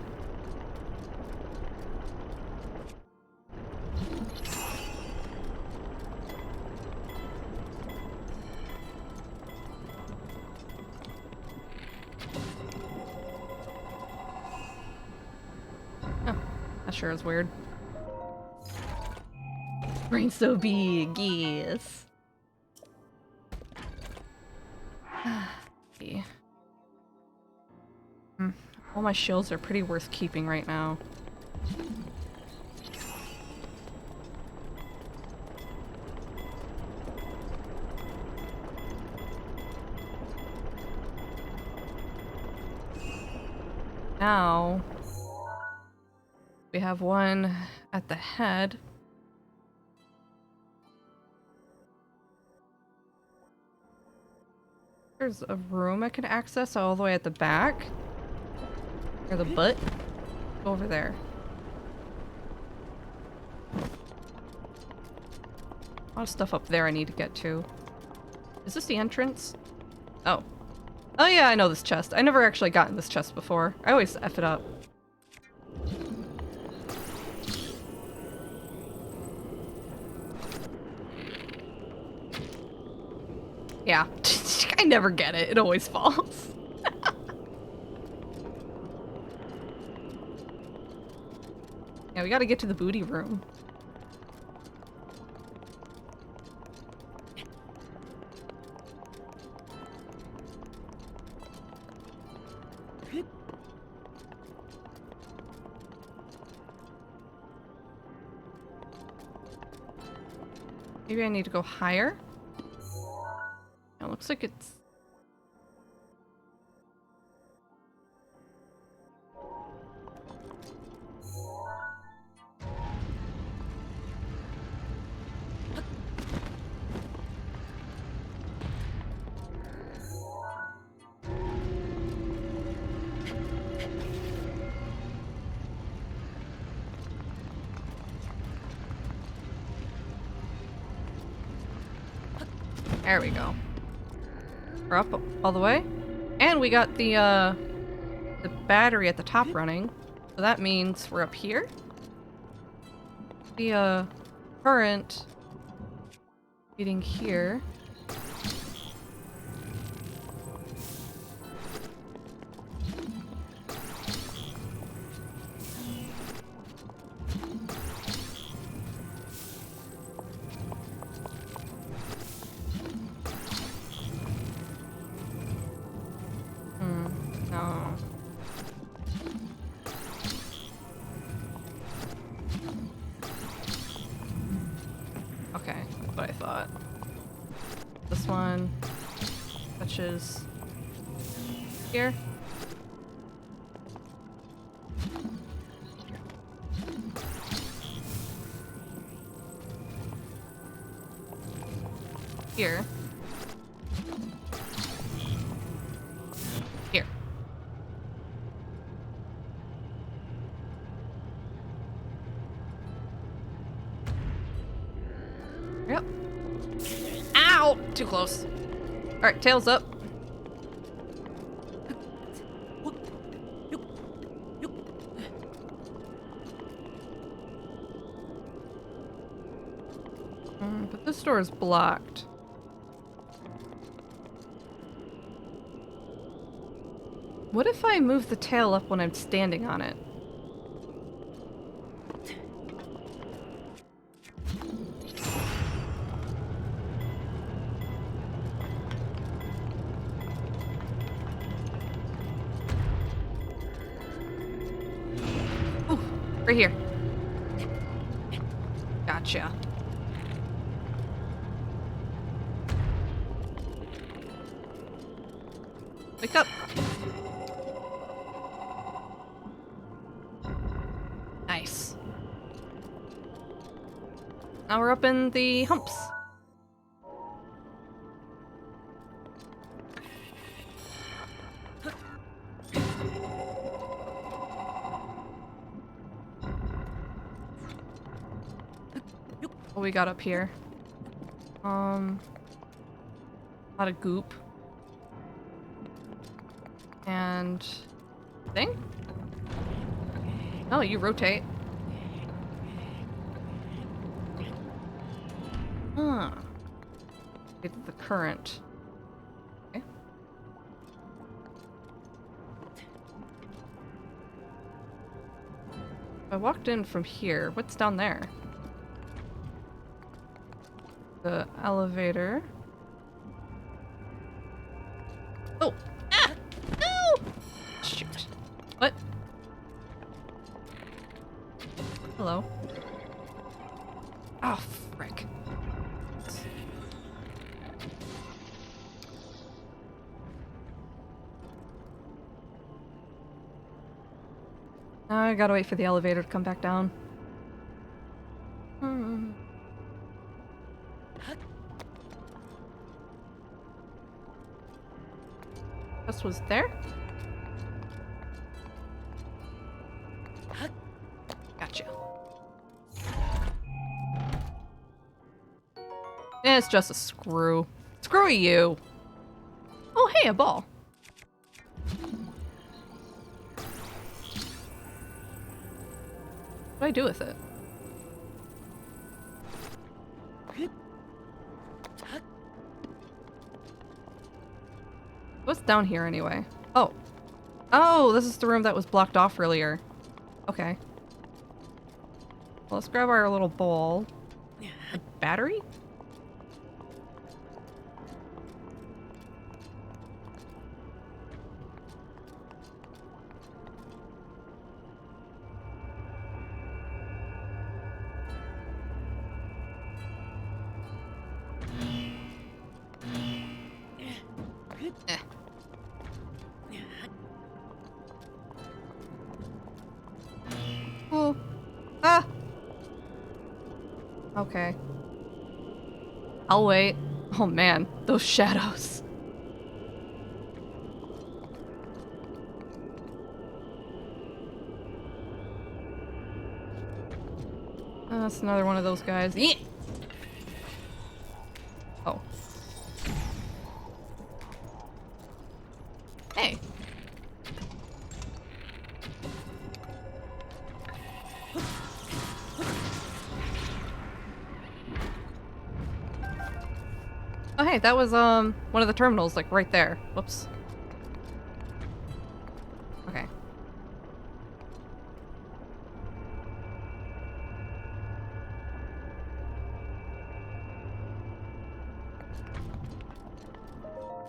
Oh, that sure is weird. Brain's so big, yes. Yeah. All my shields are pretty worth keeping right now. Now we have one at the head. There's a room I can access all the way at the back. Or the butt. Go over there. A lot of stuff up there I need to get to. Is this the entrance? Oh. Oh yeah, I know this chest. I never actually gotten this chest before. I always F it up. Yeah. I never get it. It always falls. Yeah, we gotta get to the booty room. Maybe I need to go higher? It looks like it's... There we go. We're up all the way. And we got the battery at the top running. So that means we're up here. The current getting here. No. Okay, that's what I thought. This one touches here. Here. Here. Yep. Ow! Too close. Alright, tails up. But this door is blocked. What if I move the tail up when I'm standing on it? Ooh, right here. Gotcha. Wake up. Nice. Now we're up in the humps. we got up here? A lot of goop. And thing? Oh, you rotate. Huh. It's the current. Okay. I walked in from here. What's down there? The elevator. Oh! Ah! No! Shoot. What? Hello. Oh, frick. Now I gotta wait for the elevator to come back down. This was there? Gotcha. It's just a screw. Screw you! Oh, hey, a ball. What do I do with it? What's down here anyway? Oh. Oh, this is the room that was blocked off earlier. Okay. Well, let's grab our little ball. A battery? Eh. Oh. Ah! Okay. I'll wait. Oh man, those shadows. That's another one of those guys. Yeah. Oh. Hey. Oh hey, that was one of the terminals, like right there. Whoops. Okay.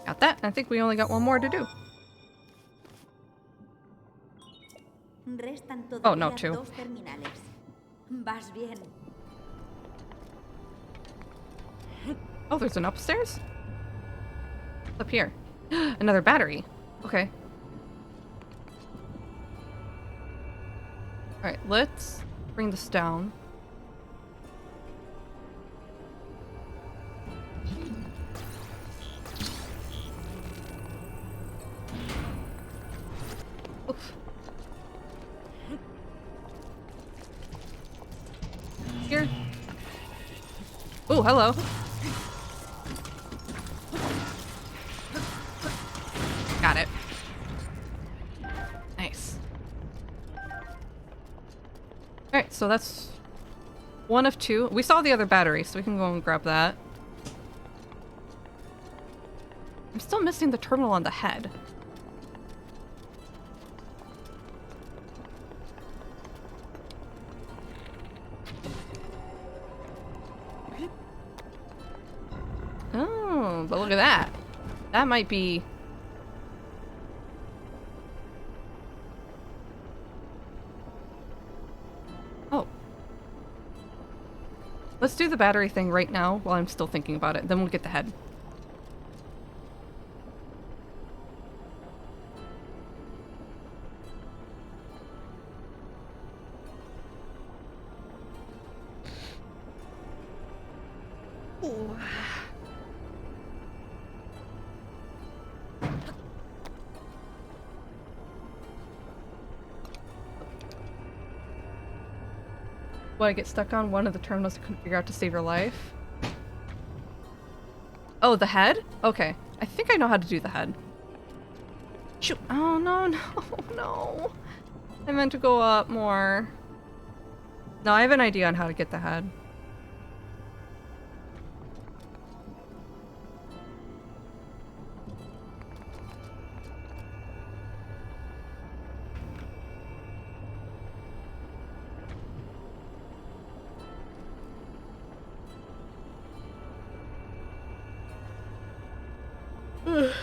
Got that. I think we only got one more to do. Restan Oh, no, todavía two. dos terminales. Vas bien. Oh, there's an upstairs? What's up here? Another battery. Okay. Alright, let's bring this down. Oof. Here. Oh, hello. Got it. Nice. Alright, so that's one of two. We saw the other battery, so we can go and grab that. I'm still missing the terminal on the head. Oh, but look at that. That might be... Oh. Let's do the battery thing right now while I'm still thinking about it. Then we'll get the head. Ooh. What, I get stuck on one of the terminals I couldn't figure out to save your life? Oh, the head? Okay. I think I know how to do the head. Shoot. Oh, no, no, no. I meant to go up more. No, I have an idea on how to get the head.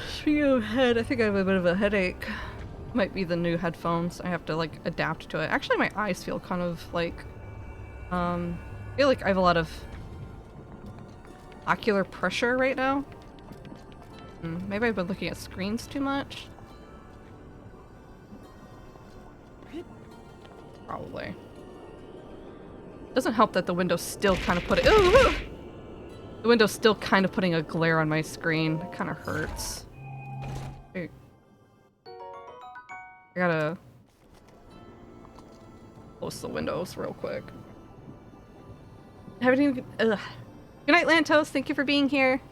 Speaking of head, I think I have a bit of a headache. Might be the new headphones. I have to like adapt to it. Actually, my eyes feel kind of like, I feel like I have a lot of ocular pressure right now. Maybe I've been looking at screens too much. Probably. Doesn't help that the window's still kind of putting. Ooh! The window's still kind of putting a glare on my screen. It kind of hurts. I gotta close the windows real quick. Haven't even. Ugh. Good night, Lantos. Thank you for being here.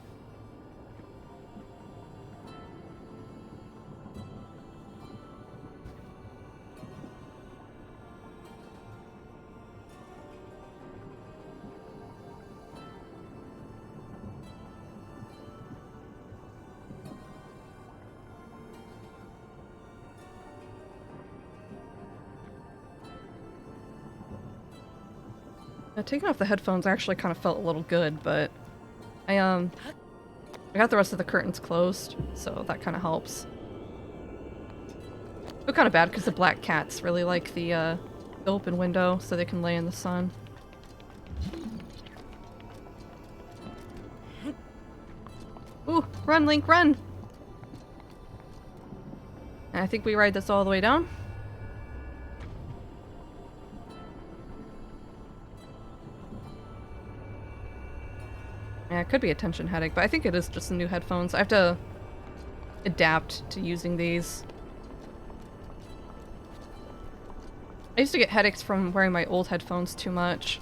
Taking off the headphones actually kind of felt a little good, but I got the rest of the curtains closed, so that kind of helps. I feel kind of bad because the black cats really like the open window so they can lay in the sun. Ooh, run, Link, run! And I think we ride this all the way down. Yeah, it could be a tension headache, but I think it is just the new headphones. I have to adapt to using these. I used to get headaches from wearing my old headphones too much.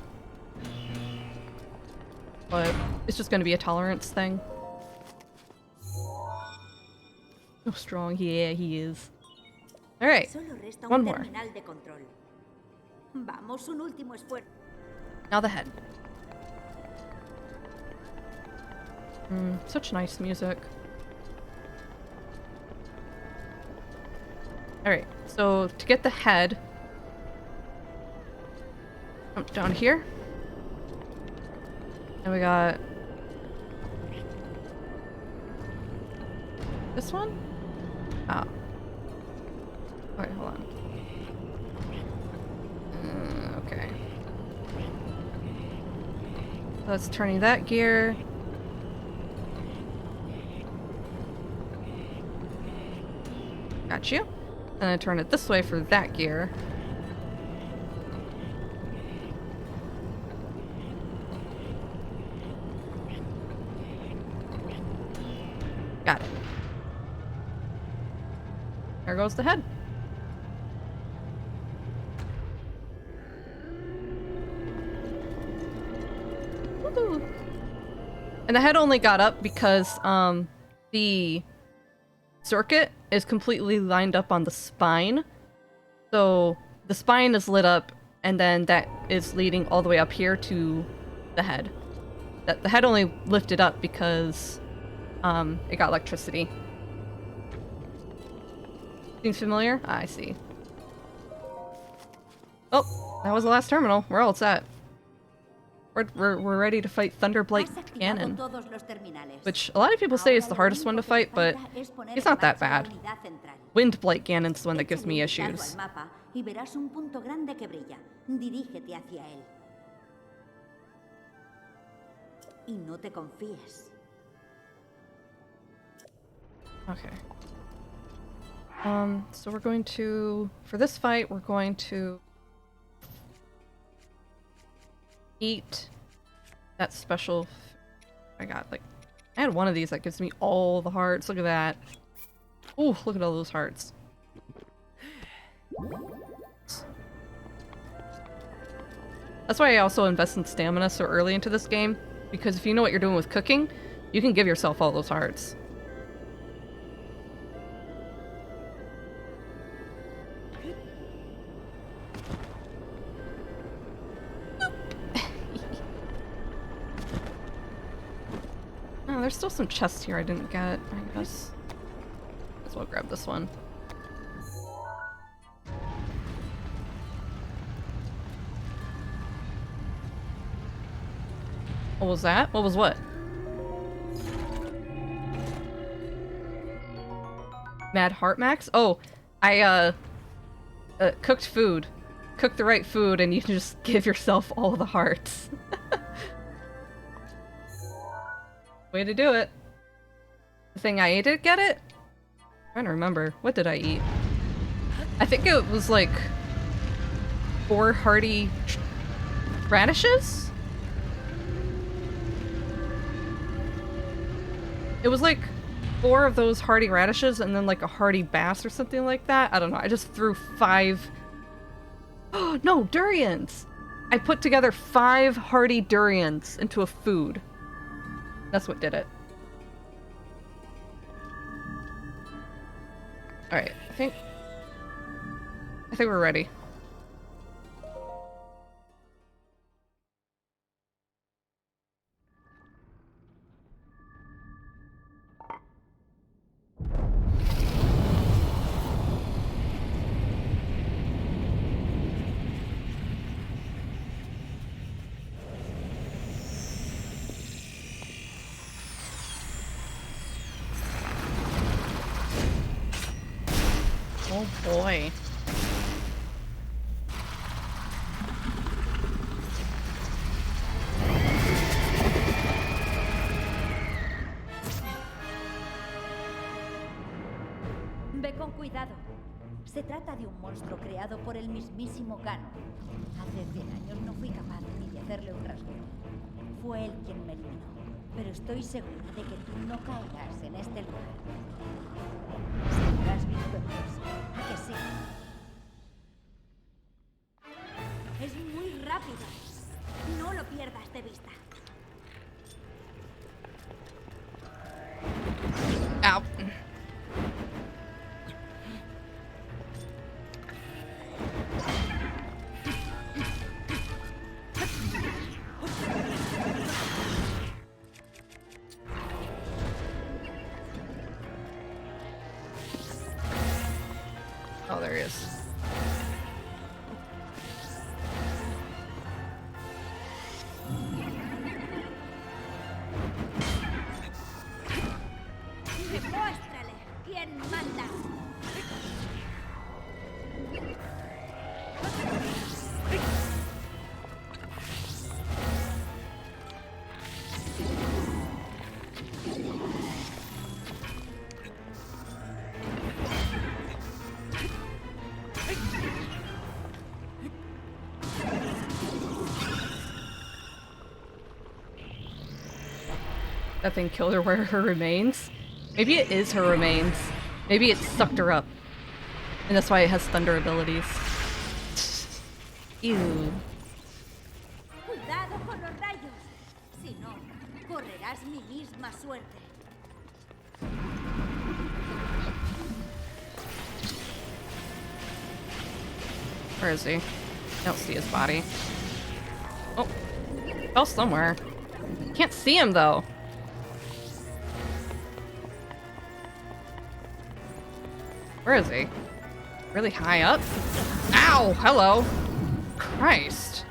But it's just gonna be a tolerance thing. Oh, strong. Yeah, he is. Alright, one more. Now the head. Such nice music. Alright, so to get the head, jump down here. And we got this one? Oh. Wait, hold on. Okay. So that's turning that gear. Got you. And I turn it this way for that gear. Got it. There goes the head. Woohoo! And the head only got up because the circuit is completely lined up on the spine. So the spine is lit up and then that is leading all the way up here to the head. That the head only lifted up because it got electricity. Seems familiar? I see. Oh, that was the last terminal. We're all set. We're ready to fight Thunderblight Ganon. Which a lot of people say is the hardest one to fight, but it's not that bad. Windblight Ganon's the one that gives me issues. Okay. So we're going to, for this fight, we're going to eat that special. I had one of these that gives me all the hearts. Look at that. Ooh, look at all those hearts. That's why I also invest in stamina so early into this game, because if you know what you're doing with cooking, you can give yourself all those hearts. Oh, there's still some chests here I didn't get, I guess. Might as well grab this one. What was that? What was what? Mad Heart Max? Oh, I, cooked food. Cook the right food and you can just give yourself all the hearts. Way to do it. The thing I ate it, get it? I'm trying to remember. What did I eat? I think it was like 4 hearty radishes? It was like 4 of those hearty radishes and then like a hearty bass or something like that. I don't know. I just threw 5... Oh, no, durians! I put together 5 hearty durians into a food. That's what did it. Alright, I think we're ready. Oh boy. Ve con cuidado. Se trata de un monstruo creado por el mismísimo Ganon. Hace 100 años no fui capaz ni de hacerle un rasguño. Fue él quien me eliminó. Pero estoy segura de que tú no caerás en este lugar. Saldrás victorioso. ¿A que sí? Es muy rápido. No lo pierdas de vista. Ow. Oh, there he is. Demuéstrale quién manda. That thing killed her where her remains? Maybe it is her remains. Maybe it sucked her up. And that's why it has thunder abilities. Ew. Cuidado con los rayos. Si no, correrás mi misma suerte. Where is he? I don't see his body. Oh, fell somewhere. Can't see him though. Where is he? Really high up? Ow! Hello! Christ.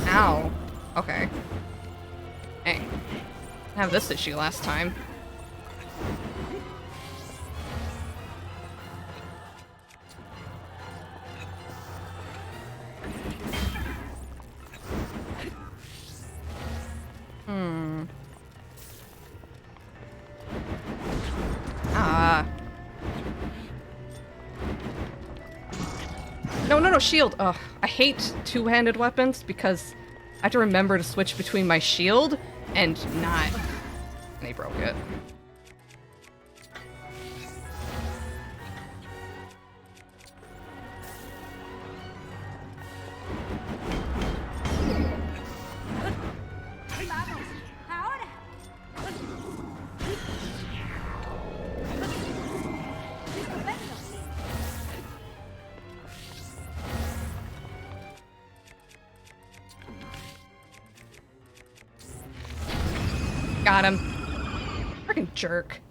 Ow. Okay. Hey. I have this issue last time. No, no, no, shield! Ugh, I hate two-handed weapons because I have to remember to switch between my shield and not. And he broke it. Got him. Freaking jerk.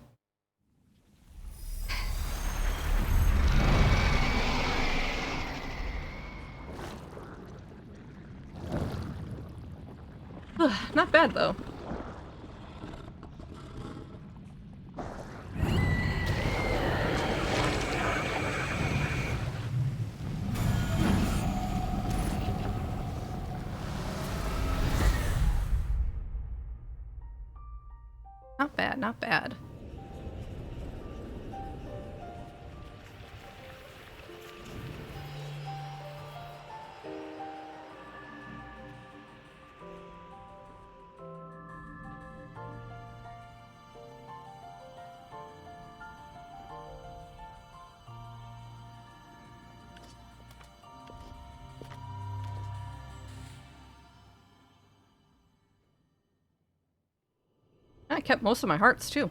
Not bad though. Not bad, not bad. I kept most of my hearts too.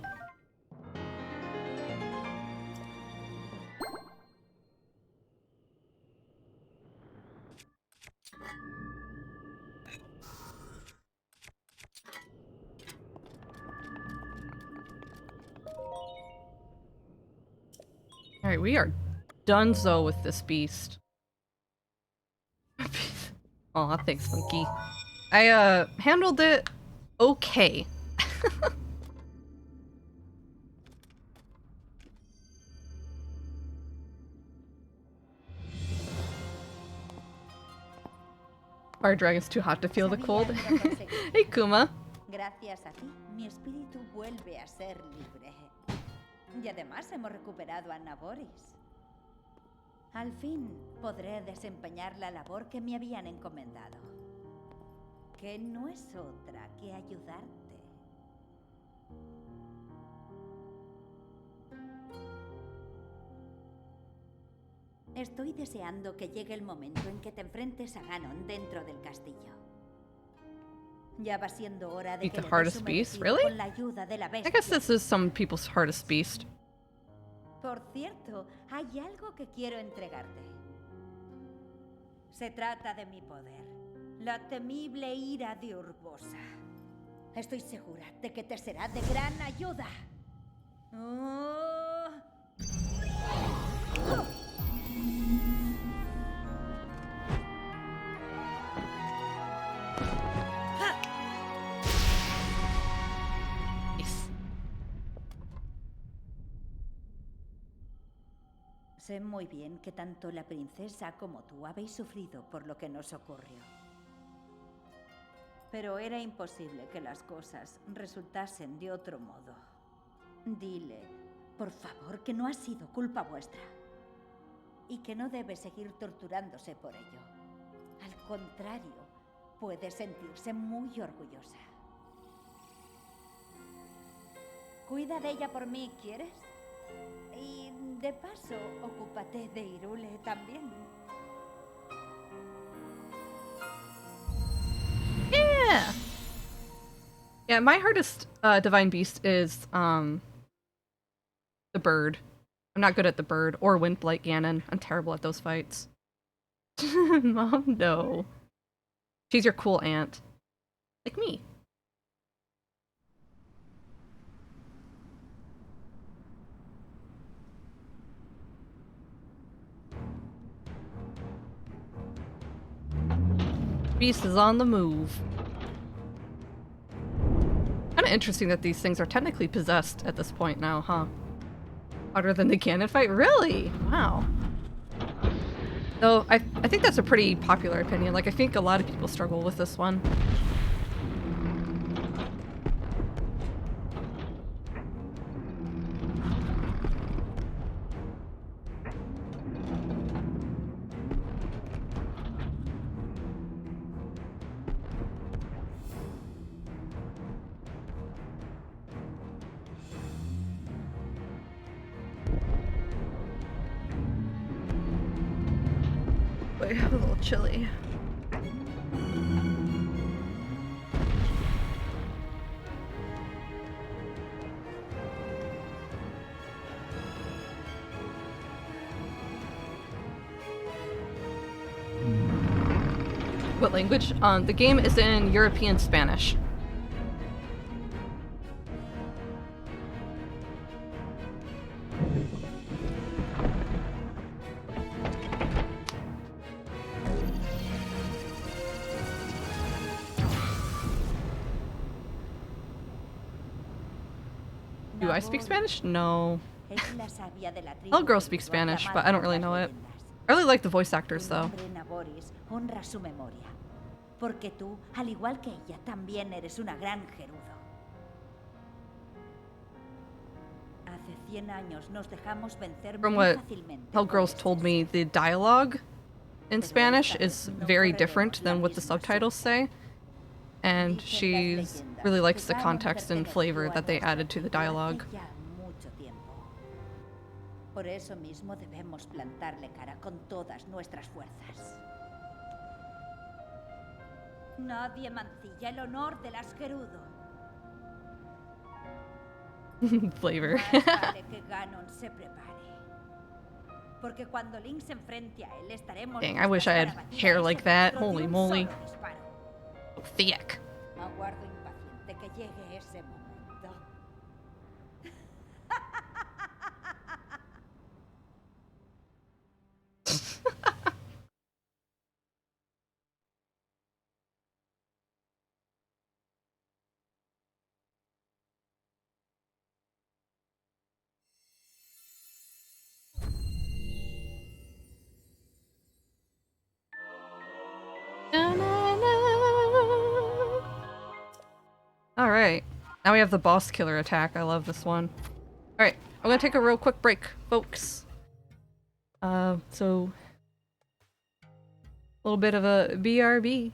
Alright, we are donezo with this beast. Aw, thanks, Monkey. I, handled it okay. Fire dragon's too hot to feel the cold. Hey, Kuma. Gracias a ti, mi espíritu vuelve a ser libre. Y además hemos recuperado a Naboris. Al fin podré desempeñar la labor que me habían encomendado. Que no es otra que ayudarte. Estoy deseando que llegue el momento en que te enfrentes a Ganon dentro del castillo. Ya va siendo hora de Beat que the le des hardest su beast? merecido Really? con la ayuda de la I bestia. guess this is some people's hardest beast. Por cierto, hay algo que quiero entregarte. Se trata de mi poder, la temible ira de Urbosa. Estoy segura de que te será de gran ayuda. Oh. Nice. Sé muy bien que tanto la princesa como tú habéis sufrido por lo que nos ocurrió. Pero era imposible que las cosas resultasen de otro modo. Dile, por favor, que no ha sido culpa vuestra. Y que no debe seguir torturándose por ello. Al contrario, puede sentirse muy orgullosa. Cuida de ella por mí, ¿quieres? Y de paso, ocúpate de Hyrule también. Yeah! Yeah, my hardest divine beast is the bird. I'm not good at the bird or Windblight Ganon. I'm terrible at those fights. Mom, no. She's your cool aunt. Like me. Beast is on the move. Kinda interesting that these things are technically possessed at this point now, huh? Harder than the Ganon fight? Really? Wow. Though, I think that's a pretty popular opinion. Like, I think a lot of people struggle with this one. Wait, a little chilly. What language? The game is in European Spanish. Do I speak Spanish? No. All girls speak Spanish, but I don't really know it. I really like the voice actors, though. Honra su memoria, porque tú, al igual que ella, también eres una gran gerudo. Hace 100 años nos dejamos vencer From muy what fácilmente how por girls este told me, ser. the dialogue in Spanish is very different than what the subtitles say. And she really likes the context and flavor that they added to the dialogue. Hace ya mucho tiempo. Por eso mismo debemos plantarle cara con todas nuestras fuerzas. Nadie mancilla el honor del asquerudo. Flavor. Más vale que Ganon se prepare. Porque cuando Link se enfrente a él estaremos Dang, I wish I had listas para batir a hair ese like that. monstruo de Holy un moly. solo disparo. Thick. Aguardo impaciente que llegue ese momento. Alright. Now we have the boss killer attack. I love this one. Alright, I'm gonna take a real quick break, folks. So... a little bit of a BRB.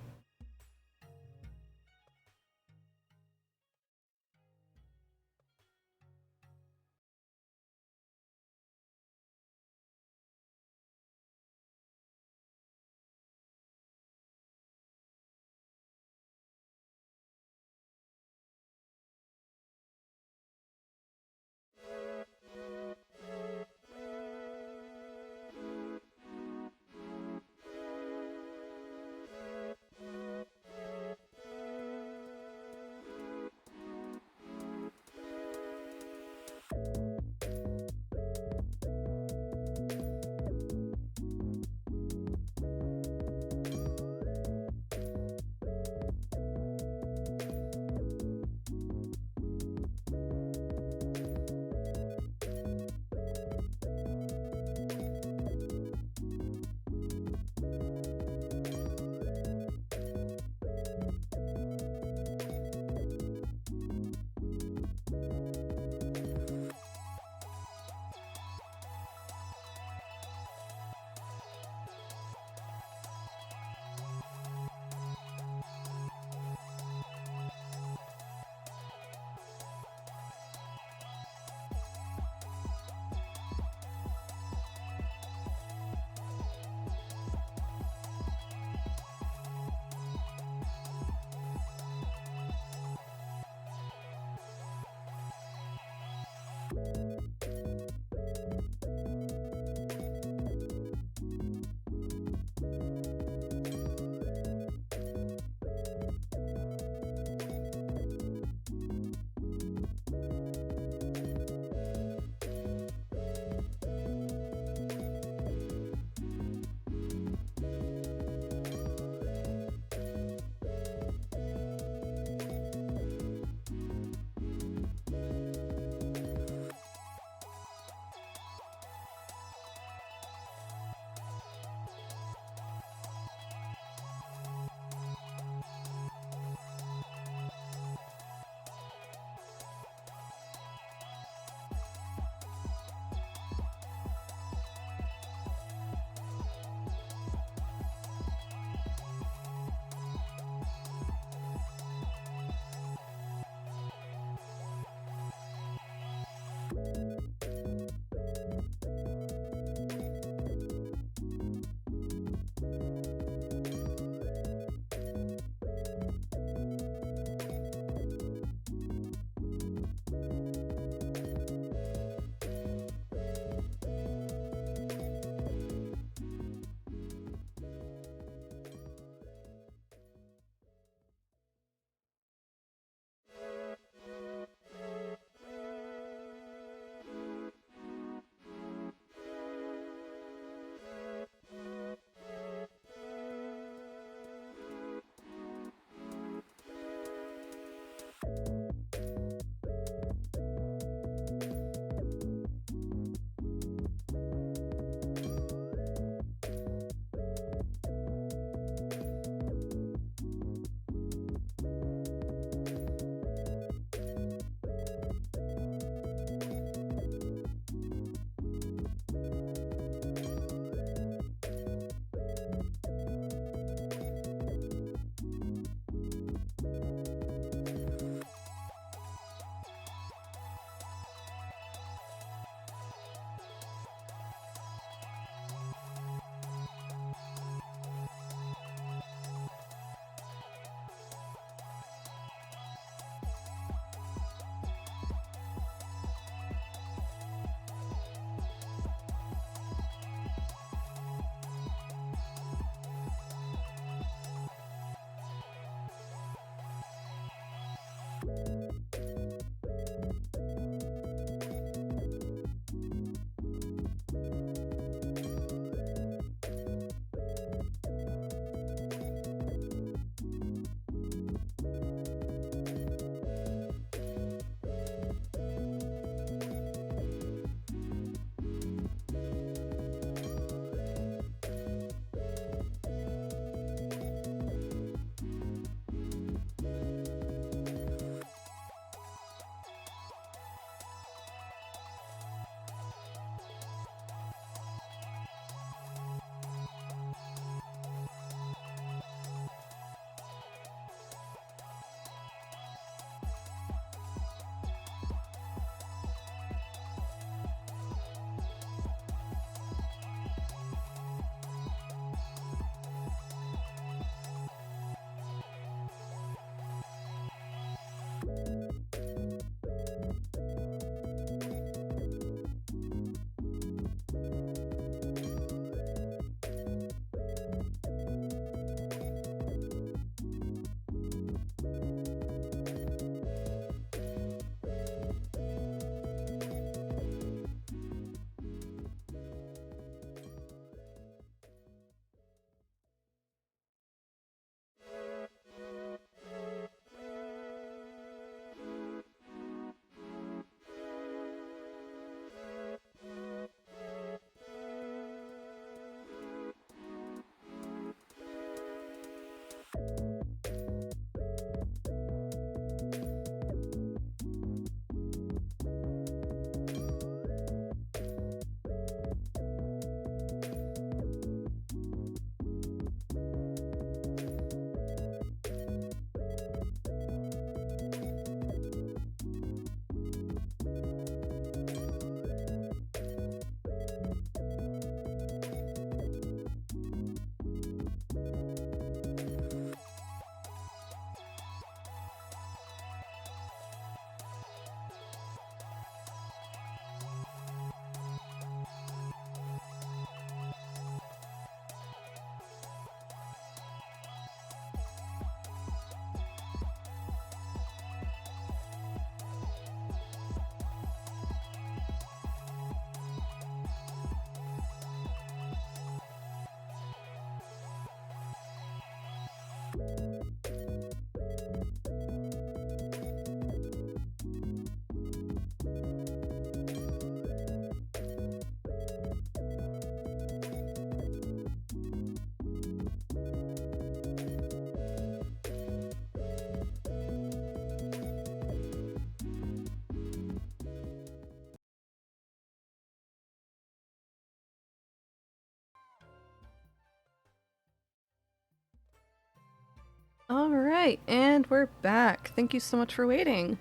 Alright, and we're back. Thank you so much for waiting.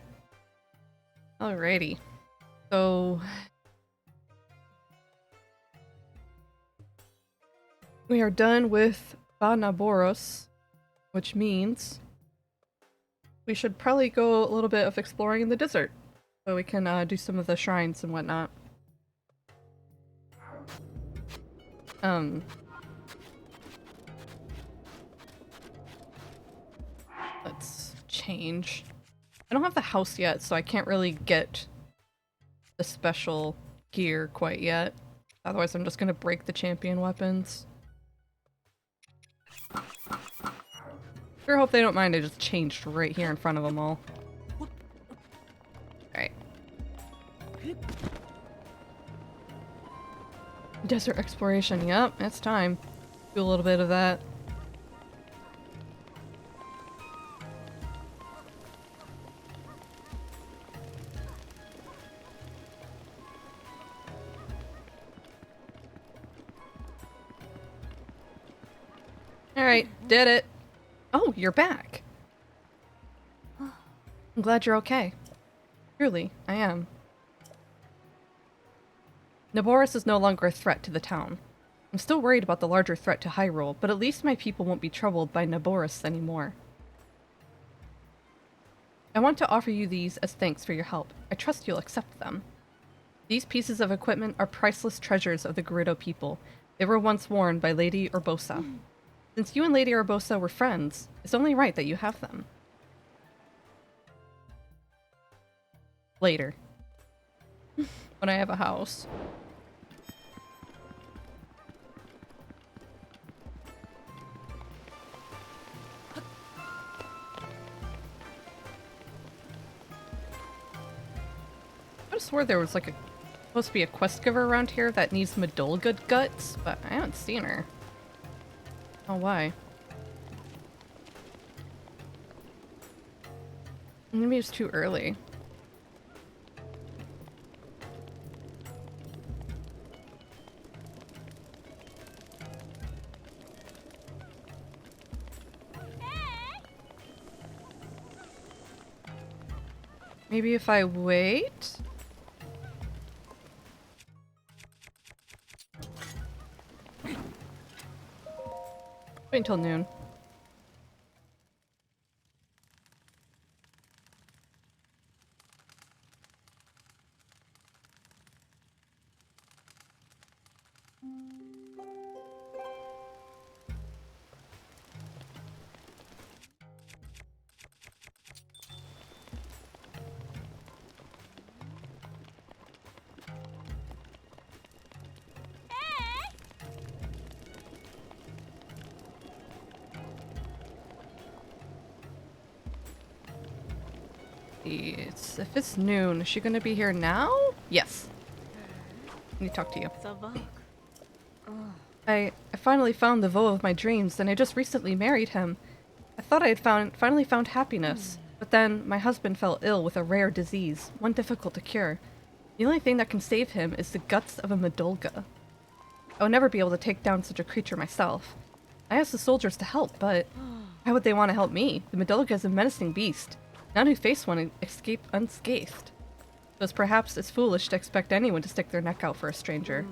Alrighty. So... we are done with Banaboros, which means we should probably go a little bit of exploring in the desert, so we can do some of the shrines and whatnot. Let's change. I don't have the house yet, so I can't really get the special gear quite yet. Otherwise, I'm just gonna break the champion weapons. Sure hope they don't mind I just changed right here in front of them all. Alright. Desert exploration, yep, it's time. Do a little bit of that. Alright, did it. Oh, you're back. I'm glad you're okay. Truly, I am. Naboris is no longer a threat to the town. I'm still worried about the larger threat to Hyrule, but at least my people won't be troubled by Naboris anymore. I want to offer you these as thanks for your help. I trust you'll accept them. These pieces of equipment are priceless treasures of the Gerudo people. They were once worn by Lady Urbosa. Since you and Lady Urbosa were friends, it's only right that you have them. Later. When I have a house. I just swore there was like supposed to be a quest giver around here that needs Madolga guts, but I haven't seen her. Oh, why? Maybe it's too early. Maybe if I wait? Wait until noon. If it's noon, is she gonna be here now? Yes. Let me talk to you. I finally found the Vo of my dreams, and I just recently married him. I thought I had finally found happiness, but then my husband fell ill with a rare disease, one difficult to cure. The only thing that can save him is the guts of a Madolga. I would never be able to take down such a creature myself. I asked the soldiers to help, but why would they want to help me? The Madolga is a menacing beast. None who face one escape unscathed. It was perhaps as foolish to expect anyone to stick their neck out for a stranger.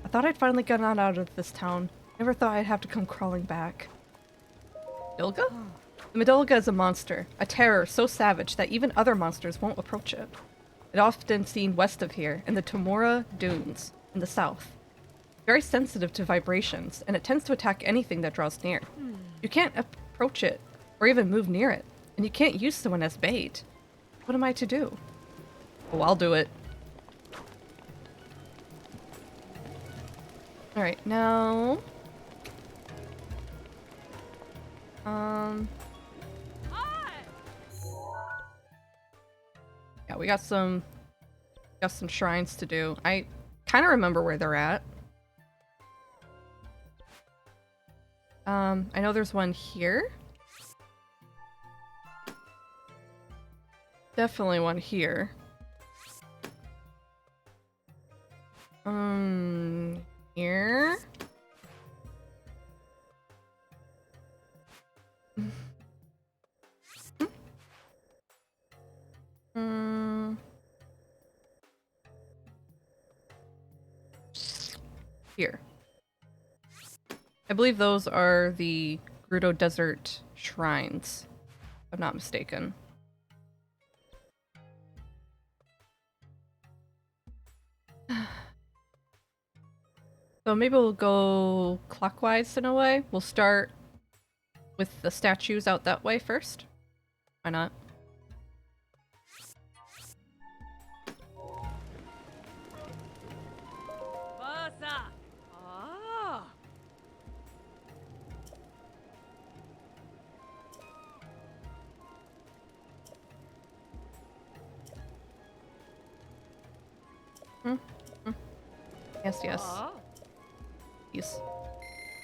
I thought I'd finally gotten on out of this town. Never thought I'd have to come crawling back. Madolga? The Madolga is a monster, a terror so savage that even other monsters won't approach it. It's often seen west of here, in the Tamura Dunes, in the south. Very sensitive to vibrations, and it tends to attack anything that draws near. You can't approach it, or even move near it, and you can't use someone as bait. What am I to do? Oh, I'll do it. Alright, now... Yeah, we got some shrines to do. I kind of remember where they're at. I know there's one here. Definitely one here. Here. here. I believe those are the Gerudo Desert shrines, if I'm not mistaken. So maybe we'll go clockwise in a way. We'll start with the statues out that way first. Why not? Yes, yes. Yes.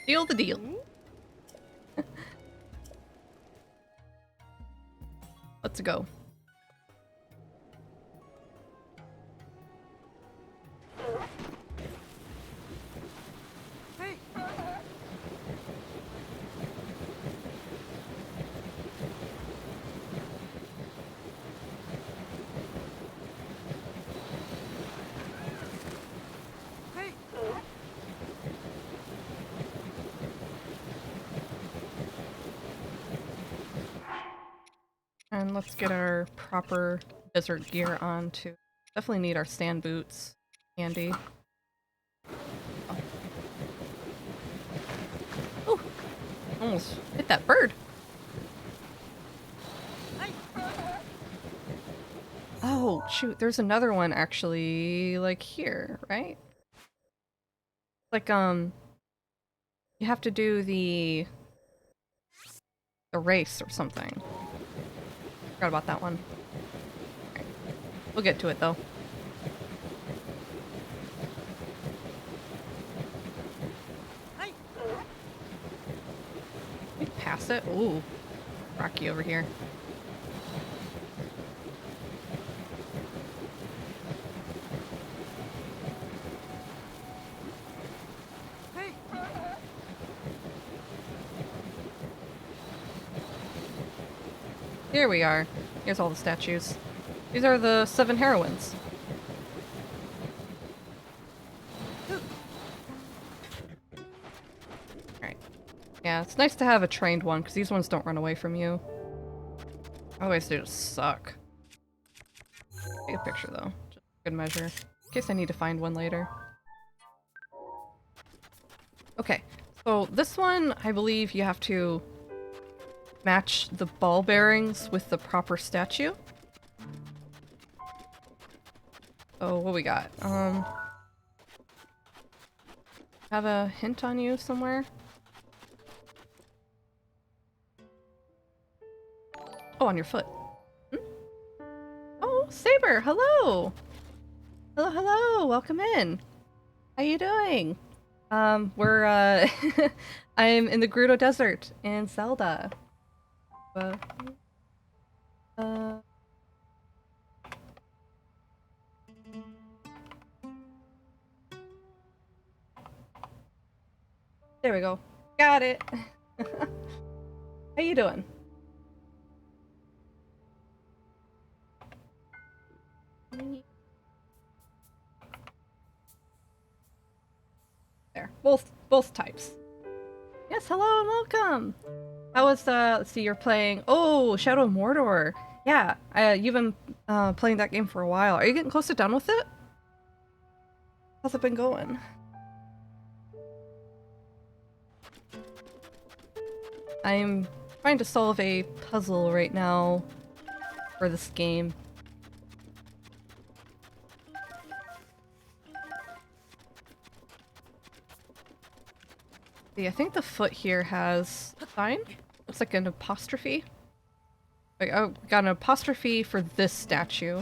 Deal the deal. Let's go. And let's get our proper desert gear on too. Definitely need our sand boots handy. Oh, almost hit that bird. Oh, shoot, there's another one actually, like here, right? Like, you have to do the race or something. Forgot about that one. Okay. We'll get to it though. Can we pass it? Ooh, rocky over here. Here we are. Here's all the statues. These are the 7 heroines. Alright. Yeah, it's nice to have a trained one, because these ones don't run away from you. Otherwise they just suck. Take a picture though. Just for good measure. In case I need to find one later. Okay, so this one, I believe you have to match the ball bearings with the proper statue. Oh, what we got? Have a hint on you somewhere? Oh, on your foot. Hmm? Oh, Saber, hello! Hello, hello, welcome in. How you doing? We're, I'm in the Gerudo Desert in Zelda. There we go. Got it. How you doing? There. Both types. Yes, hello and welcome. How was let's see, you're playing Shadow of Mordor. Yeah, you've been playing that game for a while. Are you getting close to done with it? How's it been going? I'm trying to solve a puzzle right now for this game. See, I think the foot here has a sign. Looks like an apostrophe. Like, oh, got an apostrophe for this statue.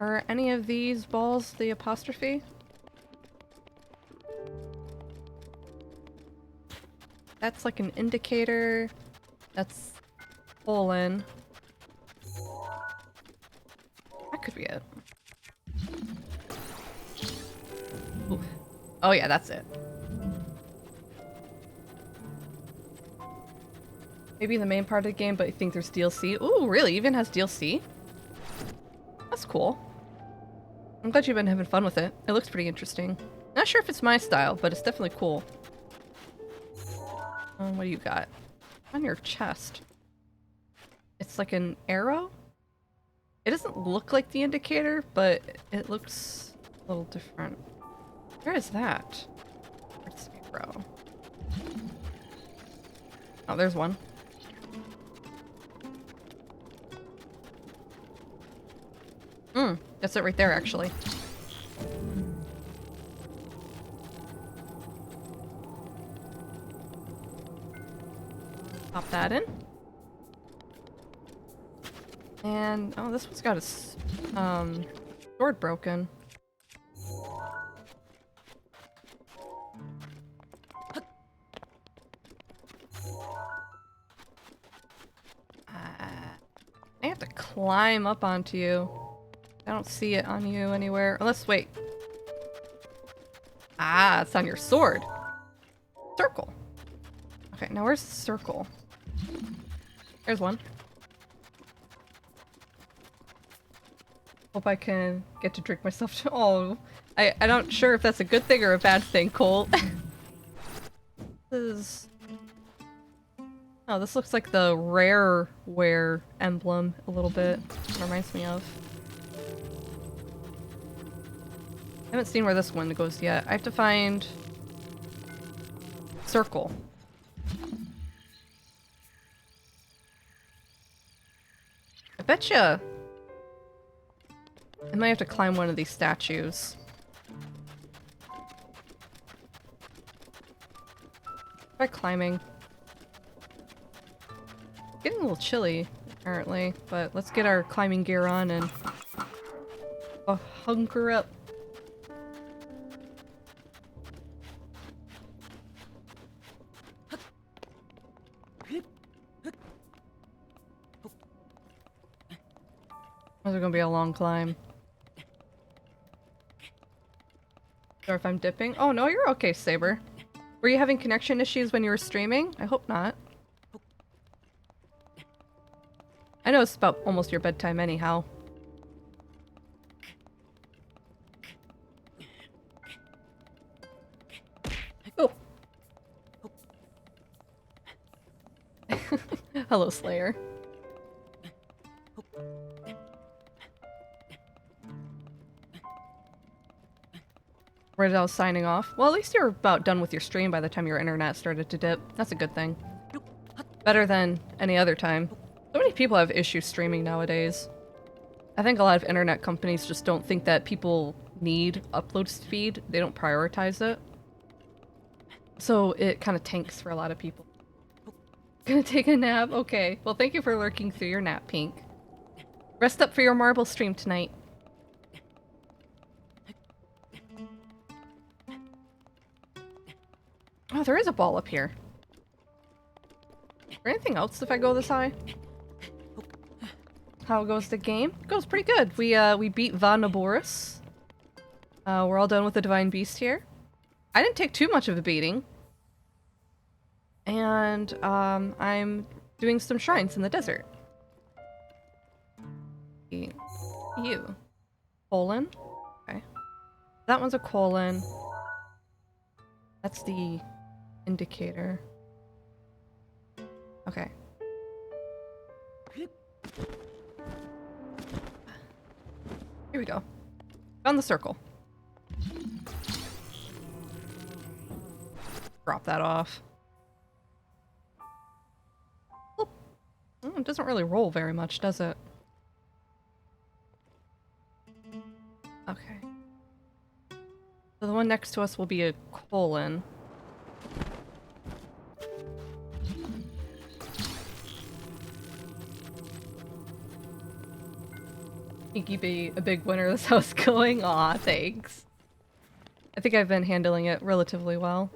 Are any of these balls the apostrophe? That's like an indicator. That's colon. That could be it. Ooh. Oh yeah, that's it. Maybe the main part of the game, but I think there's DLC. Ooh, really? Even has DLC? That's cool. I'm glad you've been having fun with it. It looks pretty interesting. Not sure if it's my style, but it's definitely cool. What do you got? On your chest. It's like an arrow? It doesn't look like the indicator, but it looks a little different. Where is that? Where's the arrow? Oh, there's one. That's it right there, actually. Pop that in. And, oh, this one's got a sword broken. I have to climb up onto you. I don't see it on you anywhere. Unless, wait. Ah, it's on your sword. Circle. Okay, now where's the circle? There's one. Hope I can get to drink myself to— oh, I'm not sure if that's a good thing or a bad thing, Cole. This is— oh, this looks like the rareware emblem a little bit. It reminds me of. I haven't seen where this one goes yet. I have to find circle. I betcha I might have to climb one of these statues. Try climbing. Getting a little chilly, apparently, but let's get our climbing gear on and hunker up. This is gonna be a long climb. Or if I'm dipping. Oh no, you're okay, Saber. Were you having connection issues when you were streaming? I hope not. I know it's about almost your bedtime anyhow. Oh. Hello, Slayer. Right as I was signing off. Well, at least you're about done with your stream by the time your internet started to dip. That's a good thing. Better than any other time. So many people have issues streaming nowadays. I think a lot of internet companies just don't think that people need upload speed. They don't prioritize it. So it kind of tanks for a lot of people. Gonna take a nap? Okay. Well, thank you for lurking through your nap, Pink. Rest up for your marble stream tonight. Oh, there is a ball up here. Is there anything else if I go this high? How goes the game? It goes pretty good. We beat Van Naboris. We're all done with the Divine Beast here. I didn't take too much of a beating. And I'm doing some shrines in the desert. You. Colon. Okay. That one's a colon. That's the indicator. Okay. Here we go. Found the circle. Drop that off. Oh, it doesn't really roll very much, does it? Okay. So the one next to us will be a colon. Pinky be a big winner. That's how it's going. Aw, thanks. I think I've been handling it relatively well.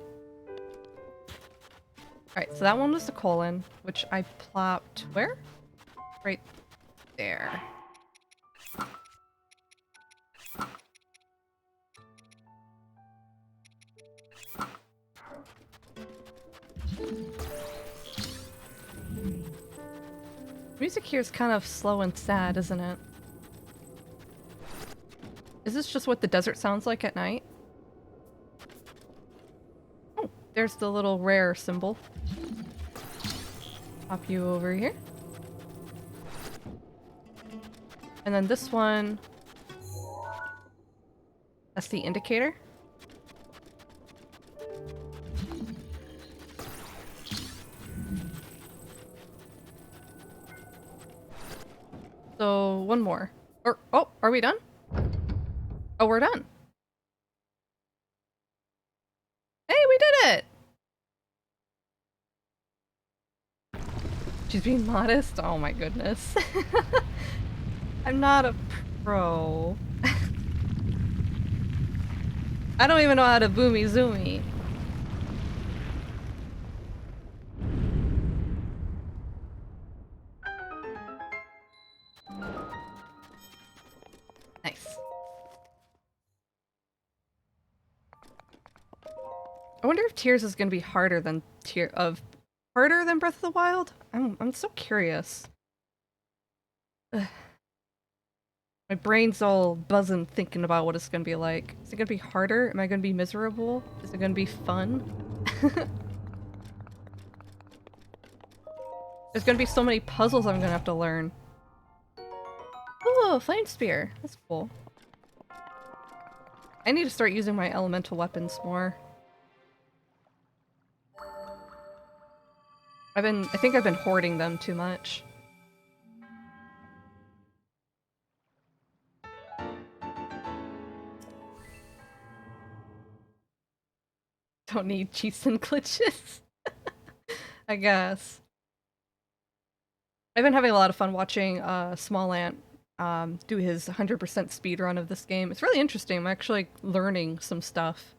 Alright, so that one was the colon, which I plopped where? Right there. Music here is kind of slow and sad, isn't it? Is this just what the desert sounds like at night? Oh, there's the little rare symbol. Pop you over here. And then this one... That's the indicator. So, one more. Or, oh, are we done? Oh, we're done. Hey, we did it! She's being modest? Oh my goodness. I'm not a pro. I don't even know how to boomy zoomy. Nice. I wonder if Tears is gonna be harder than harder than Breath of the Wild? I'm so curious. Ugh. My brain's all buzzing thinking about what it's gonna be like. Is it gonna be harder? Am I gonna be miserable? Is it gonna be fun? There's gonna be so many puzzles I'm gonna have to learn. Ooh, a flame spear. That's cool. I need to start using my elemental weapons more. I think I've been hoarding them too much. Don't need cheats and glitches. I guess. I've been having a lot of fun watching Small Ant do his 100% speedrun of this game. It's really interesting. I'm actually learning some stuff.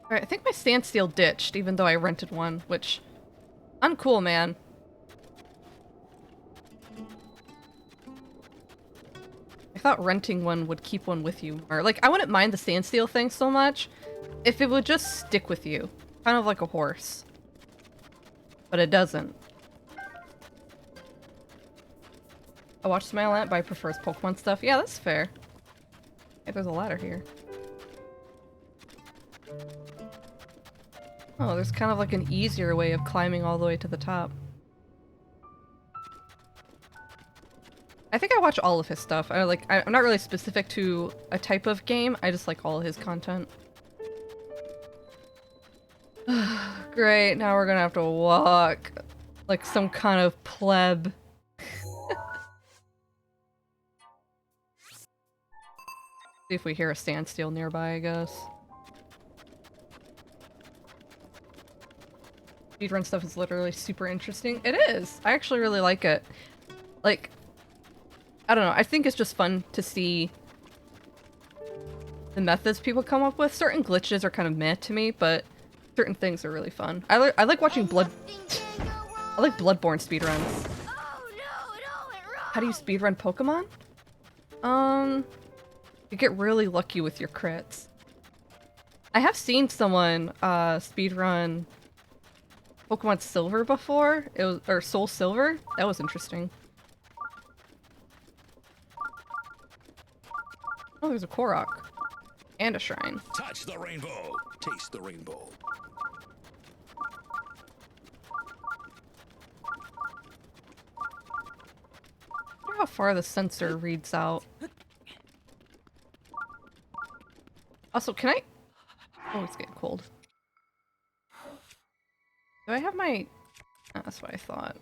Alright, I think my standstill ditched, even though I rented one, which... Uncool, man. I thought renting one would keep one with you more. Like, I wouldn't mind the standstill thing so much if it would just stick with you. Kind of like a horse. But it doesn't. I watch Smile Ant, but I prefer Pokemon stuff. Yeah, that's fair. Hey, there's a ladder here. Oh, there's kind of like an easier way of climbing all the way to the top. I think I watch all of his stuff. I'm not really specific to a type of game. I just like all of his content. Great, now we're gonna have to walk like some kind of pleb. See if we hear a standstill nearby, I guess. Speedrun stuff is literally super interesting. It is! I actually really like it. Like, I don't know, I think it's just fun to see the methods people come up with. Certain glitches are kind of meh to me, but certain things are really fun. I like watching I like Bloodborne speedruns. Oh no, it all went wrong. How do you speedrun Pokemon? You get really lucky with your crits. I have seen someone speedrun Pokemon Silver before. It was or Soul Silver. That was interesting. Oh, there's a Korok. And a shrine. Touch the rainbow. Taste the rainbow. I wonder how far the sensor reads out. Also, can I... Oh, it's getting cold. Do I have my... Oh, that's what I thought.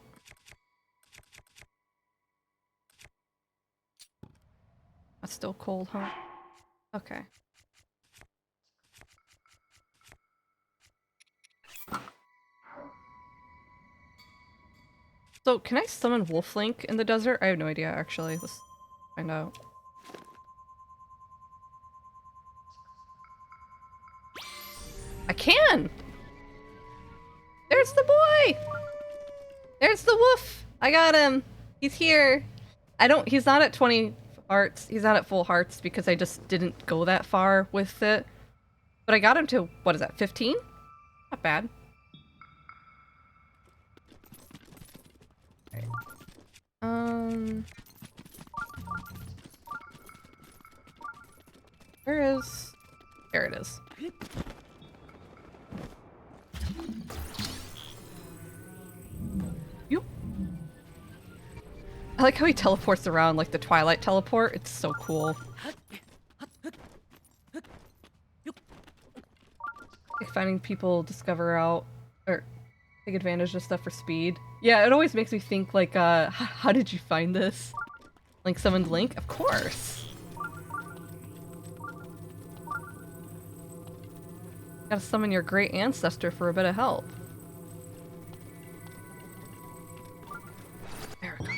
That's still cold, huh? Okay. So, can I summon Wolflink in the desert? I have no idea, actually. Let's find out. I can! There's the boy! There's the wolf! I got him! He's here! He's not at 20 hearts. He's not at full hearts because I just didn't go that far with it. But I got him to, what is that, 15? Not bad. Right. Where is... There it is. Yoop. I like how he teleports around like the Twilight teleport. It's so cool. Like finding people discover out or take advantage of stuff for speed. Yeah, it always makes me think like, how did you find this? Link summoned Link? Of course. Gotta summon your great ancestor for a bit of help. There we go.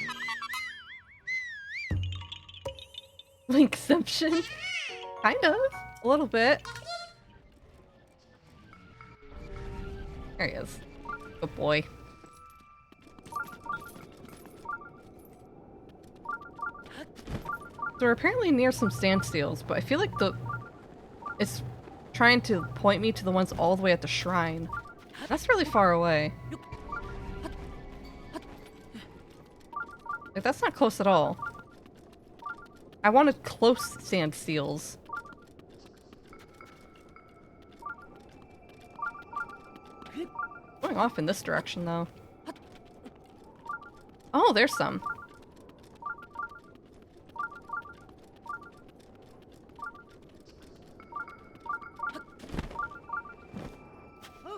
Linkception? Kind of. A little bit. There he is. Good boy. So we're apparently near some standstills, but I feel like it's trying to point me to the ones all the way at the shrine. That's really far away. Like, that's not close at all. I wanted close standstills. Going off in this direction, though. Oh, there's some.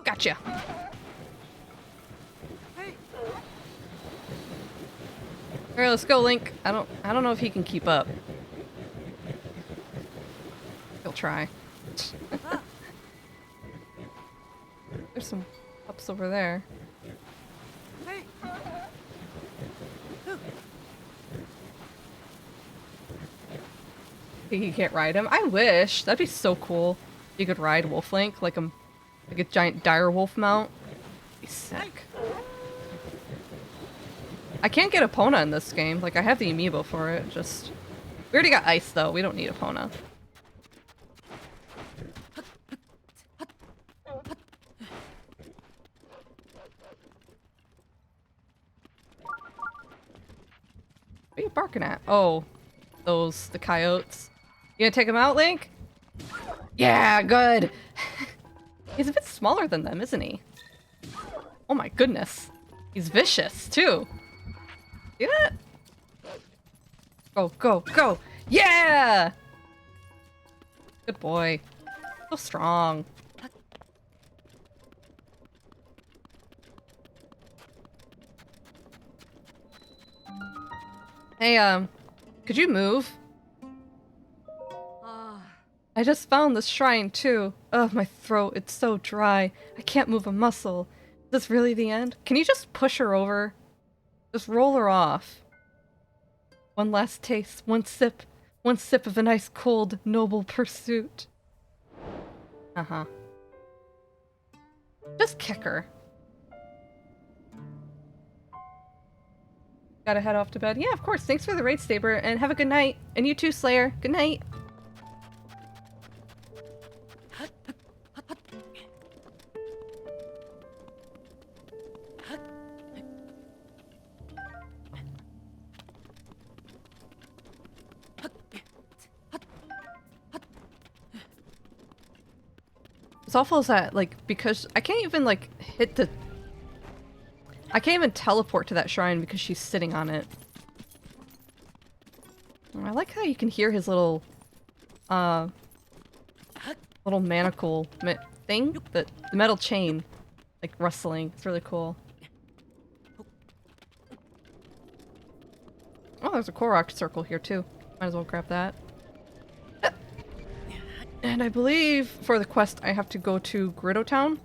Gotcha. Alright, let's go, Link. I don't know if he can keep up. He'll try. There's some pups over there. You can't ride him? I wish. That'd be so cool. You could ride Wolf Link like a giant dire wolf mount. Be sick. I can't get Epona in this game. Like, I have the amiibo for it. Just... We already got Ice, though. We don't need Epona. What are you barking at? Oh, the coyotes. You gonna take them out, Link? Yeah, good! He's a bit smaller than them, isn't he? Oh my goodness. He's vicious, too. See that? Go, go, go! Yeah! Good boy. So strong. Hey, could you move? I just found this shrine, too. Ugh, my throat, it's so dry. I can't move a muscle. Is this really the end? Can you just push her over? Just roll her off. One last taste, one sip of a nice cold, noble pursuit. Uh-huh. Just kick her. Gotta head off to bed. Yeah, of course. Thanks for the raid, Saber, and have a good night. And you too, Slayer. Good night. What's awful is that, like, because I can't even, like, I can't even teleport to that shrine because she's sitting on it. I like how you can hear his little manacle thing, the metal chain, like, rustling. It's really cool. Oh, there's a Korok circle here, too. Might as well grab that. And I believe for the quest I have to go to Grotto Town.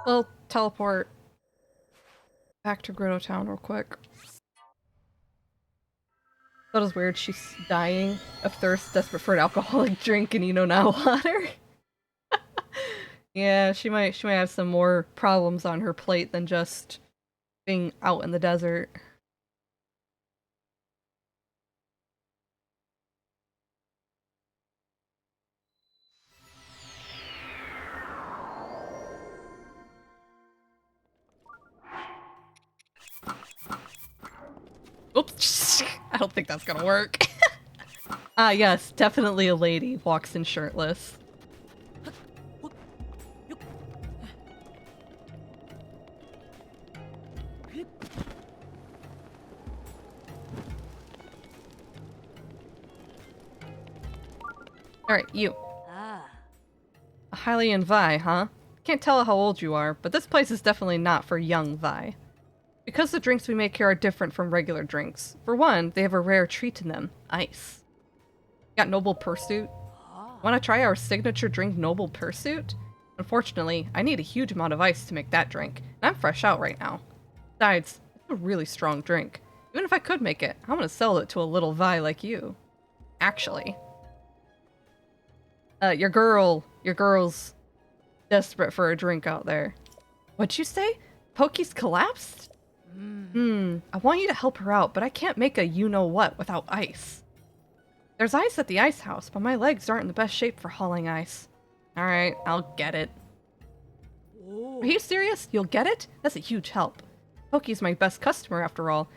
We'll teleport back to Grotto Town real quick. That was weird. She's dying of thirst, desperate for an alcoholic drink, and now water. Yeah, she might have some more problems on her plate than just being out in the desert. Oops. I don't think that's gonna work. Ah, yes, definitely a lady walks in shirtless. Alright, you. Ah, A Hylian Vi, huh? Can't tell how old you are, but this place is definitely not for young Vi. Because the drinks we make here are different from regular drinks. For one, they have a rare treat in them. Ice. Got Noble Pursuit? Want to try our signature drink, Noble Pursuit? Unfortunately, I need a huge amount of ice to make that drink, and I'm fresh out right now. Besides, it's a really strong drink. Even if I could make it, I'm gonna sell it to a little Vi like you. Actually. Your girl's desperate for a drink out there. What'd you say? Pokey's collapsed? I want you to help her out, but I can't make a you-know-what without ice. There's ice at the ice house, but my legs aren't in the best shape for hauling ice. Alright, I'll get it. Are you serious? You'll get it? That's a huge help. Pokey's my best customer after all.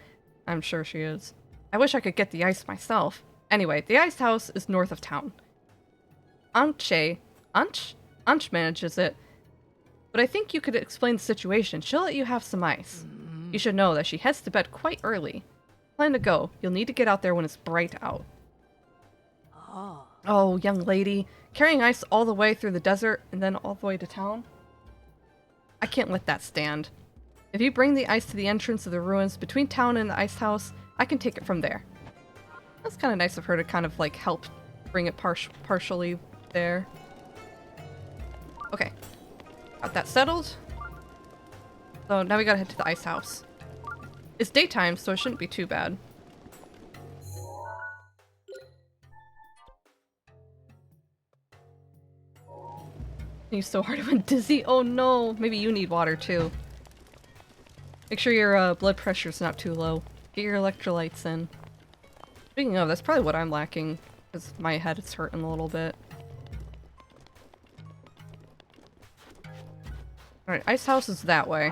I'm sure she is. I wish I could get the ice myself. Anyway, the ice house is north of town. Anch manages it. But I think you could explain the situation. She'll let you have some ice. You should know that she heads to bed quite early. Plan to go. You'll need to get out there when it's bright out. Oh, young lady. Carrying ice all the way through the desert and then all the way to town? I can't let that stand. If you bring the ice to the entrance of the ruins between town and the ice house, I can take it from there. That's kind of nice of her to kind of like help bring it partially there. Okay. Got that settled. So now we gotta head to the ice house. It's daytime, so it shouldn't be too bad. You're so hard when dizzy. Oh no, maybe you need water too. Make sure your blood pressure's not too low. Get your electrolytes in. Speaking of, that's probably what I'm lacking, because my head is hurting a little bit. Alright, ice house is that way.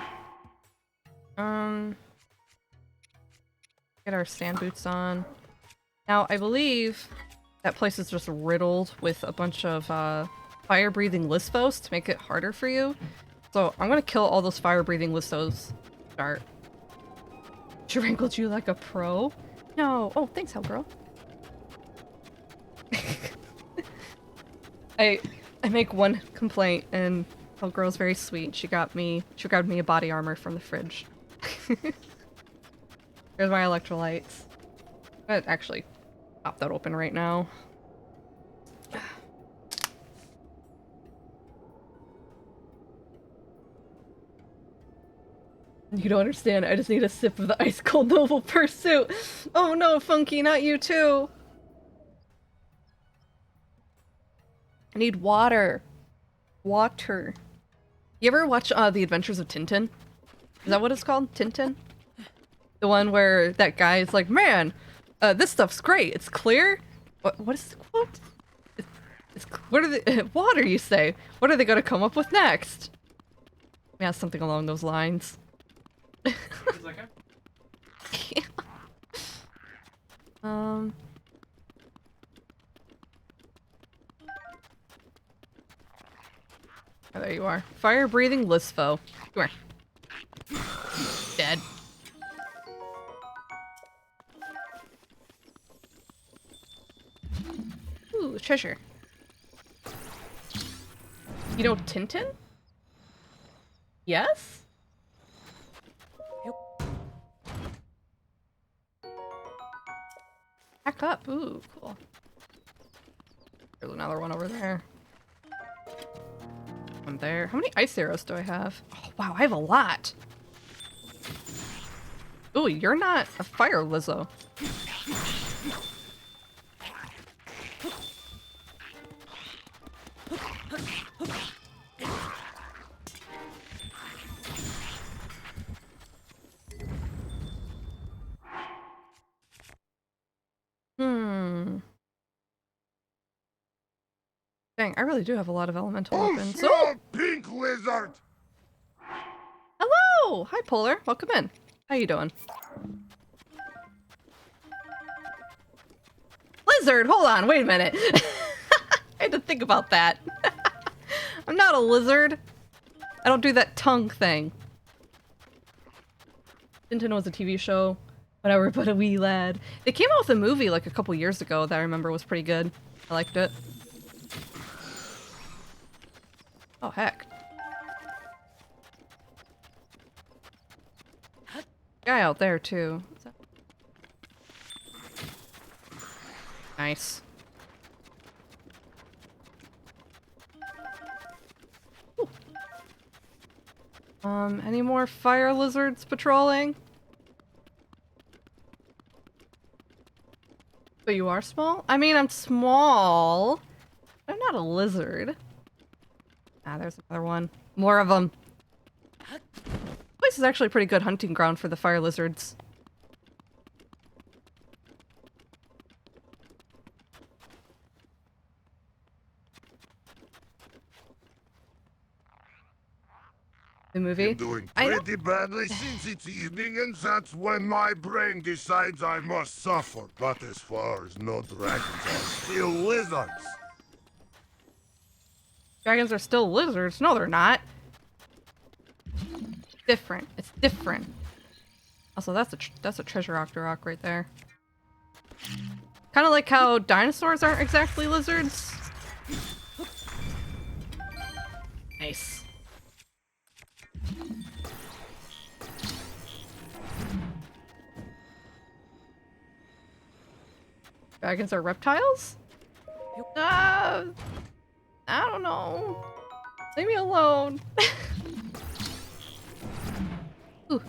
Get our sand boots on. Now, I believe that place is just riddled with a bunch of fire-breathing Listhos to make it harder for you. So I'm gonna kill all those fire-breathing Listhos. Start. She wrangled you like a pro? No. Oh, thanks, Hellgirl. I make one complaint, and Hellgirl's very sweet. She grabbed me a body armor from the fridge. Here's my electrolytes. I'm gonna actually pop that open right now. You don't understand. I just need a sip of the ice cold Noble Pursuit. Oh no, Funky, not you too. I need water. Water. You ever watch The Adventures of Tintin? Is that what it's called? Tintin? The one where that guy is like, man, this stuff's great. It's clear. What is the quote? What are the water? You say? What are they gonna come up with next? Yeah, something along those lines. Yeah. Oh, there you are. Fire-breathing Lisfo. Come here. Dead. Ooh, treasure. You know Tintin? Yes? Back up. Ooh, cool. There's another one over there. One there. How many ice arrows do I have? Oh, wow, I have a lot. Ooh, you're not a fire Lizzo. Dang, I really do have a lot of elemental weapons. Oh, pink lizard! Hello! Hi, Polar. Welcome in. How you doing? lizard! Hold on, wait a minute. I had to think about that. I'm not a lizard. I don't do that tongue thing. Tintin was a TV show when I were but a wee lad. They came out with a movie like a couple years ago that I remember was pretty good. I liked it. Oh, heck. Guy out there, too. Nice. Ooh. Any more fire lizards patrolling? But you are small? I mean, I'm small. I'm not a lizard. Ah, there's another one. More of them. This place is actually a pretty good hunting ground for the fire lizards. The movie? I'm doing pretty badly since it's evening, and that's when my brain decides I must suffer. But as far as no dragons are still lizards. Dragons are still lizards. No, they're not. Different. It's different. Also, that's a treasure octorok right there. Kind of like how dinosaurs aren't exactly lizards. Nice. Dragons are reptiles? I don't know. Leave me alone. Ooh.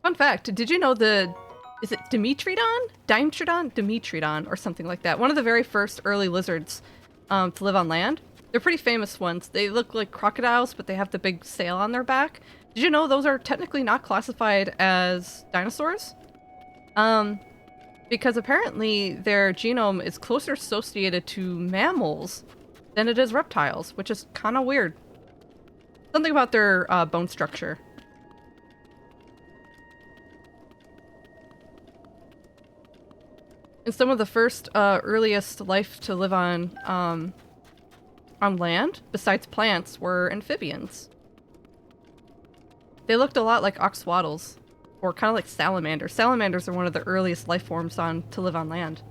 Fun fact, did you know is it Dimetrodon? Dimetrodon, or something like that. One of the very first early lizards to live on land. They're pretty famous ones. They look like crocodiles, but they have the big sail on their back. Did you know those are technically not classified as dinosaurs? Because apparently their genome is closer associated to mammals than it is reptiles, which is kind of weird. Something about their bone structure. And some of the first earliest life to live on land, besides plants, were amphibians. They looked a lot like oxwaddles. Or kind of like salamanders. Salamanders are one of the earliest life forms to live on land.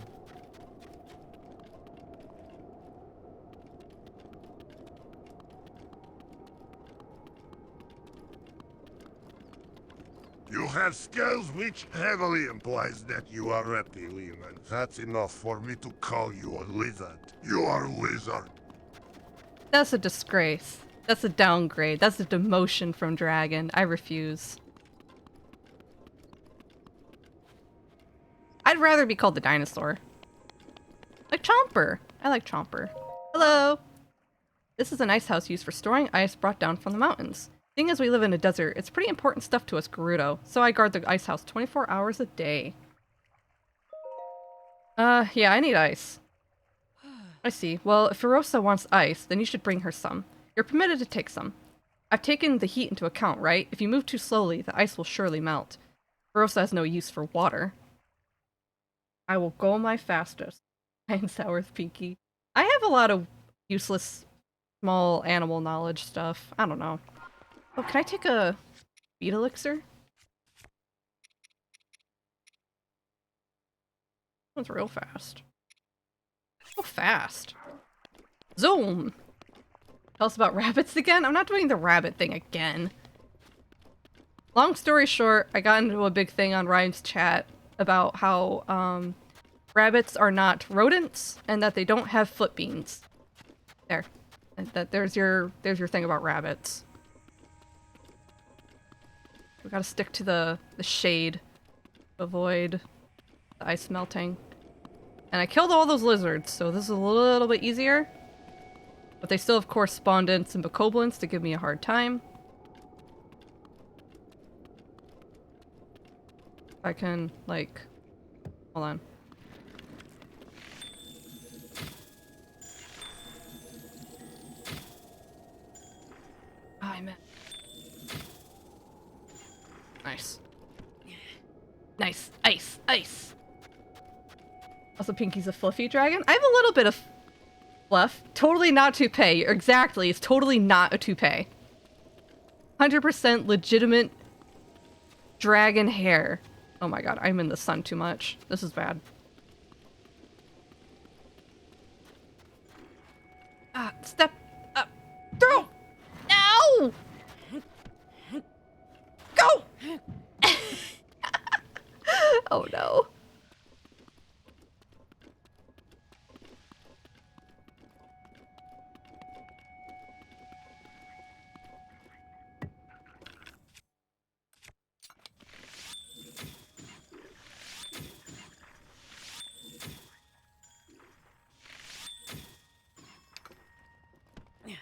You have scales, which heavily implies that you are reptilian, and that's enough for me to call you a lizard. You are a lizard. That's a disgrace. That's a downgrade. That's a demotion from dragon. I refuse. I'd rather be called the dinosaur. Like Chomper. I like Chomper. Hello! This is an ice house used for storing ice brought down from the mountains. Seeing as we live in a desert, it's pretty important stuff to us Gerudo, so I guard the ice house 24 hours a day. Yeah, I need ice. I see. Well, if Ferosa wants ice, then you should bring her some. You're permitted to take some. I've taken the heat into account, right? If you move too slowly, the ice will surely melt. Ferosa has no use for water. I will go my fastest. I'm Sourth Pinky. I have a lot of useless small animal knowledge stuff. I don't know. Oh, can I take a beet elixir? That's real fast. So fast. Zoom! Tell us about rabbits again? I'm not doing the rabbit thing again. Long story short, I got into a big thing on Ryan's chat about how rabbits are not rodents and that they don't have foot beans. There. There's your thing about rabbits. We gotta stick to the shade to avoid the ice melting. And I killed all those lizards, so this is a little bit easier. But they still have correspondence and bokoblins to give me a hard time. I can, like... Hold on. Oh, I meant... Nice. Nice. Ice. Ice. Also, Pinky's a fluffy dragon. I have a little bit of fluff. Totally not toupee. Exactly. It's totally not a toupee. 100% legitimate dragon hair. Oh my god, I'm in the sun too much. This is bad. Ah, step up. Throw! No! Go! Oh no.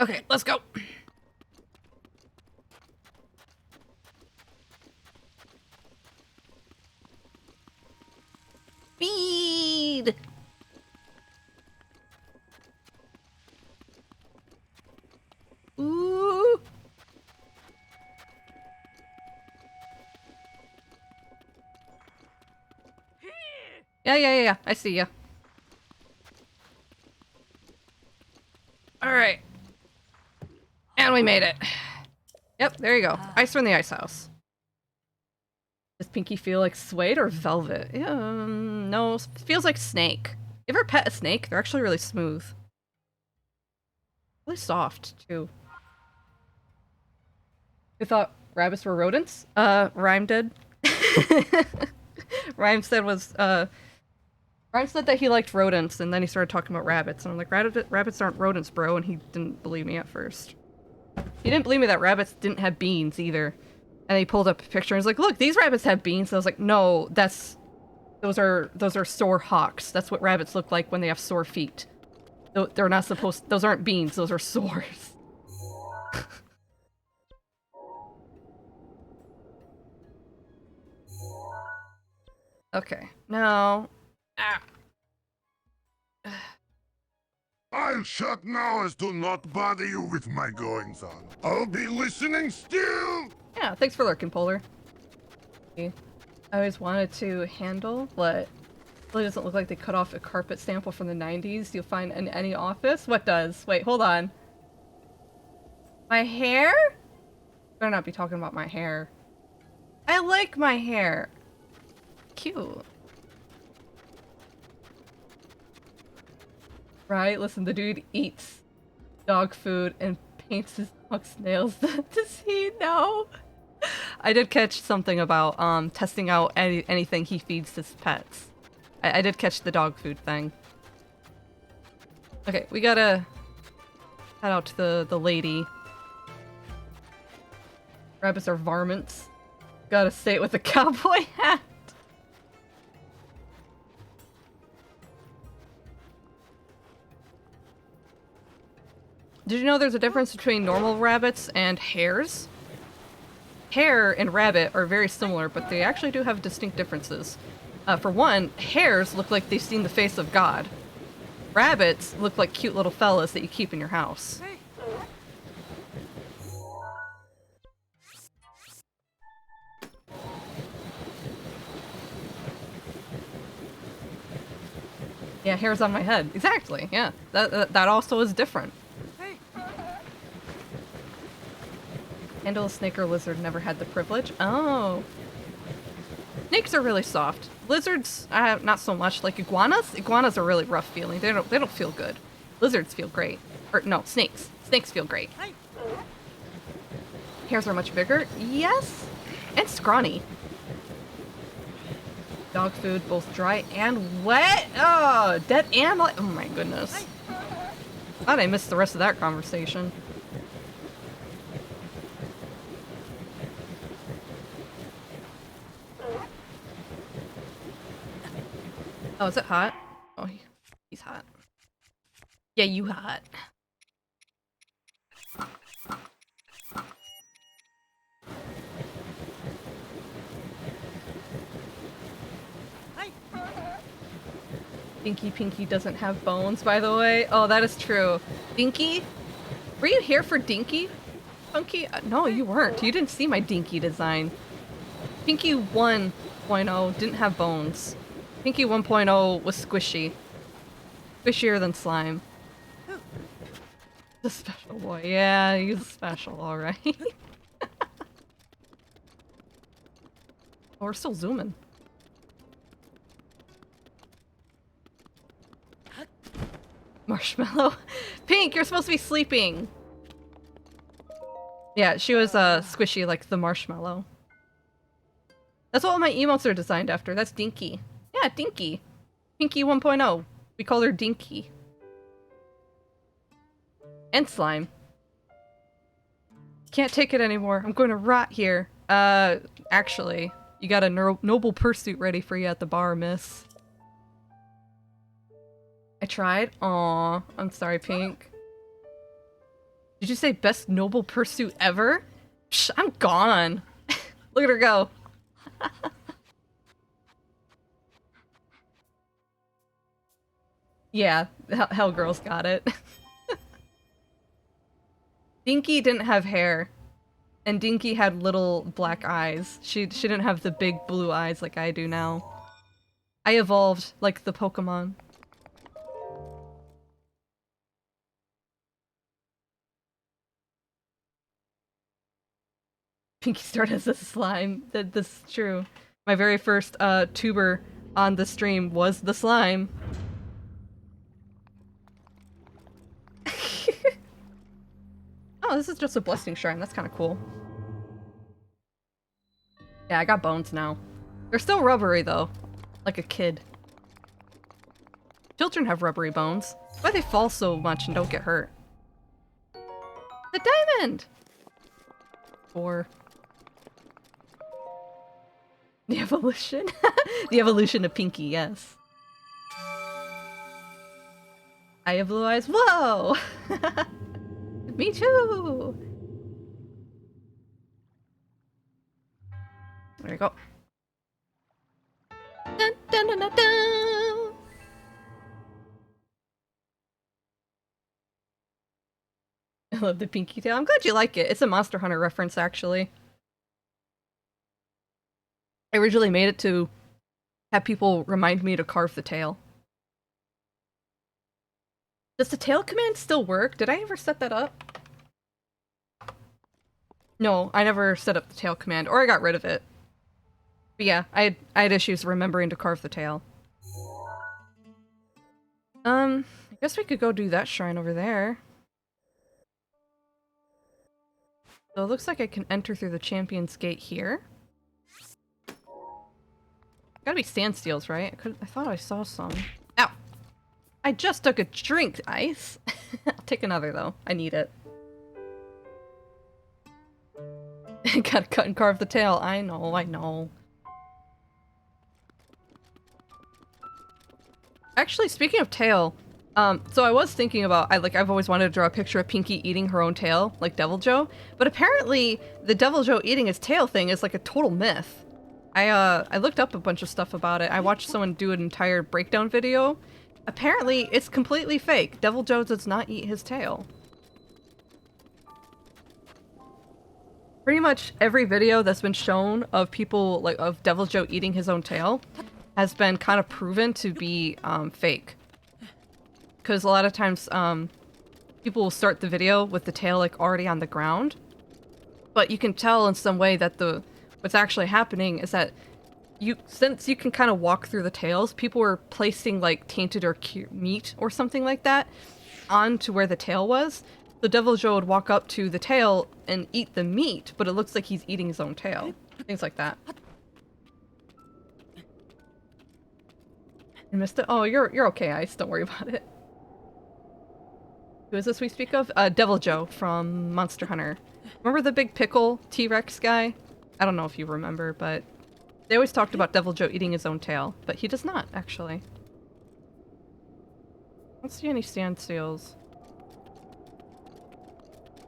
Okay, let's go. Speed! Ooh! Yeah. I see ya. Alright. And we made it. Yep, there you go. Ice from the ice house. Does Pinky feel like suede or velvet? No, feels like snake. You ever pet a snake? They're actually really smooth. Really soft, too. You thought rabbits were rodents? Rhyme did. Rhyme said that he liked rodents, and then he started talking about rabbits, and I'm like, rabbits aren't rodents, bro, and he didn't believe me at first. He didn't believe me that rabbits didn't have beans, either. And he pulled up a picture and was like, look, these rabbits have beans. And I was like, no, those are sore hocks. That's what rabbits look like when they have sore feet. They're not supposed, those aren't beans, those are sores. Okay, now... Ah. I'll shut now as to not bother you with my goings-on. I'll be listening still! Yeah, thanks for lurking, Polar. I always wanted to handle what really doesn't look like they cut off a carpet sample from the 90s you'll find in any office. What does? Wait, hold on. My hair? Better not be talking about my hair. I like my hair. Cute. Right? Listen, the dude eats dog food and paints his dog's nails. Does he know? I did catch something about testing out anything he feeds his pets. I did catch the dog food thing. Okay, we gotta head out to the lady. Rabbits are varmints. Gotta say it with a cowboy hat. Did you know there's a difference between normal rabbits and hares? Hare and rabbit are very similar, but they actually do have distinct differences. For one, hares look like they've seen the face of God. Rabbits look like cute little fellas that you keep in your house. Yeah, hairs on my head. Exactly, yeah. That also is different. Handle a snake or lizard, never had the privilege. Oh. Snakes are really soft. Lizards, not so much. Like iguanas? Iguanas are really rough feeling. They don't feel good. Lizards feel great. Or no, snakes. Snakes feel great. Hairs are much bigger. Yes. And scrawny. Dog food, both dry and wet. Oh, dead and oh my goodness. Thought I missed the rest of that conversation. Oh, is it hot? Oh, he's hot. Yeah, you hot. Dinky Pinky doesn't have bones, by the way. Oh, that is true. Dinky? Were you here for Dinky? Funky? No, you weren't. You didn't see my Dinky design. Pinky 1.0 didn't have bones. Pinky 1.0 was squishy. Squishier than slime. The special boy. Yeah, he's special, alright. Oh, we're still zooming. Marshmallow. Pink, you're supposed to be sleeping! Yeah, she was squishy like the marshmallow. That's what my emotes are designed after. That's Dinky. Yeah, Dinky. Pinky 1.0. We call her Dinky. And slime. Can't take it anymore. I'm going to rot here. Actually, you got a noble pursuit ready for you at the bar, miss. I tried. Aw, I'm sorry, Pink. Did you say best noble pursuit ever? Psh, I'm gone. Look at her go. Yeah, Hell Girl's got it. Dinky didn't have hair. And Dinky had little black eyes. She didn't have the big blue eyes like I do now. I evolved like the Pokemon. Pinky started as a slime. This is true. My very first tuber on the stream was the slime. Oh, this is just a blessing shrine. That's kind of cool. Yeah, I got bones now. They're still rubbery though. Like a kid. Children have rubbery bones. That's why they fall so much and don't get hurt. The diamond! Or... the evolution? The evolution of Pinky, yes. I have blue eyes. Whoa! Me too! There we go. Dun, dun, dun, dun, dun. I love the Pinky tail. I'm glad you like it. It's a Monster Hunter reference, actually. I originally made it to have people remind me to carve the tail. Does the tail command still work? Did I ever set that up? No, I never set up the tail command, or I got rid of it. But yeah, I had issues remembering to carve the tail. I guess we could go do that shrine over there. So it looks like I can enter through the Champion's Gate here. Gotta be sandsteels, right? I thought I saw some. Ow! I just took a drink, Ice! I'll take another, though. I need it. Gotta cut and carve the tail. I know, I know. Actually, speaking of tail, so I was thinking about, I've always wanted to draw a picture of Pinky eating her own tail, like Devil Joe, but apparently the Devil Joe eating his tail thing is like a total myth. I looked up a bunch of stuff about it. I watched someone do an entire breakdown video. Apparently, it's completely fake. Devil Joe does not eat his tail. Pretty much every video that's been shown of people, like, of Devil Joe eating his own tail has been kind of proven to be, fake. Because a lot of times, people will start the video with the tail, like, already on the ground. But you can tell in some way that what's actually happening is that since you can kind of walk through the tails, people were placing, like, tainted or meat or something like that onto where the tail was. The Devil Joe would walk up to the tail and eat the meat, but it looks like he's eating his own tail. Things like that. You missed it? Oh, you're okay, Ice. Don't worry about it. Who is this we speak of? Devil Joe from Monster Hunter. Remember the big pickle T-Rex guy? I don't know if you remember, but they always talked about Devil Joe eating his own tail, but he does not, actually. I don't see any sandseals.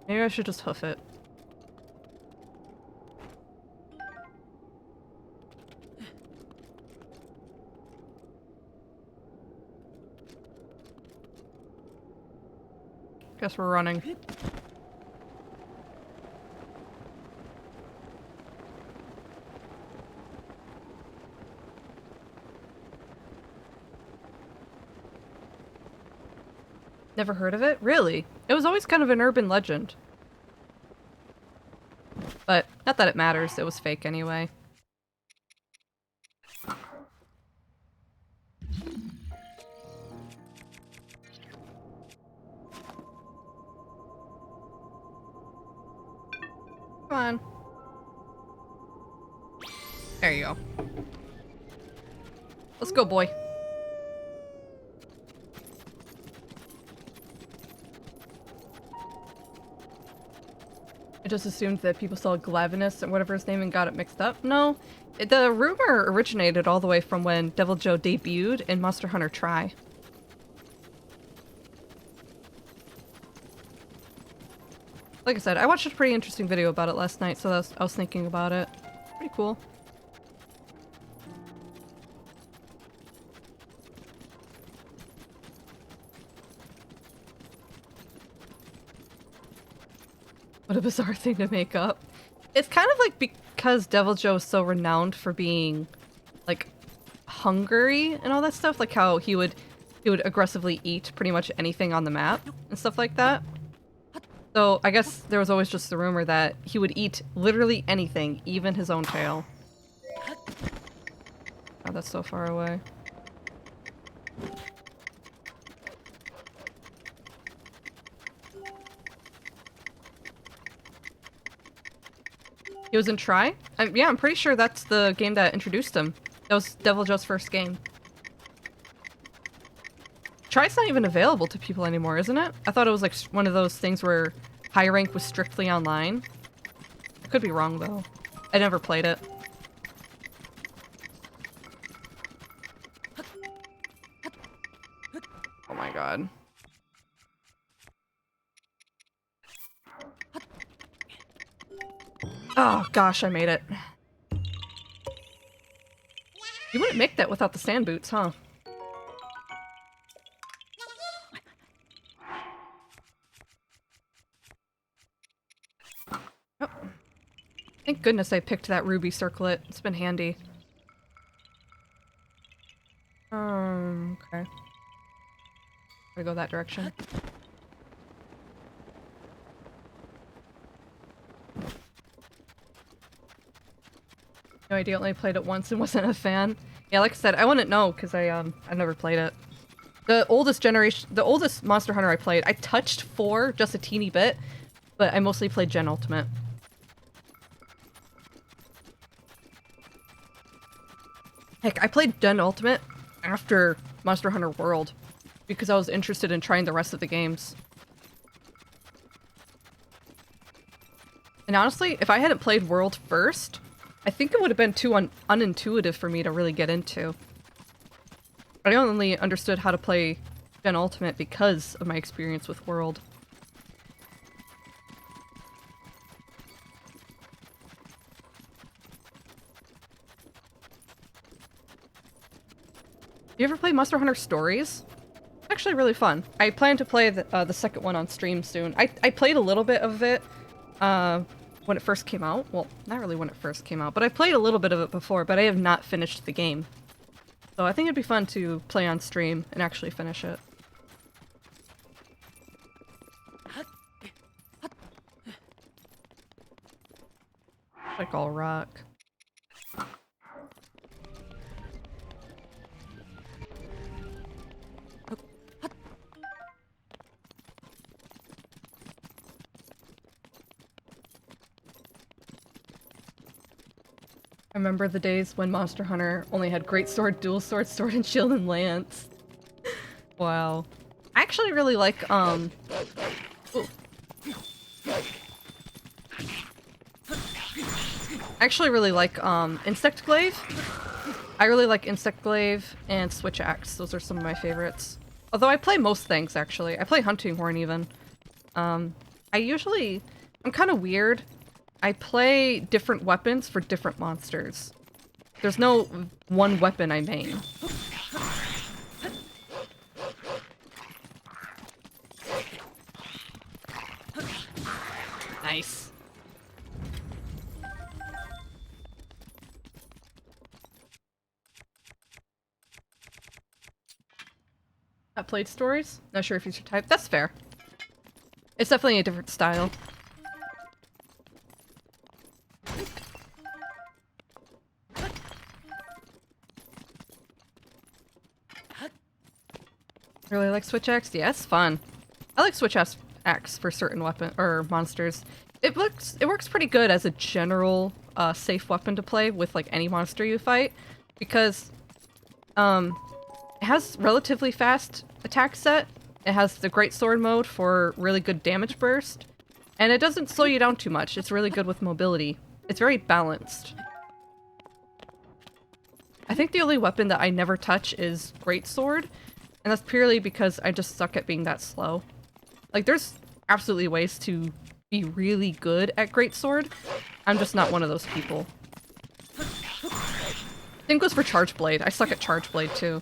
Maybe I should just hoof it. Guess we're running. I Never heard of it? Really? It was always kind of an urban legend. But not that it matters, it was fake anyway. Come on. There you go. Let's go, boy. I just assumed that people saw Glavenus or whatever his name and got it mixed up. No, the rumor originated all the way from when Devil Joe debuted in Monster Hunter Tri. Like I said, I watched a pretty interesting video about it last night, so I was thinking about it. Pretty cool. What a bizarre thing to make up. It's kind of like because Devil Joe is so renowned for being, like, hungry and all that stuff, like how he would aggressively eat pretty much anything on the map and stuff like that. So I guess there was always just the rumor that he would eat literally anything, even his own tail. Oh, that's so far away. He was in Tri? Yeah, I'm pretty sure that's the game that introduced him. That was Devil Joe's first game. Tri's not even available to people anymore, isn't it? I thought it was like one of those things where high rank was strictly online. I could be wrong though. I never played it. Oh my god. Oh gosh, I made it. You wouldn't make that without the sand boots, huh? Oh. Thank goodness I picked that ruby circlet. It's been handy. Okay. Gotta go that direction. No idea, only played it once and wasn't a fan. Yeah, like I said, I wouldn't know because I've never played it. The oldest Monster Hunter I played, I touched 4 just a teeny bit, but I mostly played Gen Ultimate. Heck, I played Gen Ultimate after Monster Hunter World because I was interested in trying the rest of the games. And honestly, if I hadn't played World first, I think it would have been too unintuitive for me to really get into. I only understood how to play Gen Ultimate because of my experience with World. You ever play Monster Hunter Stories? Actually really fun. I plan to play the second one on stream soon. I played a little bit of it when it first came out. Well, not really when it first came out, but I played a little bit of it before, but I have not finished the game. So I think it'd be fun to play on stream and actually finish it. Like all rock. I remember the days when Monster Hunter only had Great Sword, Dual Sword, Sword and Shield, and Lance. Wow. I actually really like, ooh. I actually really like, Insect Glaive. I really like Insect Glaive and Switch Axe. Those are some of my favorites. Although I play most things, actually. I play Hunting Horn, even. I'm kind of weird. I play different weapons for different monsters. There's no one weapon I main. Nice. Not played stories? Not sure if it's your type. That's fair. It's definitely a different style. Really like Switch Axe? Yeah, it's fun. I like Switch Axe for certain weapon or monsters. It works pretty good as a general safe weapon to play with like any monster you fight because it has relatively fast attack set. It has the great sword mode for really good damage burst, and it doesn't slow you down too much. It's really good with mobility. It's very balanced. I think the only weapon that I never touch is great sword, and that's purely because I just suck at being that slow. Like, there's absolutely ways to be really good at great sword. I'm just not one of those people. Same goes for Charge Blade. I suck at Charge Blade too.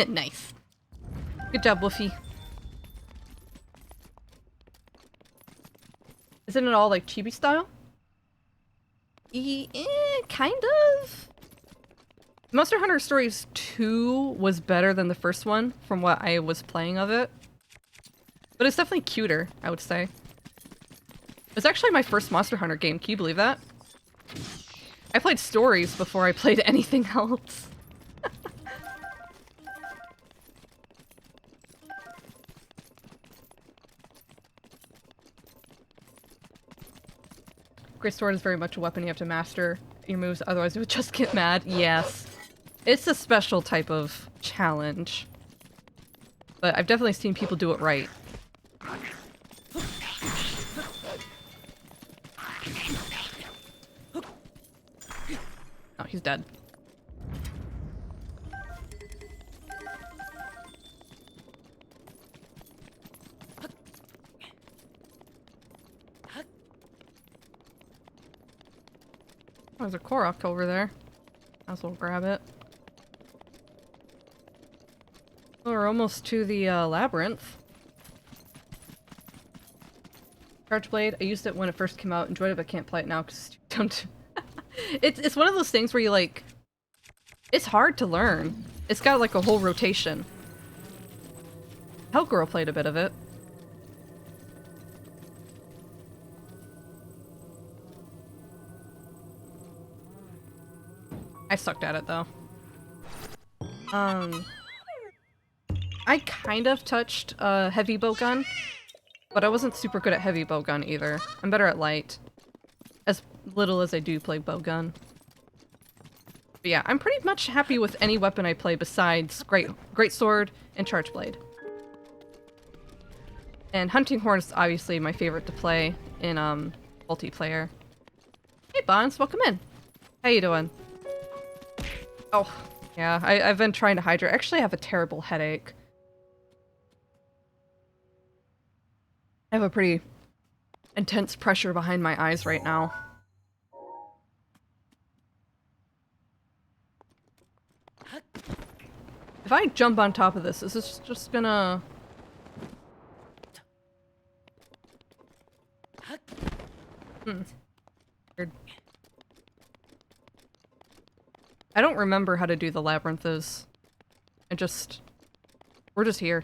Nice. Good job, Woofy. Isn't it all like chibi style? Kind of. Monster Hunter Stories 2 was better than the first one from what I was playing of it. But it's definitely cuter, I would say. It's actually my first Monster Hunter game, can you believe that? I played Stories before I played anything else. Great Sword is very much a weapon you have to master your moves, otherwise you would just get mad. Yes. It's a special type of challenge. But I've definitely seen people do it right. Oh, he's dead. Oh, there's a Korok over there. Might as well grab it. Oh, we're almost to the labyrinth. Charge Blade, I used it when it first came out, enjoyed it, but can't play it now because don't. It's one of those things where you like. It's hard to learn. It's got like a whole rotation. Hellgirl played a bit of it. I sucked at it though. I kind of touched heavy bowgun, but I wasn't super good at heavy bowgun either. I'm better at light. As little as I do play bowgun. But yeah, I'm pretty much happy with any weapon I play besides great sword and charge blade. And hunting horn is obviously my favorite to play in multiplayer. Hey Bonds, welcome in. How you doing? Oh, yeah, I've been trying to hydrate. Actually, I have a terrible headache. I have a pretty intense pressure behind my eyes right now. If I jump on top of this, is this just gonna... Weird. I don't remember how to do the labyrinths. We're just here.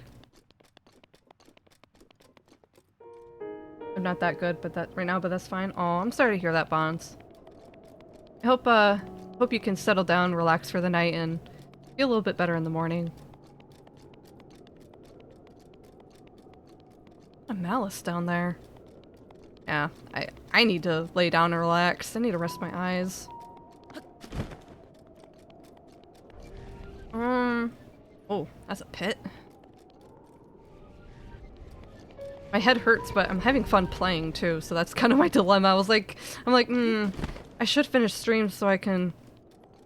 I'm not that good, but right now, but that's fine. Oh, I'm sorry to hear that, Bonds. I hope you can settle down, relax for the night, and feel a little bit better in the morning. A malice down there. Yeah, I need to lay down and relax. I need to rest my eyes. Oh, that's a pit. My head hurts, but I'm having fun playing too, so that's kind of my dilemma. I'm like, I should finish stream so I can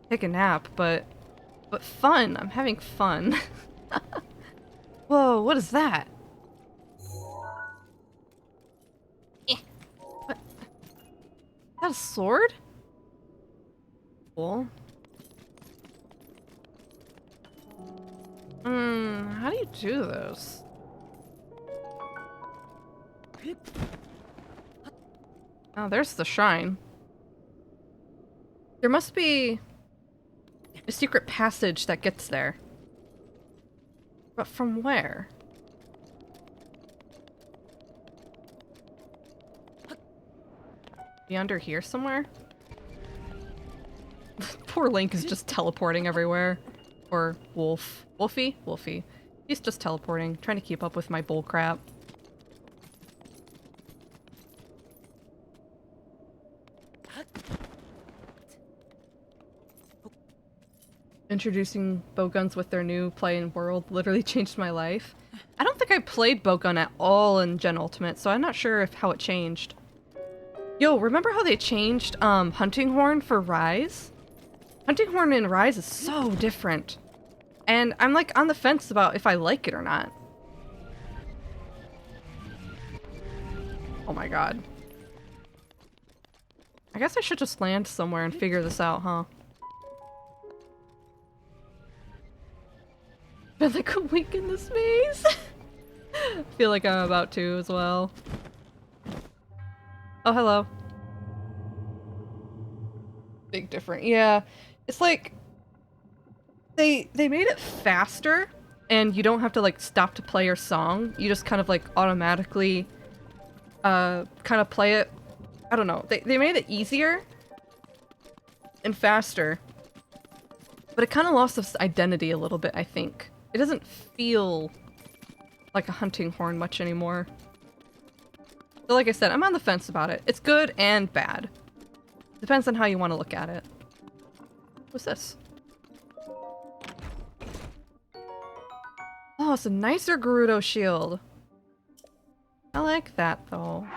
take a nap, but fun. I'm having fun. Whoa, what is that? What? Is that a sword? Cool. How do you do this? Oh, there's the shrine. There must be a secret passage that gets there. But from where? Be under here somewhere? Poor Link is just teleporting everywhere. Or Wolf. Wolfie? Wolfie. He's just teleporting, trying to keep up with my bullcrap. Introducing bowguns with their new play and world literally changed my life. I don't think I played bowgun at all in Gen Ultimate, so I'm not sure how it changed. Yo, remember how they changed Hunting Horn for Rise? Hunting Horn in Rise is so different. And I'm like on the fence about if I like it or not. Oh my god. I guess I should just land somewhere and figure this out, huh? Been like a week in this maze. Feel like I'm about to as well. Oh, hello. Big different. Yeah. It's like they made it faster and you don't have to like stop to play your song. You just kind of like automatically kind of play it. I don't know. They made it easier and faster. But it kind of lost its identity a little bit, I think. It doesn't feel like a hunting horn much anymore. So like I said, I'm on the fence about it. It's good and bad. Depends on how you want to look at it. What's this? Oh, it's a nicer Gerudo shield. I like that though.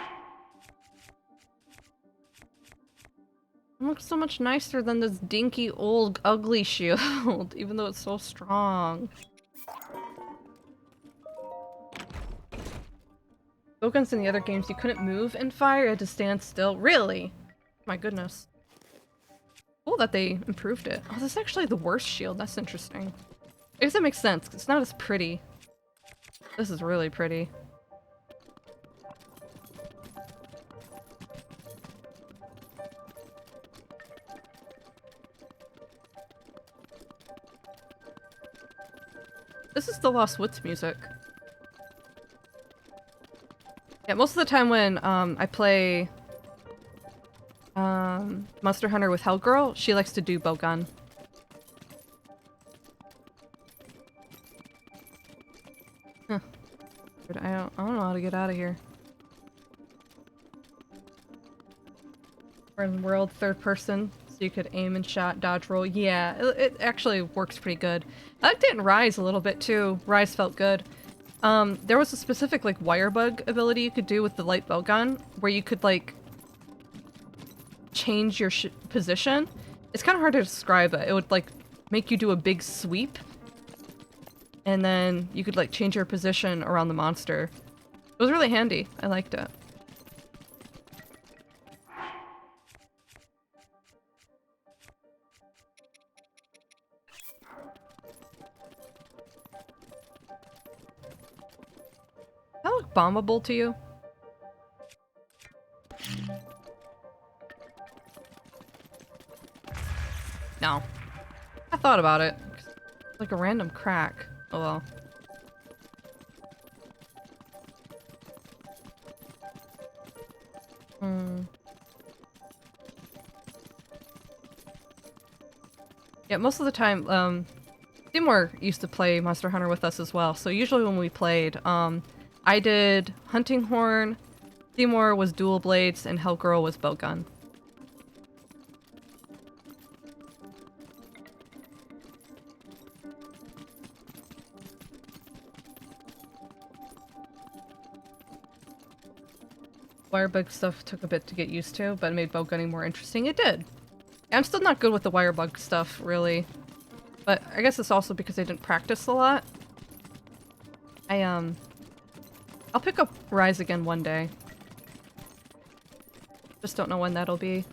It looks so much nicer than this dinky old ugly shield, even though it's so strong. Bowguns in the other games, you couldn't move and fire, you had to stand still. Really? My goodness. Cool that they improved it. Oh, this is actually the worst shield. That's interesting. I guess that makes sense. It's not as pretty. This is really pretty. This is the Lost Woods music. Yeah, most of the time when I play Monster Hunter with Hellgirl, she likes to do bowgun. Huh. I don't know how to get out of here. We're in world third person, so you could aim and shot, dodge roll. Yeah, it actually works pretty good. I liked it in Rise a little bit too. Rise felt good. There was a specific like wire bug ability you could do with the light bowgun, where you could like change your position. It's kind of hard to describe it. It would like make you do a big sweep, and then you could like change your position around the monster. It was really handy. I liked it. That look bombable to you? No. I thought about it. It's like a random crack. Oh well. Yeah, most of the time, Seymour used to play Monster Hunter with us as well, so usually when we played, I did Hunting Horn, Seymour was Dual Blades, and Hellgirl was Bowgun. Wirebug stuff took a bit to get used to, but it made bowgunning more interesting. It did. I'm still not good with the wirebug stuff, really. But I guess it's also because I didn't practice a lot. I'll pick up Rise again one day. Just don't know when that'll be.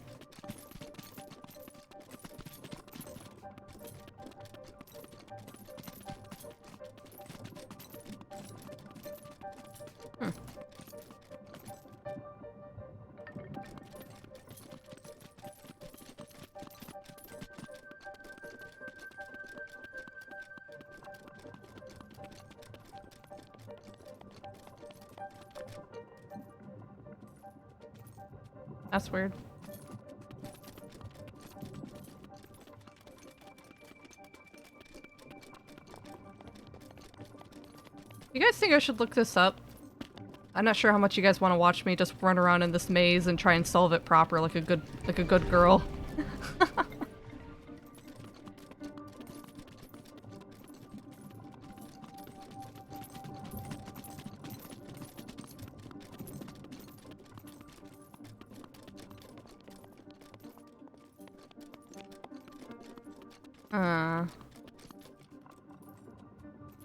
That's weird. You guys think I should look this up? I'm not sure how much you guys want to watch me just run around in this maze and try and solve it proper like a good girl.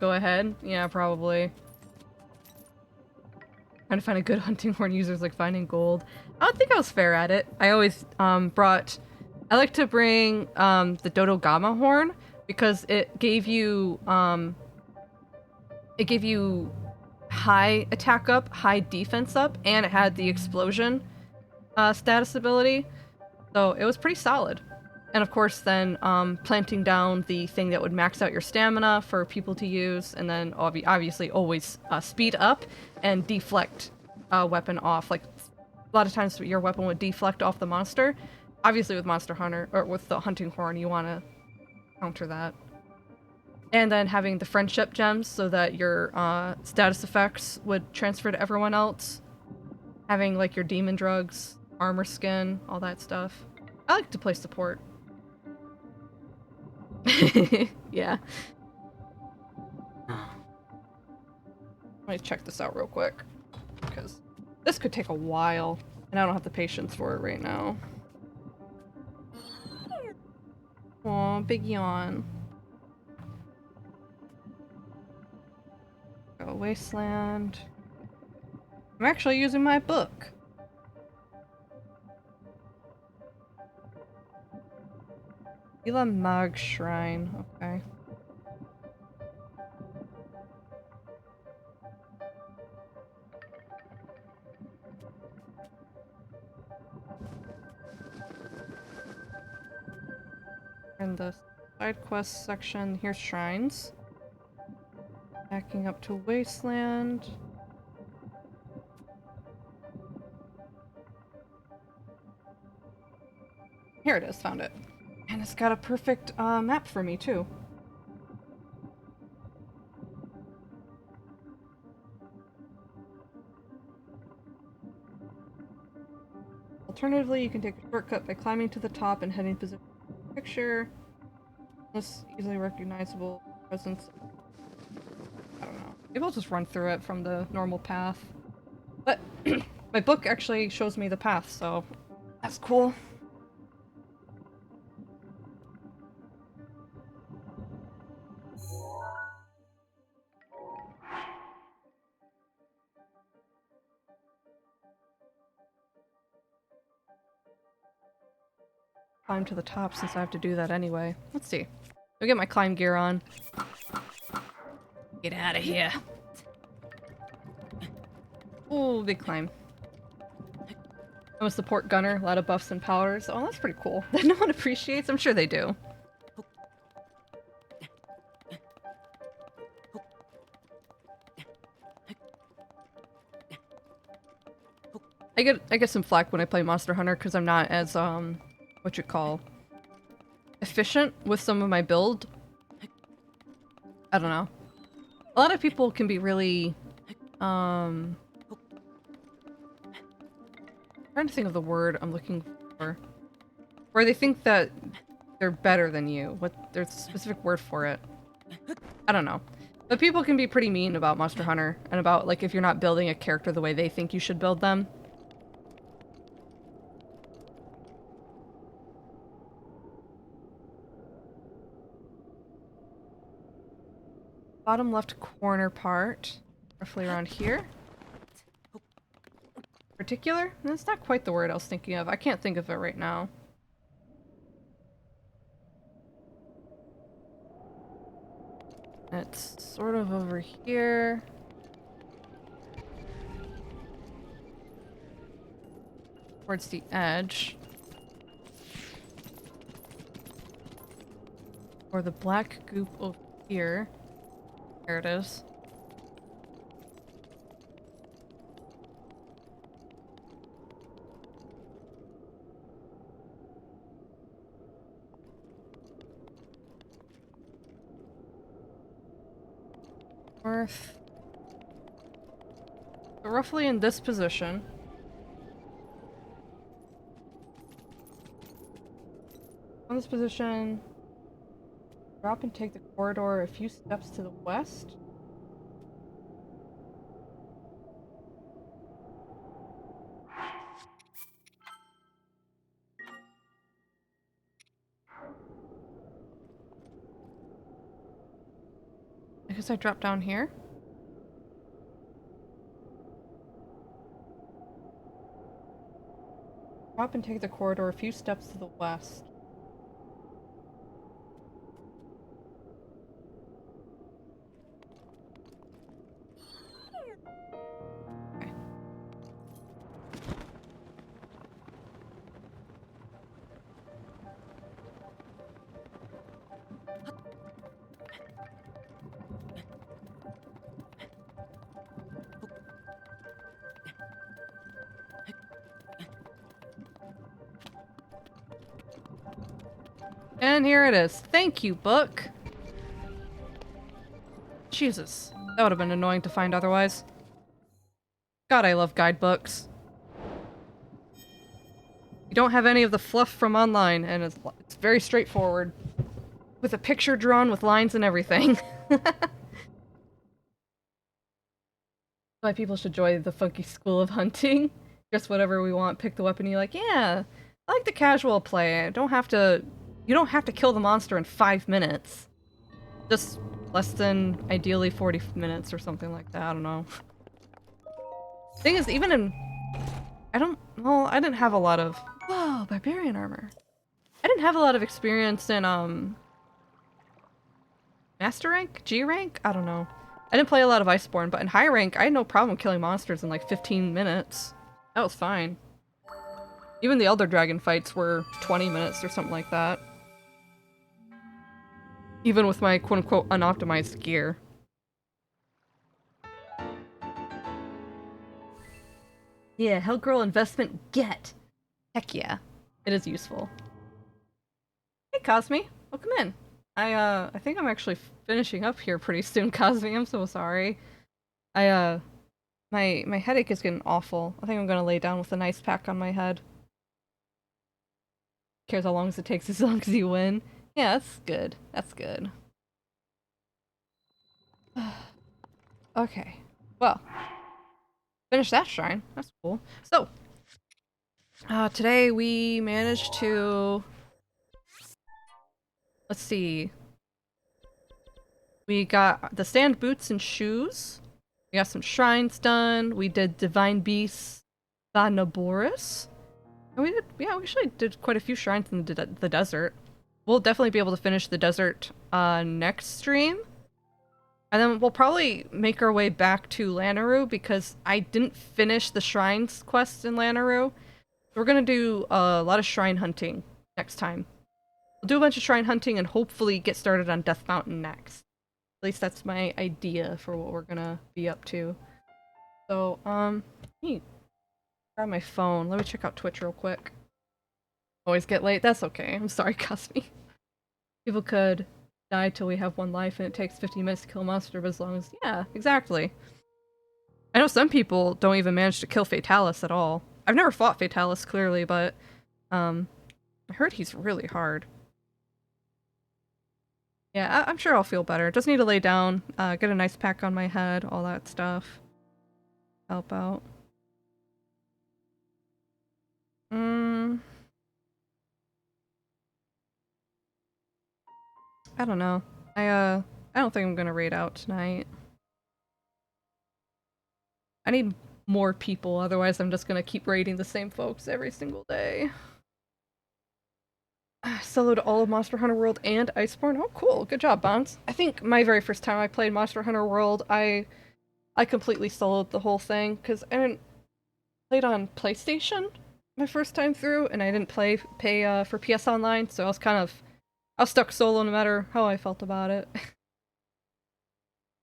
Go ahead? Yeah, probably. Trying to find a good hunting horn user is like finding gold. I don't think I was fair at it. I always I like to bring the Dodo Gamma horn because it gave you high attack up, high defense up, and it had the explosion status ability. So it was pretty solid. And of course then planting down the thing that would max out your stamina for people to use, and then obviously always speed up and deflect weapon off. Like a lot of times your weapon would deflect off the monster. Obviously with Monster Hunter, or with the hunting horn, you want to counter that. And then having the friendship gems so that your status effects would transfer to everyone else. Having like your demon drugs, armor skin, all that stuff. I like to play support. Yeah. Let me check this out real quick, because this could take a while, and I don't have the patience for it right now. Aw, big yawn. Go Wasteland. I'm actually using my book. Ila Mag Shrine, okay. In the side quest section, here's shrines. Backing up to Wasteland. Here it is, found it. And it's got a perfect map for me, too. Alternatively, you can take a shortcut by climbing to the top and heading to the picture. This easily recognizable presence. I don't know. Maybe I'll just run through it from the normal path. But my book actually shows me the path, so that's cool. Climb to the top since I have to do that anyway. Let's see. I'll get my climb gear on. Get out of here. Ooh, big climb. I'm a support gunner, a lot of buffs and powers. Oh, that's pretty cool. That no one appreciates? I'm sure they do. I get some flack when I play Monster Hunter because I'm not as what you call efficient with some of my build. I don't know. A lot of people can be really trying to think of the word I'm looking for. Where they think that they're better than you. There's a specific word for it. I don't know. But people can be pretty mean about Monster Hunter and about like if you're not building a character the way they think you should build them. Bottom left corner part, roughly around here. Particular? That's not quite the word I was thinking of. I can't think of it right now. It's sort of over here. Towards the edge. Or the black goop over here. There it is. North. So roughly in this position. On this position, drop and take the corridor a few steps to the west. I guess I drop down here. Drop and take the corridor a few steps to the west. Okay. And here it is. Thank you, book. Jesus, that would have been annoying to find otherwise. God, I love guidebooks. You don't have any of the fluff from online, and it's very straightforward. With a picture drawn with lines and everything. Why people should join the funky school of hunting. Just whatever we want, pick the weapon you like. Yeah, I like the casual play. You don't have to kill the monster in 5 minutes. Just less than, ideally, 40 minutes or something like that. I don't know. Thing is, even in... I didn't have a lot of... Whoa, barbarian armor. I didn't have a lot of experience in, Master rank? G rank? I don't know. I didn't play a lot of Iceborne, but in high rank, I had no problem killing monsters in like 15 minutes. That was fine. Even the Elder Dragon fights were 20 minutes or something like that. Even with my quote-unquote unoptimized gear. Yeah, Hellgirl investment get! Heck yeah. It is useful. Hey Cosme, welcome in. I think I'm actually finishing up here pretty soon, Cosme. I'm so sorry. My headache is getting awful. I think I'm gonna lay down with an ice pack on my head. Cares how long it takes as long as you win. Yeah, that's good. That's good. Okay. Well. Finish that shrine. That's cool. So. Today we managed to... Let's see. We got the sand boots and shoes. We got some shrines done. We did Divine Beasts, Thanaboris. And we actually did quite a few shrines in the desert. We'll definitely be able to finish the desert next stream. And then we'll probably make our way back to Lanayru because I didn't finish the shrines quest in Lanayru. We're gonna do a lot of shrine hunting next time. We'll do a bunch of shrine hunting and hopefully get started on Death Mountain next. At least that's my idea for what we're gonna be up to. So, let me grab my phone. Let me check out Twitch real quick. Always get late. That's okay. I'm sorry, Cosme. People could die till we have one life and it takes 15 minutes to kill a monster, but as long as... Yeah, exactly. I know some people don't even manage to kill Fatalis at all. I've never fought Fatalis, clearly, but, I heard he's really hard. Yeah, I'm sure I'll feel better. Just need to lay down, get a nice pack on my head, all that stuff. Help out. I don't know. I don't think I'm gonna raid out tonight. I need more people, otherwise I'm just gonna keep raiding the same folks every single day. Soloed all of Monster Hunter World and Iceborne. Oh, cool. Good job, Bonds. I think my very first time I played Monster Hunter World, I completely soloed the whole thing, because I didn't played on PlayStation my first time through, and I didn't pay for PS Online, so I was stuck solo no matter how I felt about it.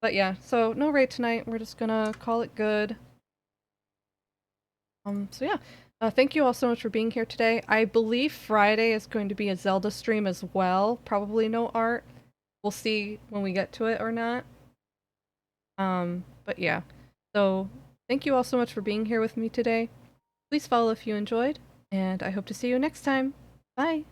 But yeah, so no raid tonight. We're just gonna call it good. So yeah. Thank you all so much for being here today. I believe Friday is going to be a Zelda stream as well. Probably no art. We'll see when we get to it or not. But yeah. So thank you all so much for being here with me today. Please follow if you enjoyed, and I hope to see you next time. Bye!